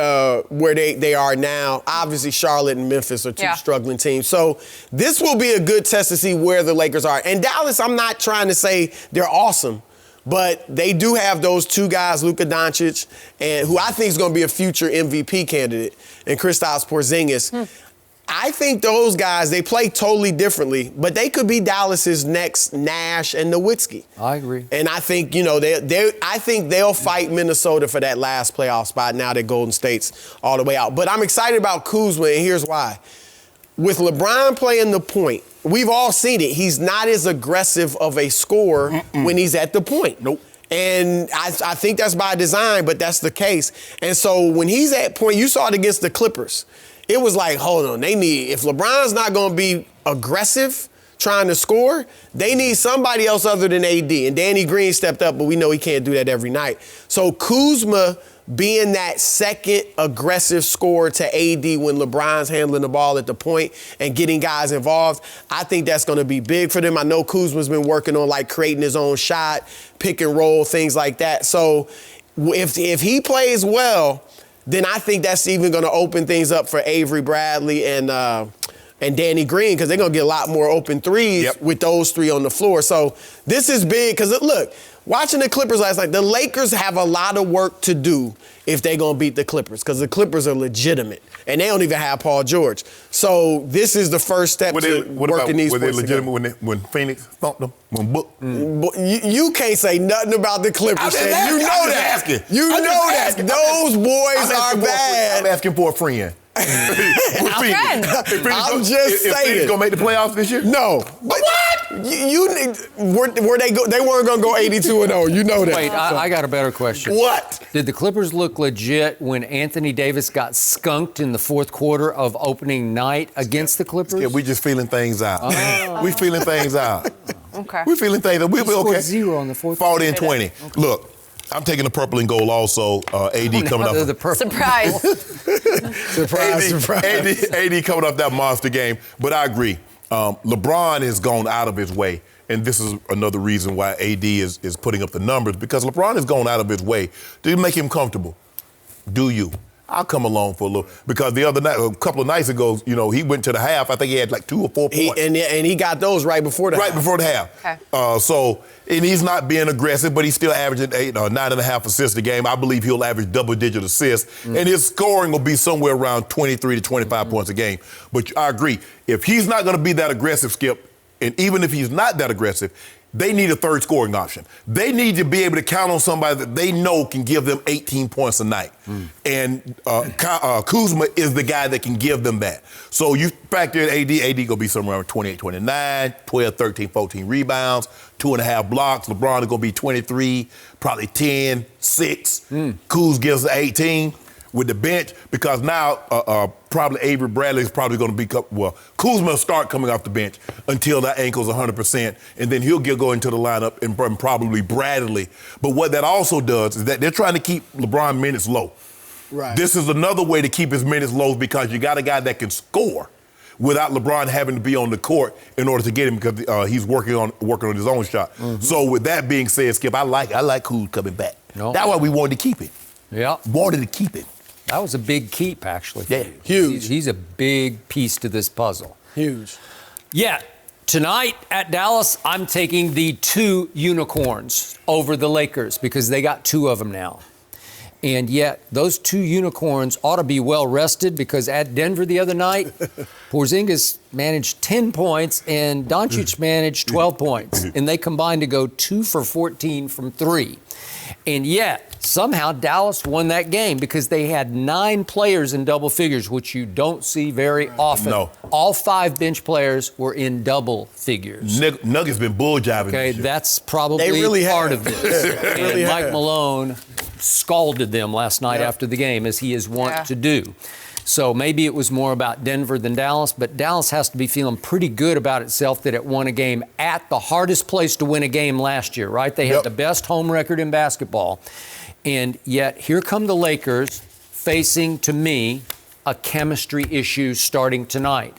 where they are now. Obviously, Charlotte and Memphis are two struggling teams. So this will be a good test to see where the Lakers are. And Dallas, I'm not trying to say they're awesome, but they do have those two guys, Luka Doncic, and who I think is going to be a future MVP candidate, and Kristaps Porzingis. I think those guys, they play totally differently, but they could be Dallas's next Nash and Nowitzki. I agree. And I think, I think they'll fight Minnesota for that last playoff spot now that Golden State's all the way out. But I'm excited about Kuzma, and here's why. With LeBron playing the point, we've all seen it. He's not as aggressive of a scorer when he's at the point. Nope. And I think that's by design, but that's the case. And so when he's at point, you saw it against the Clippers. It was like, hold on, if LeBron's not going to be aggressive trying to score, they need somebody else other than AD. And Danny Green stepped up, but we know he can't do that every night. So Kuzma being that second aggressive scorer to AD when LeBron's handling the ball at the point and getting guys involved, I think that's going to be big for them. I know Kuzma's been working on creating his own shot, pick and roll, things like that. So if he plays well, then I think that's even going to open things up for Avery Bradley and Danny Green, because they're going to get a lot more open threes with those three on the floor. So this is big because, look, watching the Clippers last night, the Lakers have a lot of work to do if they're going to beat the Clippers, because the Clippers are legitimate, and they don't even have Paul George. So this is the first step to working these. Were they legitimate when Phoenix thumped them? When Book? You can't say nothing about the Clippers. You know that. You know that. Those boys are bad. I'm asking for a friend. I'm just saying. If Phoenix gonna make the playoffs this year? No. But what? Where they go? They weren't gonna go 82-0. You know that. Wait, I got a better question. What? Did the Clippers look legit when Anthony Davis got skunked in the fourth quarter of opening night against the Clippers? Yeah, we just feeling things out. We feeling things out. Okay. We feeling things out. We'll be okay. 0 on the fourth. 40-20. Okay. Look. I'm taking the purple and gold also. AD coming up. The purple. Surprise. Surprise. AD coming up that monster game. But I agree. LeBron has gone out of his way. And this is another reason why AD is putting up the numbers, because LeBron has gone out of his way to make him comfortable. Do you? I'll come along for a little, because the other night, a couple of nights ago, he went to the half. I think he had 2 or 4 points. And he got those right before the half. Right before the half. Okay. And he's not being aggressive, but he's still averaging 9.5 assists a game. I believe he'll average double-digit assists, and his scoring will be somewhere around 23 to 25 points a game. But I agree, if he's not going to be that aggressive, Skip, and even if he's not that aggressive, they need a third scoring option. They need to be able to count on somebody that they know can give them 18 points a night. And Kuzma is the guy that can give them that. So you factor in AD going to be somewhere around 28, 29, 12, 13, 14 rebounds, 2.5 blocks. LeBron is going to be 23, probably 10, 6. Kuz gives 18 with the bench, because now probably Avery Bradley is probably going to be, Kuzma will start coming off the bench until that ankle's 100%, and then he'll go into the lineup and probably Bradley. But what that also does is that they're trying to keep LeBron minutes low. Right. This is another way to keep his minutes low, because you got a guy that can score without LeBron having to be on the court in order to get him, because he's working on his own shot. So with that being said, Skip, I like Kuz coming back. That's why we wanted to keep it. Yeah. Wanted to keep it. That was a big keep, actually. Yeah. Huge. He's a big piece to this puzzle. Huge. Yeah. Tonight at Dallas, I'm taking the 2 unicorns over the Lakers, because they got 2 of them now. And yet, those 2 unicorns ought to be well rested, because at Denver the other night, Porzingis managed 10 points and Doncic managed 12 points. And they combined to go 2 for 14 from 3. And yet, somehow Dallas won that game, because they had 9 players in double figures, which you don't see very often. No. All 5 bench players were in double figures. Nuggets been bull jobbing. Okay, that's probably part of this. And Mike Malone scalded them last night after the game, as he is wont to do. So maybe it was more about Denver than Dallas, but Dallas has to be feeling pretty good about itself that it won a game at the hardest place to win a game last year, right? They had the best home record in basketball. And yet here come the Lakers facing, to me, a chemistry issue starting tonight.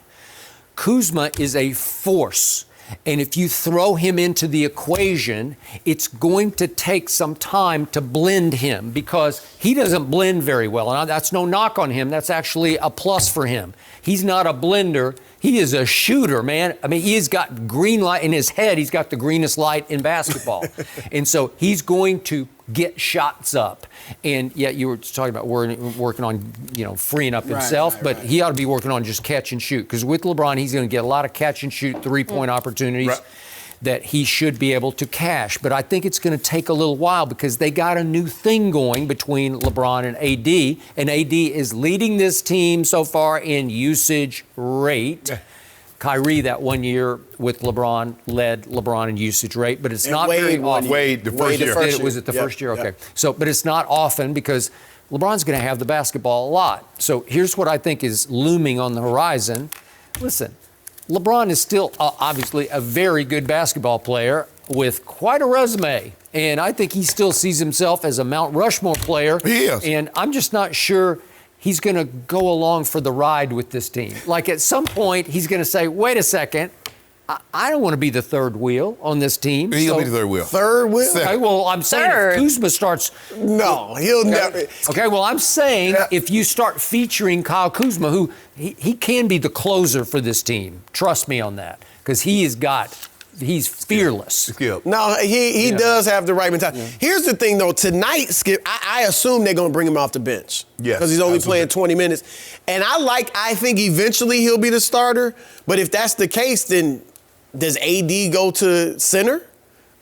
Kuzma is a force. And if you throw him into the equation, it's going to take some time to blend him because he doesn't blend very well. And that's no knock on him. That's actually a plus for him. He's not a blender. He is a shooter, man. I mean, he's got green light in his head. He's got the greenest light in basketball. And so he's going to get shots up. And yet you were talking about working on, freeing up himself, but he ought to be working on just catch and shoot. Because with LeBron, he's going to get a lot of catch and shoot three-point opportunities that he should be able to cash. But I think it's going to take a little while because they got a new thing going between LeBron and AD. And AD is leading this team so far in usage rate. Kyrie, that 1 year with LeBron, led LeBron in usage rate, but it's not very often. Wade, the first year. Was it the first year? Okay. So, but it's not often because LeBron's going to have the basketball a lot. So here's what I think is looming on the horizon. Listen, LeBron is still obviously a very good basketball player with quite a resume. And I think he still sees himself as a Mount Rushmore player. He is. And I'm just not sure he's going to go along for the ride with this team. Like at some point, he's going to say, wait a second, I don't want to be the third wheel on this team. He'll be the third wheel. Third wheel? Okay, well, I'm saying if Kuzma starts. No, he'll never. Okay, well, I'm saying if you start featuring Kyle Kuzma, who he can be the closer for this team. Trust me on that, because he's fearless. Skip. No, he does have the right mentality. Here's the thing, though. Tonight, Skip, I assume they're going to bring him off the bench. Yes, because he's only playing 20 minutes. And I think eventually he'll be the starter. But if that's the case, then does AD go to center?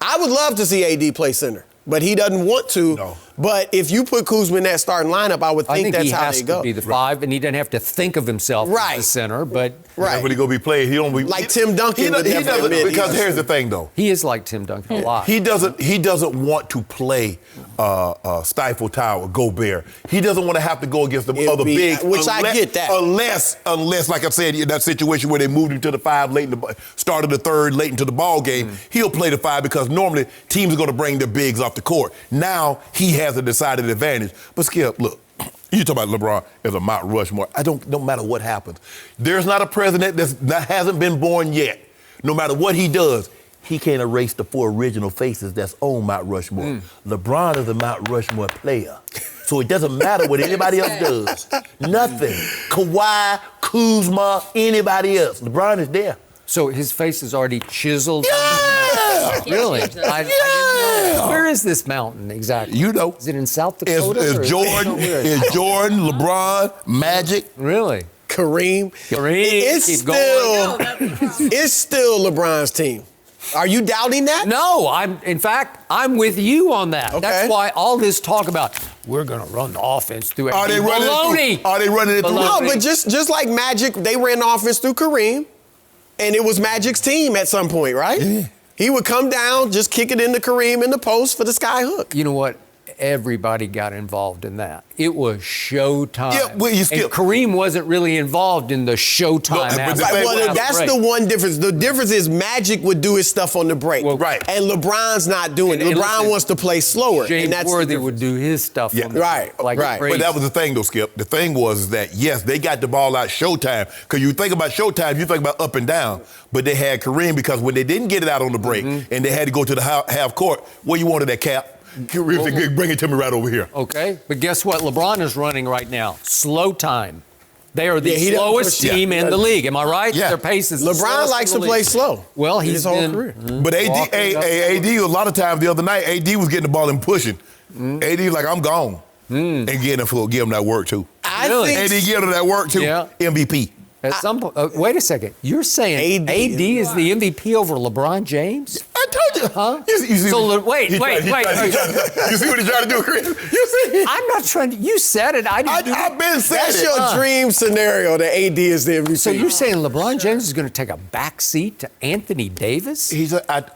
I would love to see AD play center, but he doesn't want to. No. But if you put Kuzma in that starting lineup, I would think that's how they go. I think he has to be the five, and he doesn't have to think of himself as the center, but right. When he go be played, he don't be like Tim Duncan. He doesn't, because here's the thing, though. He is like Tim Duncan a lot. He doesn't want to play Stifle Tower, Gobert. He doesn't want to have to go against the other bigs. Which I get that. Unless, like I said, in that situation where they moved him to the five late in the started the third late into the ball game, he'll play the five because normally teams are going to bring their bigs off the court. Now he has a decided advantage. But Skip, look, you talk about LeBron as a Mount Rushmore. Don't matter what happens. There's not a president that hasn't been born yet. No matter what he does, he can't erase the four original faces that's on Mount Rushmore. LeBron is a Mount Rushmore player. So it doesn't matter what anybody else does. Nothing. Kawhi, Kuzma, anybody else. LeBron is there. So his face is already chiseled? Yeah! Really? I didn't know. Where is this mountain exactly? You know. Is it in South Dakota? It's Jordan, LeBron, Magic. Really? Kareem. It's still LeBron's team. Are you doubting that? No, I'm with you on that. Okay. That's why all this talk about we're going to run the offense through Are they running it through? No, but just like Magic, they ran the offense through Kareem, and it was Magic's team at some point, right? Yeah. He would come down, just kick it into Kareem in the post for the sky hook. You know what? Everybody got involved in that. It was showtime. Yeah, well, you and Kareem wasn't really involved in the showtime aspect. Well, that's the one difference. The difference is Magic would do his stuff on the break. Well, right. And LeBron's not doing it. LeBron wants to play slower. James and that's Worthy would do his stuff on the right. break. Right. But that was the thing, though, Skip. The thing was that, yes, they got the ball out showtime. Because you think about showtime, you think about up and down. But they had Kareem because when they didn't get it out on the break and they had to go to the half court, where you wanted that cap? Bring it to me right over here. Okay, but guess what? LeBron is running right now. Slow time. They are the slowest team in the league. Am I right? Yeah. Their pace is LeBron likes to play slow. Well, he's his whole been, career. But AD, a lot of times the other night, AD was getting the ball and pushing. AD was like, I'm gone. And give him that work, too. I think AD give him that work, too. Yeah. MVP. At some point, wait a second. You're saying AD is the MVP over LeBron James? I'm told you. Huh? You see So, wait. You see what he's trying to do, Chris? You see? I'm not trying to. You said it. I've been saying That's it. your dream scenario that AD is the MVP. So you're saying LeBron James is going to take a back seat to Anthony Davis?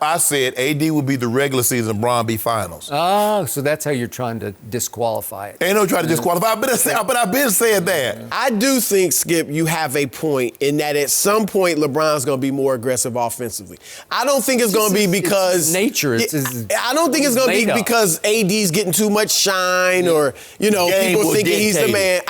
I said AD will be the regular season, LeBron be finals. Oh, so that's how you're trying to disqualify it. Ain't no trying to disqualify, but I've been saying that. I do think, Skip, you have a point in that at some point LeBron's going to be more aggressive offensively. I don't think it's going to be because nature. I don't think it's going to be because AD's getting too much shine or people thinking he's the man.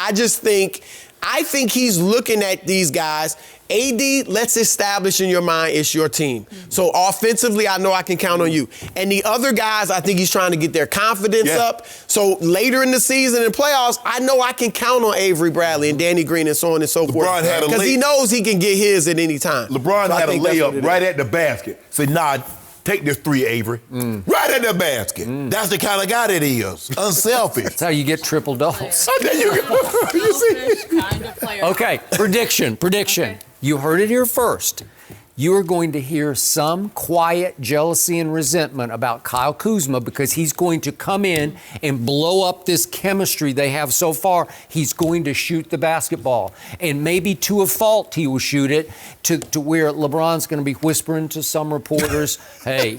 I think he's looking at these guys. AD, let's establish in your mind it's your team. So offensively, I know I can count on you. And the other guys, I think he's trying to get their confidence up. So later in the season and playoffs, I know I can count on Avery Bradley and Danny Green and so on and so forth. Because he knows he can get his at any time. LeBron had a layup right at the basket. Say, nah, take this three, Avery. Right at the basket. That's the kind of guy that he is. Unselfish. That's how you get triple doubles. There you go. You see? Okay, prediction. You heard it here first. You are going to hear some quiet jealousy and resentment about Kyle Kuzma because he's going to come in and blow up this chemistry they have so far. He's going to shoot the basketball. And maybe to a fault he will shoot it to where LeBron's going to be whispering to some reporters, hey,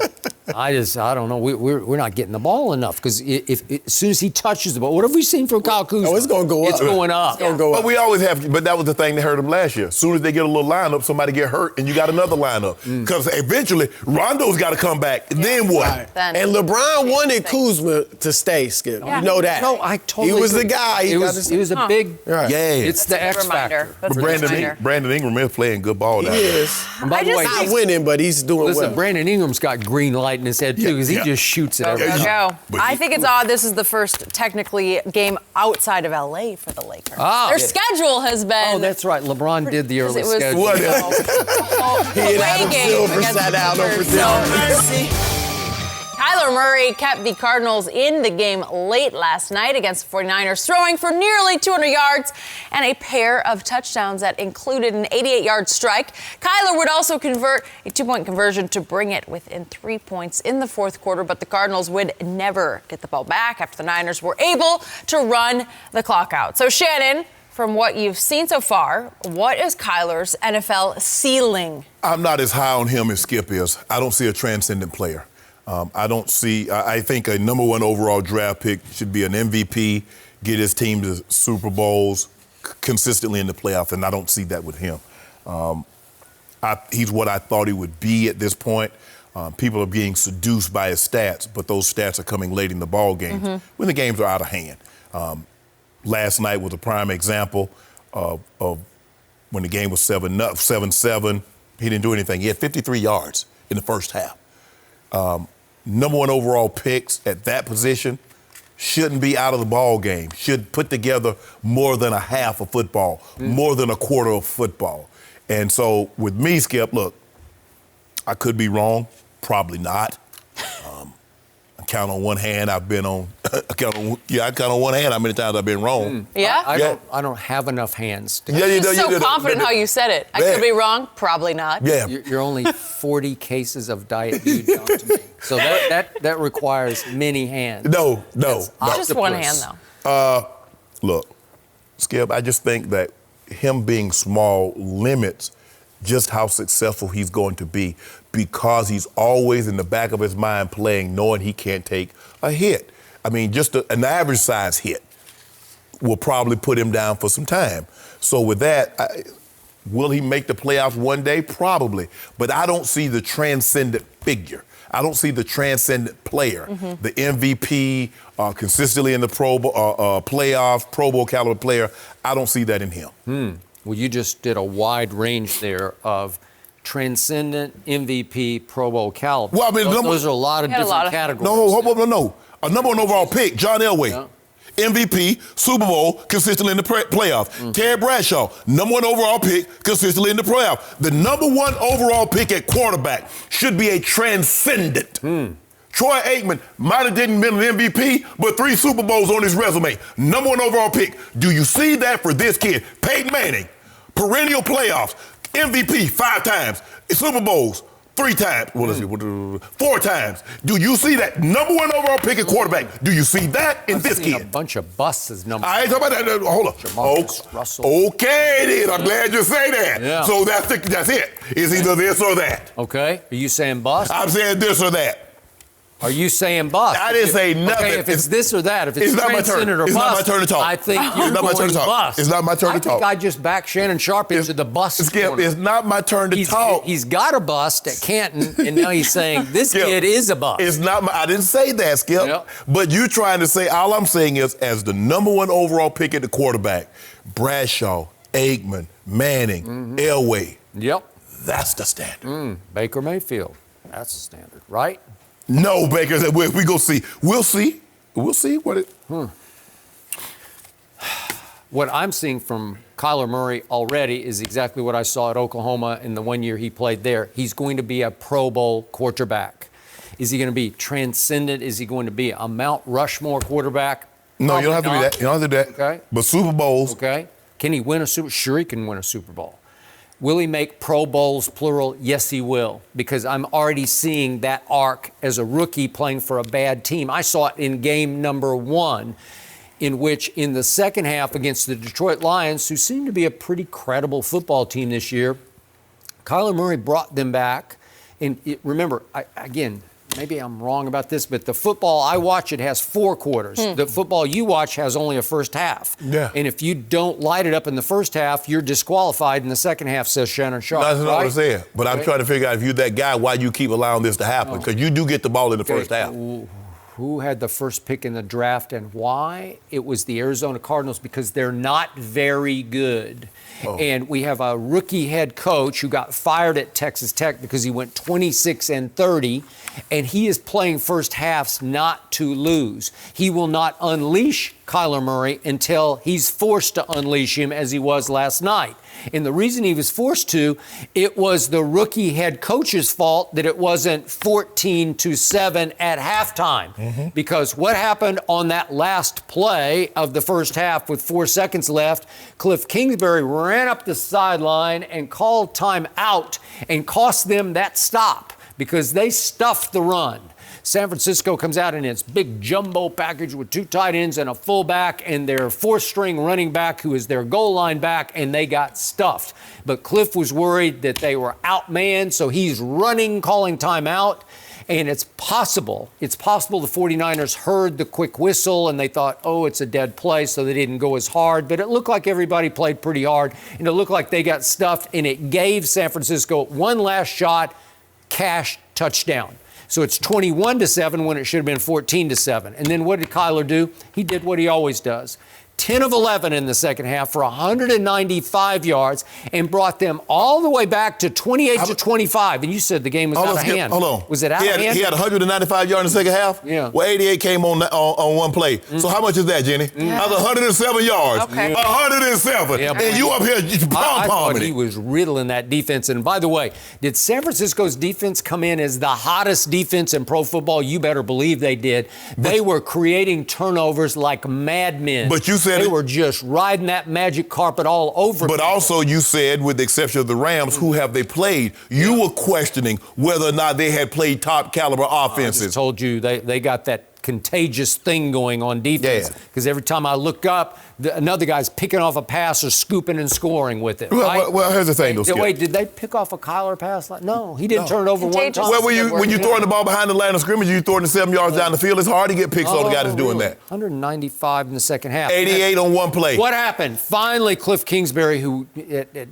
I don't know, we're not getting the ball enough because as soon as he touches the ball, what have we seen from Kyle Kuzma? Oh, it's going to go up. It's going up. It's going to go up. But we always have, but that was the thing that hurt him last year. As soon as they get a little lineup, somebody get hurt and you got another lineup. Because eventually, Rondo's got to come back. Then what? Right. And LeBron wanted Kuzma to stay, Skip. You know that. No, I totally He was agree. the guy. It was a big, It's the X factor. That's But Brandon Ingram is playing good ball now. He is. And by the way, Not winning, but he's doing well. Brandon Ingram's got green light in his head, too, because he just shoots it every Go, time. go. I think it's odd this is the first technically game outside of LA for the Lakers. Their schedule has been. Oh, that's right. LeBron did the early schedule. What? He and Adam Silver sat out over there. Kyler Murray kept the Cardinals in the game late last night against the 49ers, throwing for nearly 200 yards and a pair of touchdowns that included an 88-yard strike. Kyler would also convert a two-point conversion to bring it within 3 points in the fourth quarter, but the Cardinals would never get the ball back after the Niners were able to run the clock out. So, Shannon, from what you've seen so far, what is Kyler's NFL ceiling? I'm not as high on him as Skip is. I don't see a transcendent player. I think a number one overall draft pick should be an MVP, get his team to Super Bowls consistently in the playoffs, and I don't see that with him. He's what I thought he would be at this point. People are being seduced by his stats, but those stats are coming late in the ball games when the games are out of hand. Last night was a prime example of when the game was 7-7. He didn't do anything. He had 53 yards in the first half. Number one overall picks at that position shouldn't be out of the ball game. Should put together more than a half of football, more than a quarter of football. And so with me, Skip, look, I could be wrong, probably not. I count on one hand. I count on one hand how many times I've been wrong. Yeah? I don't have enough hands. You're so confident how you said it. I could be wrong, probably not. Yeah. You're only 40 cases of Diet Dew down to me. So that requires many hands. No. Just one hand, though. Look, Skip, I just think that him being small limits just how successful he's going to be because he's always in the back of his mind playing knowing he can't take a hit. I mean, just an average size hit will probably put him down for some time. So with that, will he make the playoffs one day? Probably. But I don't see the transcendent figure. I don't see the transcendent player, the MVP, consistently in the playoffs, Pro Bowl caliber player. I don't see that in him. Well, you just did a wide range there of transcendent, MVP, Pro Bowl caliber. Well, I mean, those are a lot of different categories. No. A number one overall pick, John Elway. Yeah. MVP, Super Bowl, consistently in the playoffs. Terry Bradshaw, number one overall pick, consistently in the playoffs. The number one overall pick at quarterback should be a transcendent. Troy Aikman might have didn't win an MVP, but 3 Super Bowls on his resume. Number one overall pick. Do you see that for this kid? Peyton Manning, perennial playoffs, MVP 5 times, Super Bowls 3 times. Well, let's see, 4 times. Do you see that number 1 overall pick at quarterback? Do you see that in this kid? A bunch of busts as number. I ain't talking about that. Hold on. Russell. Okay, then. I'm glad you say that. Yeah. So that's it. It's either this or that. Okay. Are you saying bust? I'm saying this or that. Are you saying bust? I didn't say nothing. Okay, if it's this or that, if it's not my turn. or It's bust, not my turn to talk. I think you're It's not my turn to going talk. bust. It's not my turn to talk. I think I just backed Shannon Sharpe into the bust. Skip, corner. it's not my turn to talk. He's got a bust at Canton, and now he's saying this Skip, kid is a bust. It's not I didn't say that, Skip. Yep. But you trying to say, all I'm saying is, as the number 1 overall pick at the quarterback, Bradshaw, Aikman, Manning, Elway. Yep. That's the standard. Baker Mayfield. That's the standard, right? No, Baker. We go see. We'll see. We'll see what it. What I'm seeing from Kyler Murray already is exactly what I saw at Oklahoma in the 1 year he played there. He's going to be a Pro Bowl quarterback. Is he going to be transcendent? Is he going to be a Mount Rushmore quarterback? No, you don't have to be Probably that. You don't have to do that. Okay. But Super Bowls. Okay. Can he win a Super? Sure, he can win a Super Bowl. Will he make Pro Bowls, plural? Yes, he will, because I'm already seeing that arc as a rookie playing for a bad team. I saw it in game number 1, in which in the second half against the Detroit Lions, who seem to be a pretty credible football team this year, Kyler Murray brought them back. And remember, again, maybe I'm wrong about this, but the football I watch, it has 4 quarters. The football you watch has only a first half. Yeah. And if you don't light it up in the first half, you're disqualified in the second half, says Shannon Sharpe. That's not what I'm saying. But I'm Right. trying to figure out, if you're that guy, why you keep allowing this to happen. Because you do get the ball in the first half. Who had the first pick in the draft and why? It was the Arizona Cardinals, because they're not very good. And we have a rookie head coach who got fired at Texas Tech because he went 26-30, and he is playing first halves not to lose. He will not unleash Kyler Murray until he's forced to unleash him, as he was last night. And the reason he was forced to, it was the rookie head coach's fault that it wasn't 14-7 at halftime. Because what happened on that last play of the first half with 4 seconds left, Cliff Kingsbury ran up the sideline and called timeout and cost them that stop because they stuffed the run. San Francisco comes out in its big jumbo package with 2 tight ends and a fullback and their 4th-string running back who is their goal line back, and they got stuffed. But Cliff was worried that they were outmanned, so he's running, calling timeout. And it's possible the 49ers heard the quick whistle and they thought, oh, it's a dead play, so they didn't go as hard. But it looked like everybody played pretty hard, and it looked like they got stuffed, and it gave San Francisco one last shot, cash touchdown. So it's 21-7 when it should have been 14-7. And then what did Kyler do? He did what he always does. 10 of 11 in the second half for 195 yards and brought them all the way back to 28-25. And you said the game was out of hand. Hold on. Was it out of hand? He had 195 yards in the second half? Yeah. Well, 88 came on one play. So how much is that, Jenny? That was 107 yards. Okay. 107. Yeah, and you up here I thought palm-palming he it. was riddling that defense. And by the way, did San Francisco's defense come in as the hottest defense in pro football? You better believe they did. They were creating turnovers like madmen. But you said they were just riding that magic carpet all over. But also you said, with the exception of the Rams, who have they played? You were questioning whether or not they had played top caliber offenses. I just told you they got that contagious thing going on defense. Because every time I look up, another guy's picking off a pass or scooping and scoring with it. Right? Well, here's the thing, though, Skip. Wait, did they pick off a Kyler pass? No, he didn't turn it over one time. Well, when you throwing the ball behind the line of scrimmage, you throwing it 7 yards down the field, it's hard to get picks on the guy that's doing that. 195 in the second half. 88 on one play. What happened? Finally, Cliff Kingsbury, who at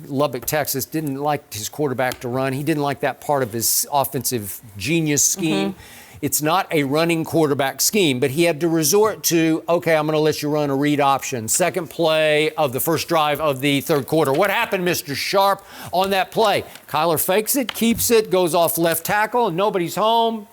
Lubbock, Texas, didn't like his quarterback to run. He didn't like that part of his offensive genius scheme. It's not a running quarterback scheme, but he had to resort to, okay, I'm going to let you run a read option. Second play of the first drive of the third quarter. What happened, Mr. Sharpe, on that play? Kyler fakes it, keeps it, goes off left tackle, and nobody's home.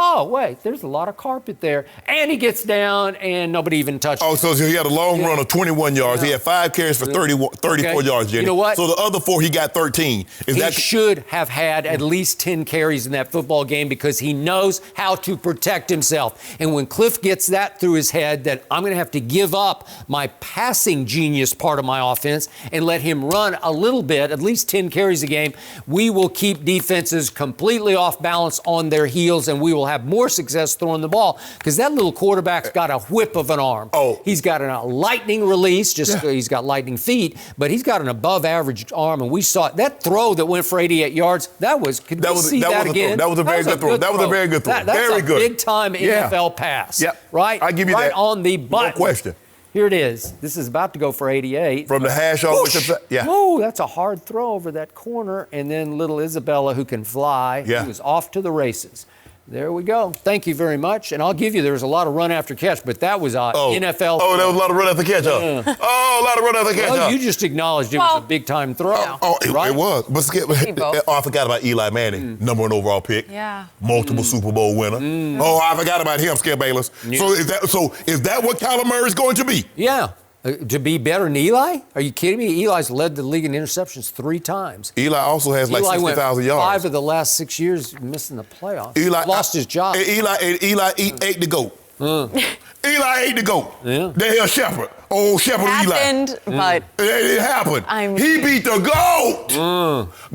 oh, wait, there's a lot of carpet there. And he gets down, and nobody even touched him. Oh, so he had a long run of 21 yards. He had 5 carries for 34 yards, Jenny. You know what? So the other 4, he got 13. He should have had at least 10 carries in that football game because he knows how to protect himself. And when Cliff gets that through his head that I'm going to have to give up my passing genius part of my offense and let him run a little bit, at least 10 carries a game, we will keep defenses completely off balance on their heels, and we will have more success throwing the ball because that little quarterback's got a whip of an arm. Oh. He's got a lightning release, he's got lightning feet, but he's got an above average arm, and we saw it. That throw that went for 88 yards, could we see that again? That was a very good throw. That was a very good throw. That's very a good. big time NFL pass. Yep. Right? I give you right that. on the button. No question. Here it is. This is about to go for 88. From the hash all the way to yeah. Oh, that's a hard throw over that corner. And then little Isabella, who can fly, he was off to the races. There we go. Thank you very much. And I'll give you, there was a lot of run after catch, but that was NFL. Oh, there was a lot of run after catch, huh? Oh, a lot of run after catch, Well, you just acknowledged it was a big-time throw. It was. But I forgot about Eli Manning, number 1 overall pick. Yeah. Multiple Super Bowl winner. Oh, I forgot about him, Skip Bayless. So is that what Kyler Murray is going to be? Yeah. To be better than Eli? Are you kidding me? Eli's led the league in interceptions 3 times. Eli also has like 60,000 yards. 5 of the last 6 years missing the playoffs. Eli lost his job. Eli ate the goat. Eli ate the goat. Yeah. The hell Shepherd. Old Shepherd Eli. Happened, but it happened. He beat the goat.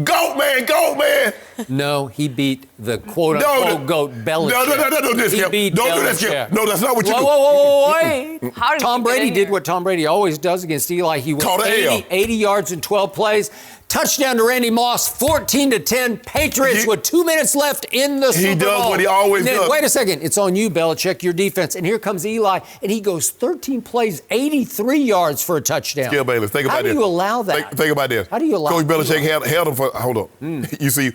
Goat man. No, he beat the quote-unquote goat, Belichick. No, this He beat Don't do that, Belichick. Skip. No, that's not what you do. Whoa, wait. How did Tom he get Brady in did here? what Tom Brady always does against Eli. He went Caught a L. 80 yards in 12 plays. Touchdown to Randy Moss, 14-10. Patriots with 2 minutes left in the Super Bowl. He does what he always does. Wait a second. It's on you, Belichick, your defense. And here comes Eli, and he goes 13 plays, 83 yards for a touchdown. Skip Bayless, think about this. How do you allow that? Think about this. How do you allow Coach Belichick held him for, hold on. You see,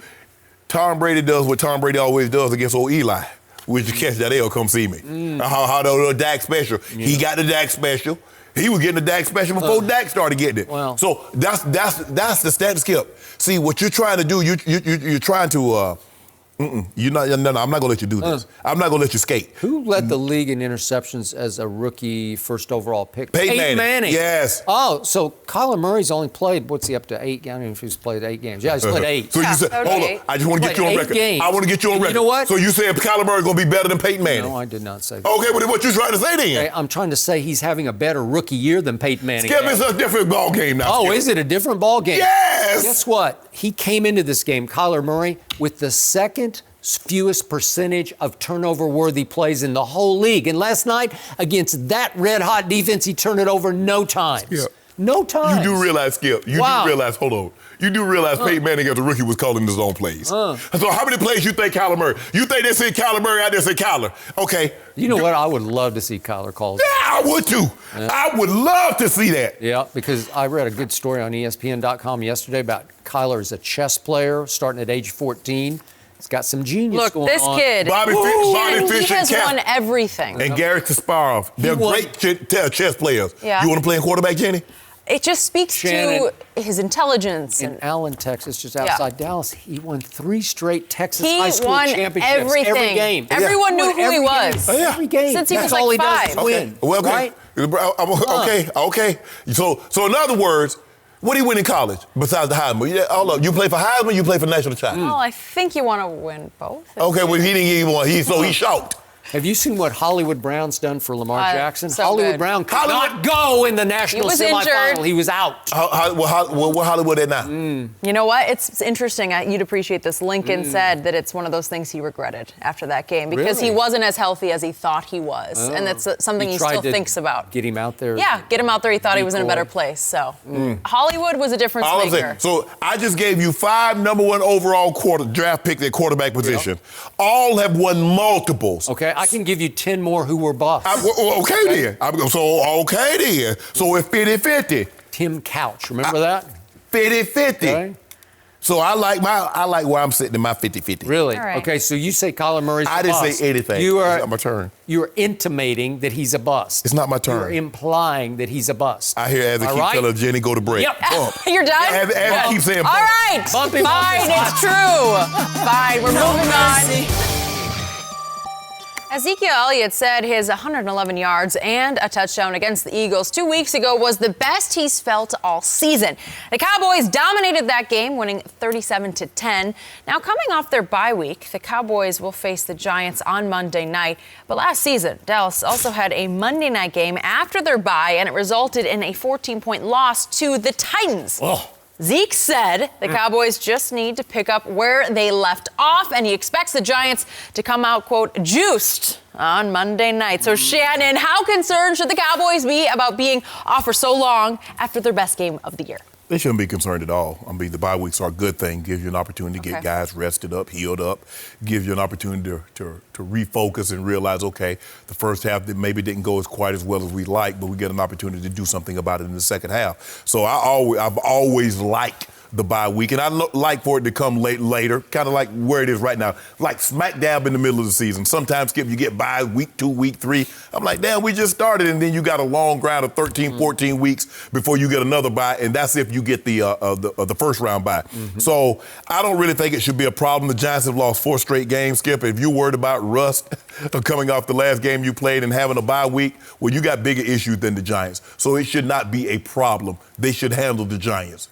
Tom Brady does what Tom Brady always does against old Eli. Would you catch that L, come see me. How the little Dak special. Yeah. He got the Dak special. He was getting the Dak special before Dak started getting it. Well. So that's the status, Skip. See, what you're trying to do, you're trying to, I'm not going to let you do this. I'm not going to let you skate. Who led the league in interceptions as a rookie first overall pick? Peyton Manning. Yes. Oh, so Kyler Murray's only played, what's he up to, 8? I don't know if he's played 8 games. Yeah, he's played 8. So you said, hold on, I just want to get you on record. Games. I want to get you on record. You know what? So you said Kyler Murray's going to be better than Peyton Manning. No, I did not say that. Okay, but what you trying to say then? Okay, I'm trying to say he's having a better rookie year than Peyton Manning. Skip, it's a different ball game now. Oh, Skip. is it a different ball game? Yes. Guess what? He came into this game, Kyler Murray, with the second fewest percentage of turnover-worthy plays in the whole league. And last night, against that red-hot defense, he turned it over no times. Yeah. No times. You do realize, Skip, you do realize Peyton Manning as a rookie was calling his own plays. So how many plays you think Kyler Murray? You think they said Kyler Murray out there said Kyler? Okay. You know what? I would love to see Kyler call. Yeah, I would too. Yeah. I would love to see that. Yeah, because I read a good story on ESPN.com yesterday about Kyler as a chess player starting at age 14. He's got some genius going on. Look, this kid, Bobby Fish he has won everything. And Garrett Kasparov. They're great chess players. Yeah. You want to play in quarterback, Jenny? It just speaks to his intelligence. In Allen, Texas, just outside Dallas, he won 3 straight Texas he high school won championships. Everything. Every game. Everyone knew who he was. Every game. Since he was all like he 5. does is win. Well, right? Okay. So in other words, what did he win in college besides the Heisman? You play for Heisman, you play for national title? Well, I think you want to win both. Okay, well, he didn't get one. He shocked. Have you seen what Hollywood Brown's done for Lamar Jackson? So Hollywood good. Brown could not go in the national semifinal. Injured. He was out. What Hollywood at now? You know what? It's interesting. You'd appreciate this. Lincoln said that it's one of those things he regretted after that game because he wasn't as healthy as he thought he was. And that's something he still thinks about. Get him out there? Yeah, get him out there. He thought he was in a better place. So Hollywood was a difference maker. So I just gave you 5 number 1 overall draft picks at quarterback position. Yep. All have won multiples. Okay, I can give you 10 more who were busts. Okay then. So it's 50-50. Tim Couch, remember that? 50-50. Okay. So I like where I'm sitting in my 50-50. Really? All right. Okay, so you say Kyler Murray's a I didn't bust. say anything. It's not my turn. You are intimating that he's a bust. It's not my turn. You're implying that he's a bust. I hear as keep telling Jenny go to break. Yep. You're done? As keep saying all right. Bumpy, Fine, it's true. Fine, we're moving on. Ezekiel Elliott said his 111 yards and a touchdown against the Eagles 2 weeks ago was the best he's felt all season. The Cowboys dominated that game, winning 37-10. Now, coming off their bye week, the Cowboys will face the Giants on Monday night. But last season, Dallas also had a Monday night game after their bye, and it resulted in a 14-point loss to the Titans. Oh. Zeke said the Cowboys just need to pick up where they left off, and he expects the Giants to come out, quote, juiced on Monday night. So, Shannon, how concerned should the Cowboys be about being off for so long after their best game of the year? They shouldn't be concerned at all. I mean, the bye weeks are a good thing. Gives you an opportunity to get guys rested up, healed up. Gives you an opportunity to refocus and realize, okay, the first half that maybe didn't go as quite as well as we like, but we get an opportunity to do something about it in the second half. So I've always liked the bye week, and I like for it to come later, kind of like where it is right now, like smack dab in the middle of the season. Sometimes, Skip, you get by week 2, week 3. I'm like, damn, we just started, and then you got a long round of 13, 14 weeks before you get another bye, and that's if you get the first round bye. So I don't really think it should be a problem. The Giants have lost 4 straight games, Skip. If you're worried about rust coming off the last game you played and having a bye week, well, you got bigger issues than the Giants. So it should not be a problem. They should handle the Giants.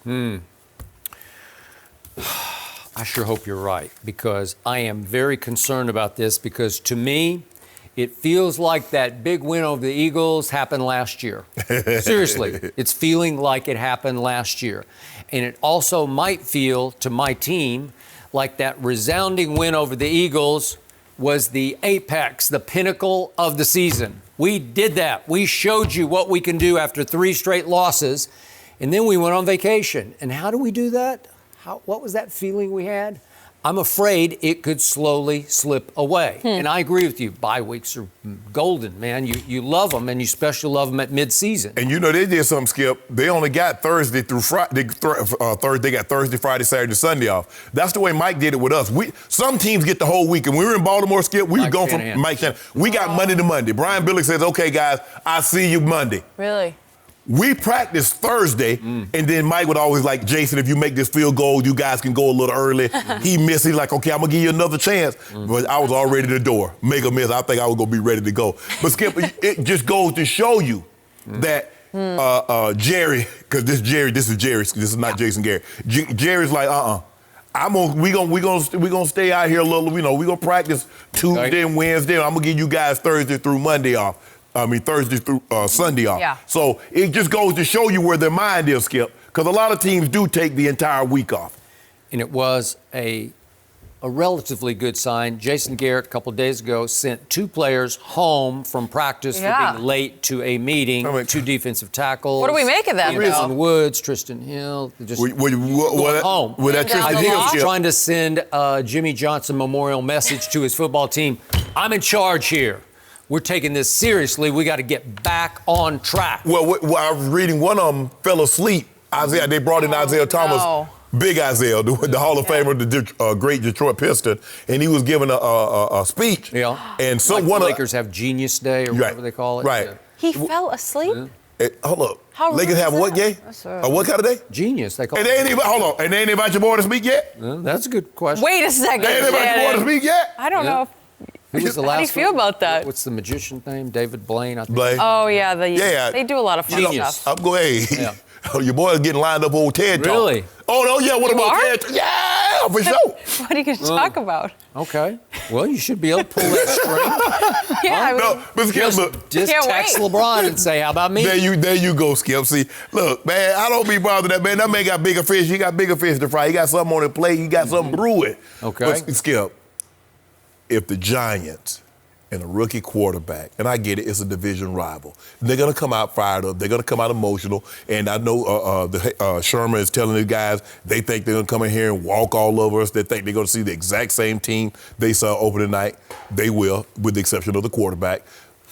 I sure hope you're right, because I am very concerned about this, because to me, it feels like that big win over the Eagles happened last year. Seriously, it's feeling like it happened last year. And it also might feel to my team like that resounding win over the Eagles was the apex, the pinnacle of the season. We did that. We showed you what we can do after 3 straight losses, and then we went on vacation. And how do we do that? What was that feeling we had? I'm afraid it could slowly slip away. And I agree with you. Bye weeks are golden, man. You love them, and you especially love them at midseason. And you know, they did something, Skip. They only got Thursday through Friday. They got Thursday, Friday, Saturday, Sunday off. That's the way Mike did it with us. Some teams get the whole week. And when we were in Baltimore, Skip, we were going from Mike Shannon. We got Monday to Monday. Brian Billick says, okay, guys, I'll see you Monday. Really? We practiced Thursday, and then Mike would always like, Jason, if you make this field goal, you guys can go a little early. He missed. He's like, okay, I'm going to give you another chance. But I was already at the door. Make a miss. I think I was going to be ready to go. But, Skip, it just goes to show you that Jerry, because this is Jerry. This is not Jason Garrett. Jerry's like, we gonna stay out here a little. You know, we gonna practice Tuesday and Wednesday. I'm gonna give you guys Thursday through Monday off. Thursday through Sunday off. Yeah. So it just goes to show you where their mind is, Skip, because a lot of teams do take the entire week off. And it was a relatively good sign. Jason Garrett, a couple of days ago, sent 2 players home from practice for being late to a meeting, 2 defensive tackles. What do we make of that, Jason Woods, Tristan Hill, just home. With that I think he was Skip, trying to send a Jimmy Johnson memorial message to his football team. I'm in charge here. We're taking this seriously. We got to get back on track. Well, I was reading one of them fell asleep. Isaiah, they brought in Isaiah Thomas, Big Isaiah, the Hall of Famer, the great Detroit Piston, and he was giving a speech. Yeah. And so like one the of Lakers have Genius Day or whatever they call it. Right. Yeah. He fell asleep? Hold up. How Lakers have what day? What kind of day? Genius, they call And it. they ain't even, hold on. And they ain't invite your boy to speak yet? That's a good question. Wait a second, They ain't invite your boy to speak yet? I don't know. Who was the How last do you feel one? about that? What's the magician's name? David Blaine, I think. Blaine. Oh, yeah. They do a lot of fun Genius. stuff. I'm going, hey. Yeah. Your boy's getting lined up old TED Talk. Really? Oh, no, yeah. What You about are? TED Talk? Yeah, for sure. What are you going to talk about? Okay. Well, you should be able to pull that string. Yeah, I mean, No, but Skip, look. Just Can't text wait. LeBron and say, how about me? There you go, Skip. See, look, man, I don't be bothered that, man. That man got bigger fish. He got bigger fish to fry. He got something on the plate. He got something brewing. Okay. But, Skip, if the Giants and a rookie quarterback, and I get it, it's a division rival, they're going to come out fired up. They're going to come out emotional. And I know Sherman is telling the guys they think they're going to come in here and walk all over us. They think they're going to see the exact same team they saw opening night. They will, with the exception of the quarterback.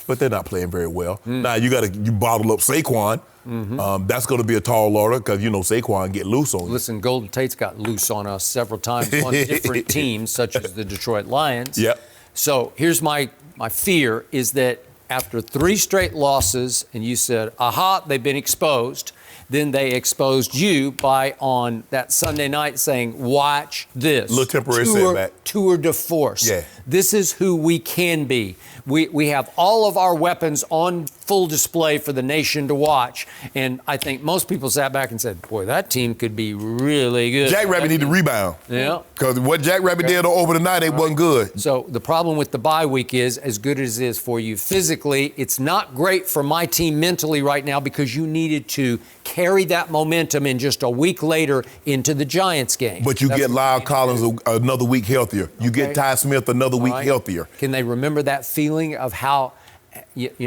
But they're not playing very well. Now, you bottle up Saquon. That's going to be a tall order because, you know, Saquon get loose on you. Listen, Golden Tate's got loose on us several times on different teams, such as the Detroit Lions. Yep. So here's my fear is that after 3 straight losses, and you said, aha, they've been exposed, Then they exposed you by on that Sunday night saying, watch this. Little temporary setback. Tour de force. Yeah. This is who we can be. We have all of our weapons on full display for the nation to watch. And I think most people sat back and said, boy, that team could be really good. Jackrabbit need to rebound. Yeah. Because what Jackrabbit did over the night, it wasn't good. So the problem with the bye week is, as good as it is for you physically, it's not great for my team mentally right now because you needed to carry that momentum in just a week later into the Giants game. But you get Lyle Collins another week healthier. You get Ty Smith another week healthier. Can they remember that feeling of how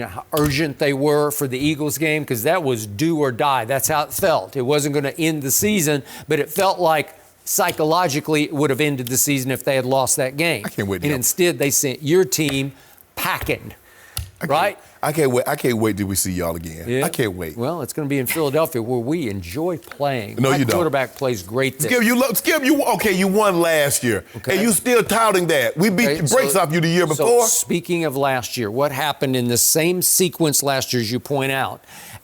how urgent they were for the Eagles game? Because that was do or die. That's how it felt. It wasn't going to end the season, but it felt like psychologically it would have ended the season if they had lost that game. I can't wait. And instead they sent your team packing, right? I can't wait. I can't wait till we see y'all again. Yeah. I can't wait. Well, it's going to be in Philadelphia where we enjoy playing. No, you don't. Quarterback plays great there. Skip, you won last year. Okay. And you still touting that. We beat the brakes off you the year before. So speaking of last year, what happened in the same sequence last year, as you point out?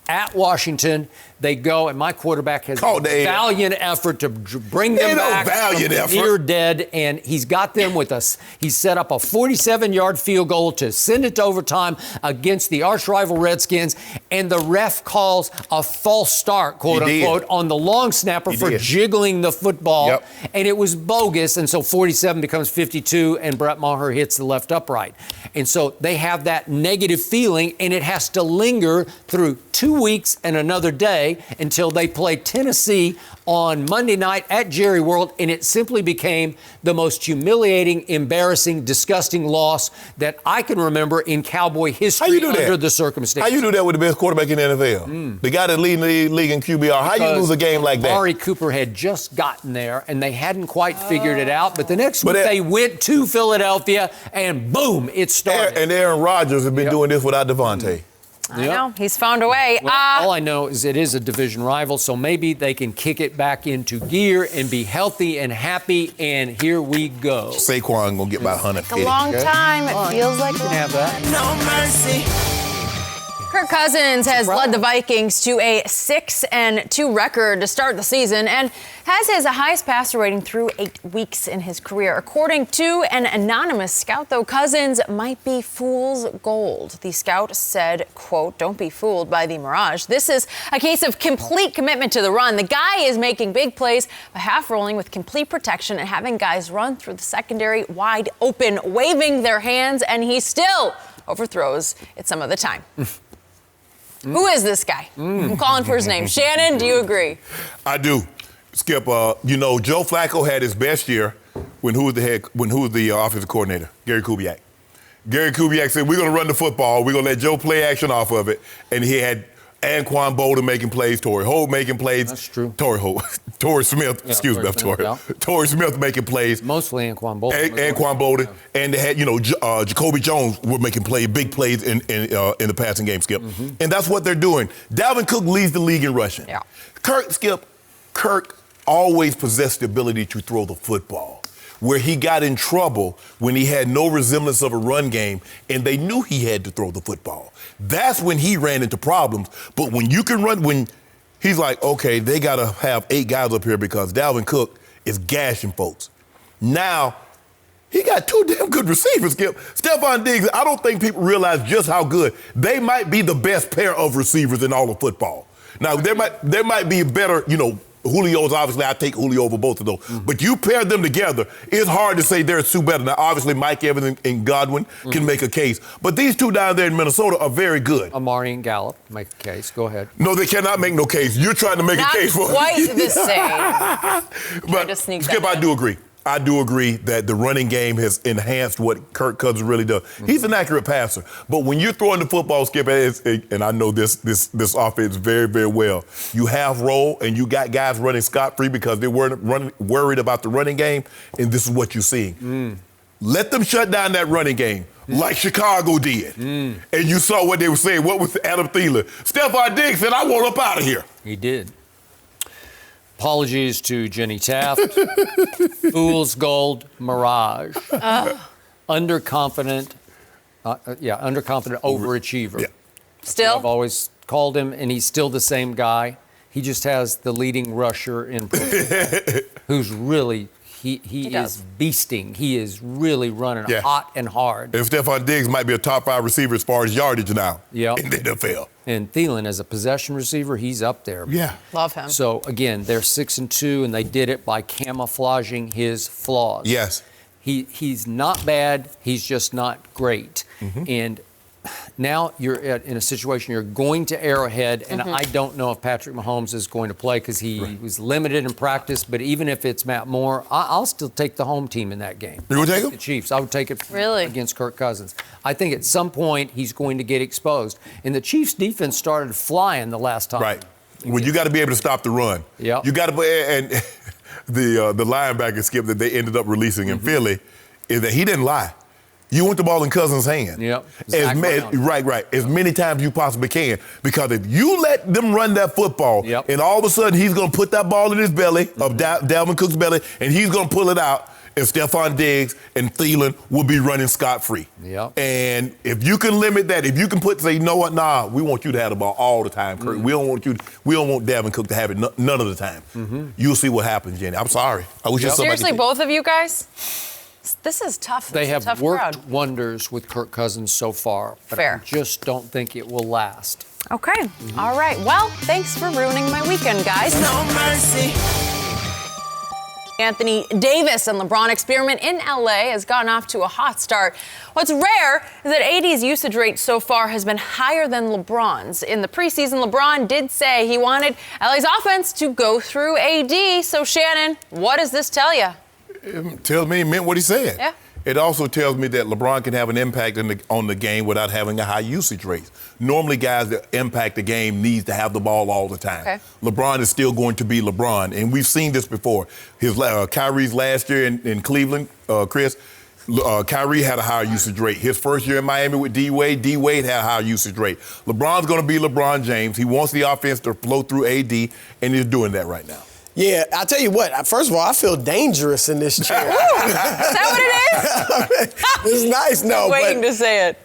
At Washington, they go, and my quarterback has a valiant effort to bring them back from near dead, and he's got them with us. He set up a 47-yard field goal to send it to overtime against the arch-rival Redskins, and the ref calls a false start, quote-unquote, on the long snapper for jiggling the football, and it was bogus, and so 47 becomes 52, and Brett Maher hits the left upright. And so they have that negative feeling, and it has to linger through 2 weeks and another day until they play Tennessee on Monday night at Jerry World, and it simply became the most humiliating, embarrassing, disgusting loss that I can remember in Cowboy history under the circumstances. How you do that with the best quarterback in the NFL? The guy that leading the league in QBR. How you lose a game like that? Amari Cooper had just gotten there, and they hadn't quite figured it out. But the next week they went to Philadelphia, and boom, it started. And Aaron Rodgers has been doing this without Devontae. I know. He's found a way. Well, all I know is it is a division rival, so maybe they can kick it back into gear and be healthy and happy, and here we go. Saquon going to get about 150. A long time. It feels like you can have that. No mercy. Kirk Cousins has led the Vikings to a 6-2 record to start the season and has his highest passer rating through 8 weeks in his career. According to an anonymous scout, though, Cousins might be fool's gold. The scout said, quote, "Don't be fooled by the mirage. This is a case of complete commitment to the run. The guy is making big plays, half rolling with complete protection and having guys run through the secondary wide open, waving their hands, and he still overthrows it some of the time." Who is this guy? I'm calling for his name. Shannon, do you agree? I do. Skip, Joe Flacco had his best year when who was the offensive coordinator? Gary Kubiak. Gary Kubiak said, we're going to run the football. We're going to let Joe play action off of it. And he had Anquan Bolden making plays, Torrey Holt making plays. That's true. Torrey Smith, Torrey Smith making plays. Mostly Anquan Bolden. Anquan Bolden. And they had, Jacoby Jones were making big plays in the passing game, Skip. And that's what they're doing. Dalvin Cook leads the league in rushing. Yeah. Kirk always possessed the ability to throw the football. Where he got in trouble when he had no resemblance of a run game and they knew he had to throw the football. That's when he ran into problems. But when you can run, when he's like, okay, they got to have 8 guys up here because Dalvin Cook is gashing folks. Now, he got 2 damn good receivers, Skip. Stephon Diggs, I don't think people realize just how good. They might be the best pair of receivers in all of football. Now, there might be better, Julio's obviously, I take Julio over both of those. But you pair them together, it's hard to say there's 2 better. Now, obviously, Mike Evans and Godwin can make a case. But these 2 down there in Minnesota are very good. Amari and Gallup make a case. Go ahead. No, they cannot make no case. You're trying to make a case for quite the same. But, Skip, I do agree. I do agree that the running game has enhanced what Kirk Cousins really does. He's an accurate passer. But when you're throwing the football, Skip, and I know this offense very, very well, you have roll and you got guys running scot-free because they weren't worried about the running game, and this is what you're seeing. Let them shut down that running game like Chicago did. And you saw what they were saying. What was Adam Thielen? Stephon Diggs said, I want up out of here. He did. Apologies to Jenny Taft. Fool's gold, mirage. Underconfident, overachiever. Yeah. Still? I've always called him, and he's still the same guy. He just has the leading rusher in who's really, he is beasting. He is really running hot and hard. And Stephon Diggs might be a top 5 receiver as far as yardage now in the NFL. And Thielen, as a possession receiver, he's up there. Yeah. Love him. So, again, they're 6-2, and they did it by camouflaging his flaws. Yes. He's not bad. He's just not great. And now you're in a situation you're going to Arrowhead, and I don't know if Patrick Mahomes is going to play because he was limited in practice. But even if it's Matt Moore, I'll still take the home team in that game. You would take him? The Chiefs. I would take it against Kirk Cousins. I think at some point he's going to get exposed. And the Chiefs' defense started flying the last time. Right. Well, you got to be able to stop the run. Yeah. You got to, and the linebacker skip that they ended up releasing in Philly is that he didn't lie. You want the ball in Cousins' hand. Yep. Right. As many times you possibly can. Because if you let them run that football, and all of a sudden he's going to put that ball in his belly, of Dalvin Cook's belly, and he's going to pull it out, and Stephon Diggs and Thielen will be running scot-free. Yep. And if you can limit that, if you can say, you know what, we want you to have the ball all the time, Kirk. We don't want Dalvin Cook to have it none of the time. You'll see what happens, Jenny. I'm sorry. I wish Seriously, both of you guys? This is tough. They have tough worked crowd. wonders with Kirk Cousins so far, but I just don't think it will last. Okay. All right. Well, thanks for ruining my weekend, guys. No mercy. Anthony Davis and LeBron experiment in LA has gotten off to a hot start. What's rare is that AD's usage rate so far has been higher than LeBron's. In the preseason, LeBron did say he wanted LA's offense to go through AD. So, Shannon, what does this tell you? It tells me he meant what he said. Yeah. It also tells me that LeBron can have an impact on the game without having a high usage rate. Normally, guys that impact the game needs to have the ball all the time. Okay. LeBron is still going to be LeBron, and we've seen this before. Kyrie's last year in Cleveland, Chris, Kyrie had a higher usage rate. His first year in Miami with D-Wade had a higher usage rate. LeBron's going to be LeBron James. He wants the offense to flow through AD, and he's doing that right now. Yeah, I'll tell you what. First of all, I feel dangerous in this chair. Is that what it is? It's nice, no. Waiting to say it.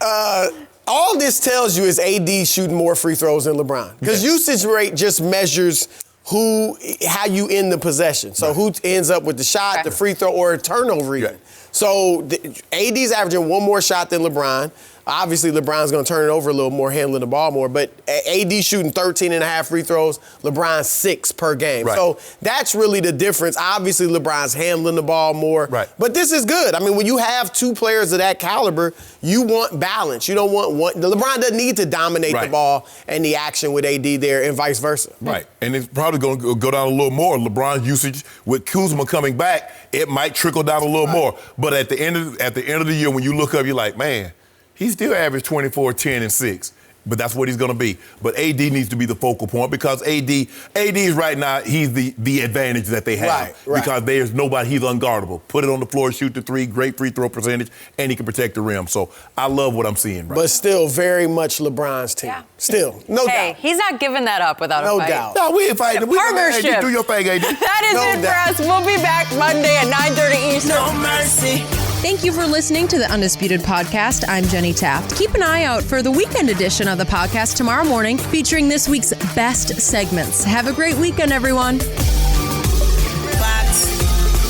All this tells you is AD shooting more free throws than LeBron. Because usage rate just measures how you end the possession. So who ends up with the shot, the free throw, or a turnover even. So AD's averaging one more shot than LeBron. Obviously, LeBron's going to turn it over a little more, handling the ball more. But AD shooting 13 and a half free throws, LeBron 6 per game. Right. So that's really the difference. Obviously, LeBron's handling the ball more. Right. But this is good. I mean, when you have two players of that caliber, you want balance. You don't want one. LeBron doesn't need to dominate the ball and the action with AD there and vice versa. Right. And it's probably going to go down a little more. LeBron's usage with Kuzma coming back, it might trickle down a little more. But at the end of the year, when you look up, you're like, man, he still averaged 24, 10, and 6. But that's what he's going to be. But AD needs to be the focal point because AD is right now, he's the advantage that they have. Right. Because there's nobody, he's unguardable. Put it on the floor, shoot the three, great free throw percentage, and he can protect the rim. So I love what I'm seeing right now. But still very much LeBron's team. Yeah. Still, no doubt. Hey, he's not giving that up without a fight. No doubt. No, we ain't fighting. Partnership. Hey, do your thing, AD. That is it for us. We'll be back Monday at 9:30 Eastern. No mercy. Thank you for listening to the Undisputed Podcast. I'm Jenny Taft. Keep an eye out for the weekend edition of the podcast tomorrow morning, featuring this week's best segments. Have a great weekend, everyone. Fox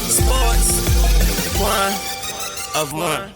Sports. One of one.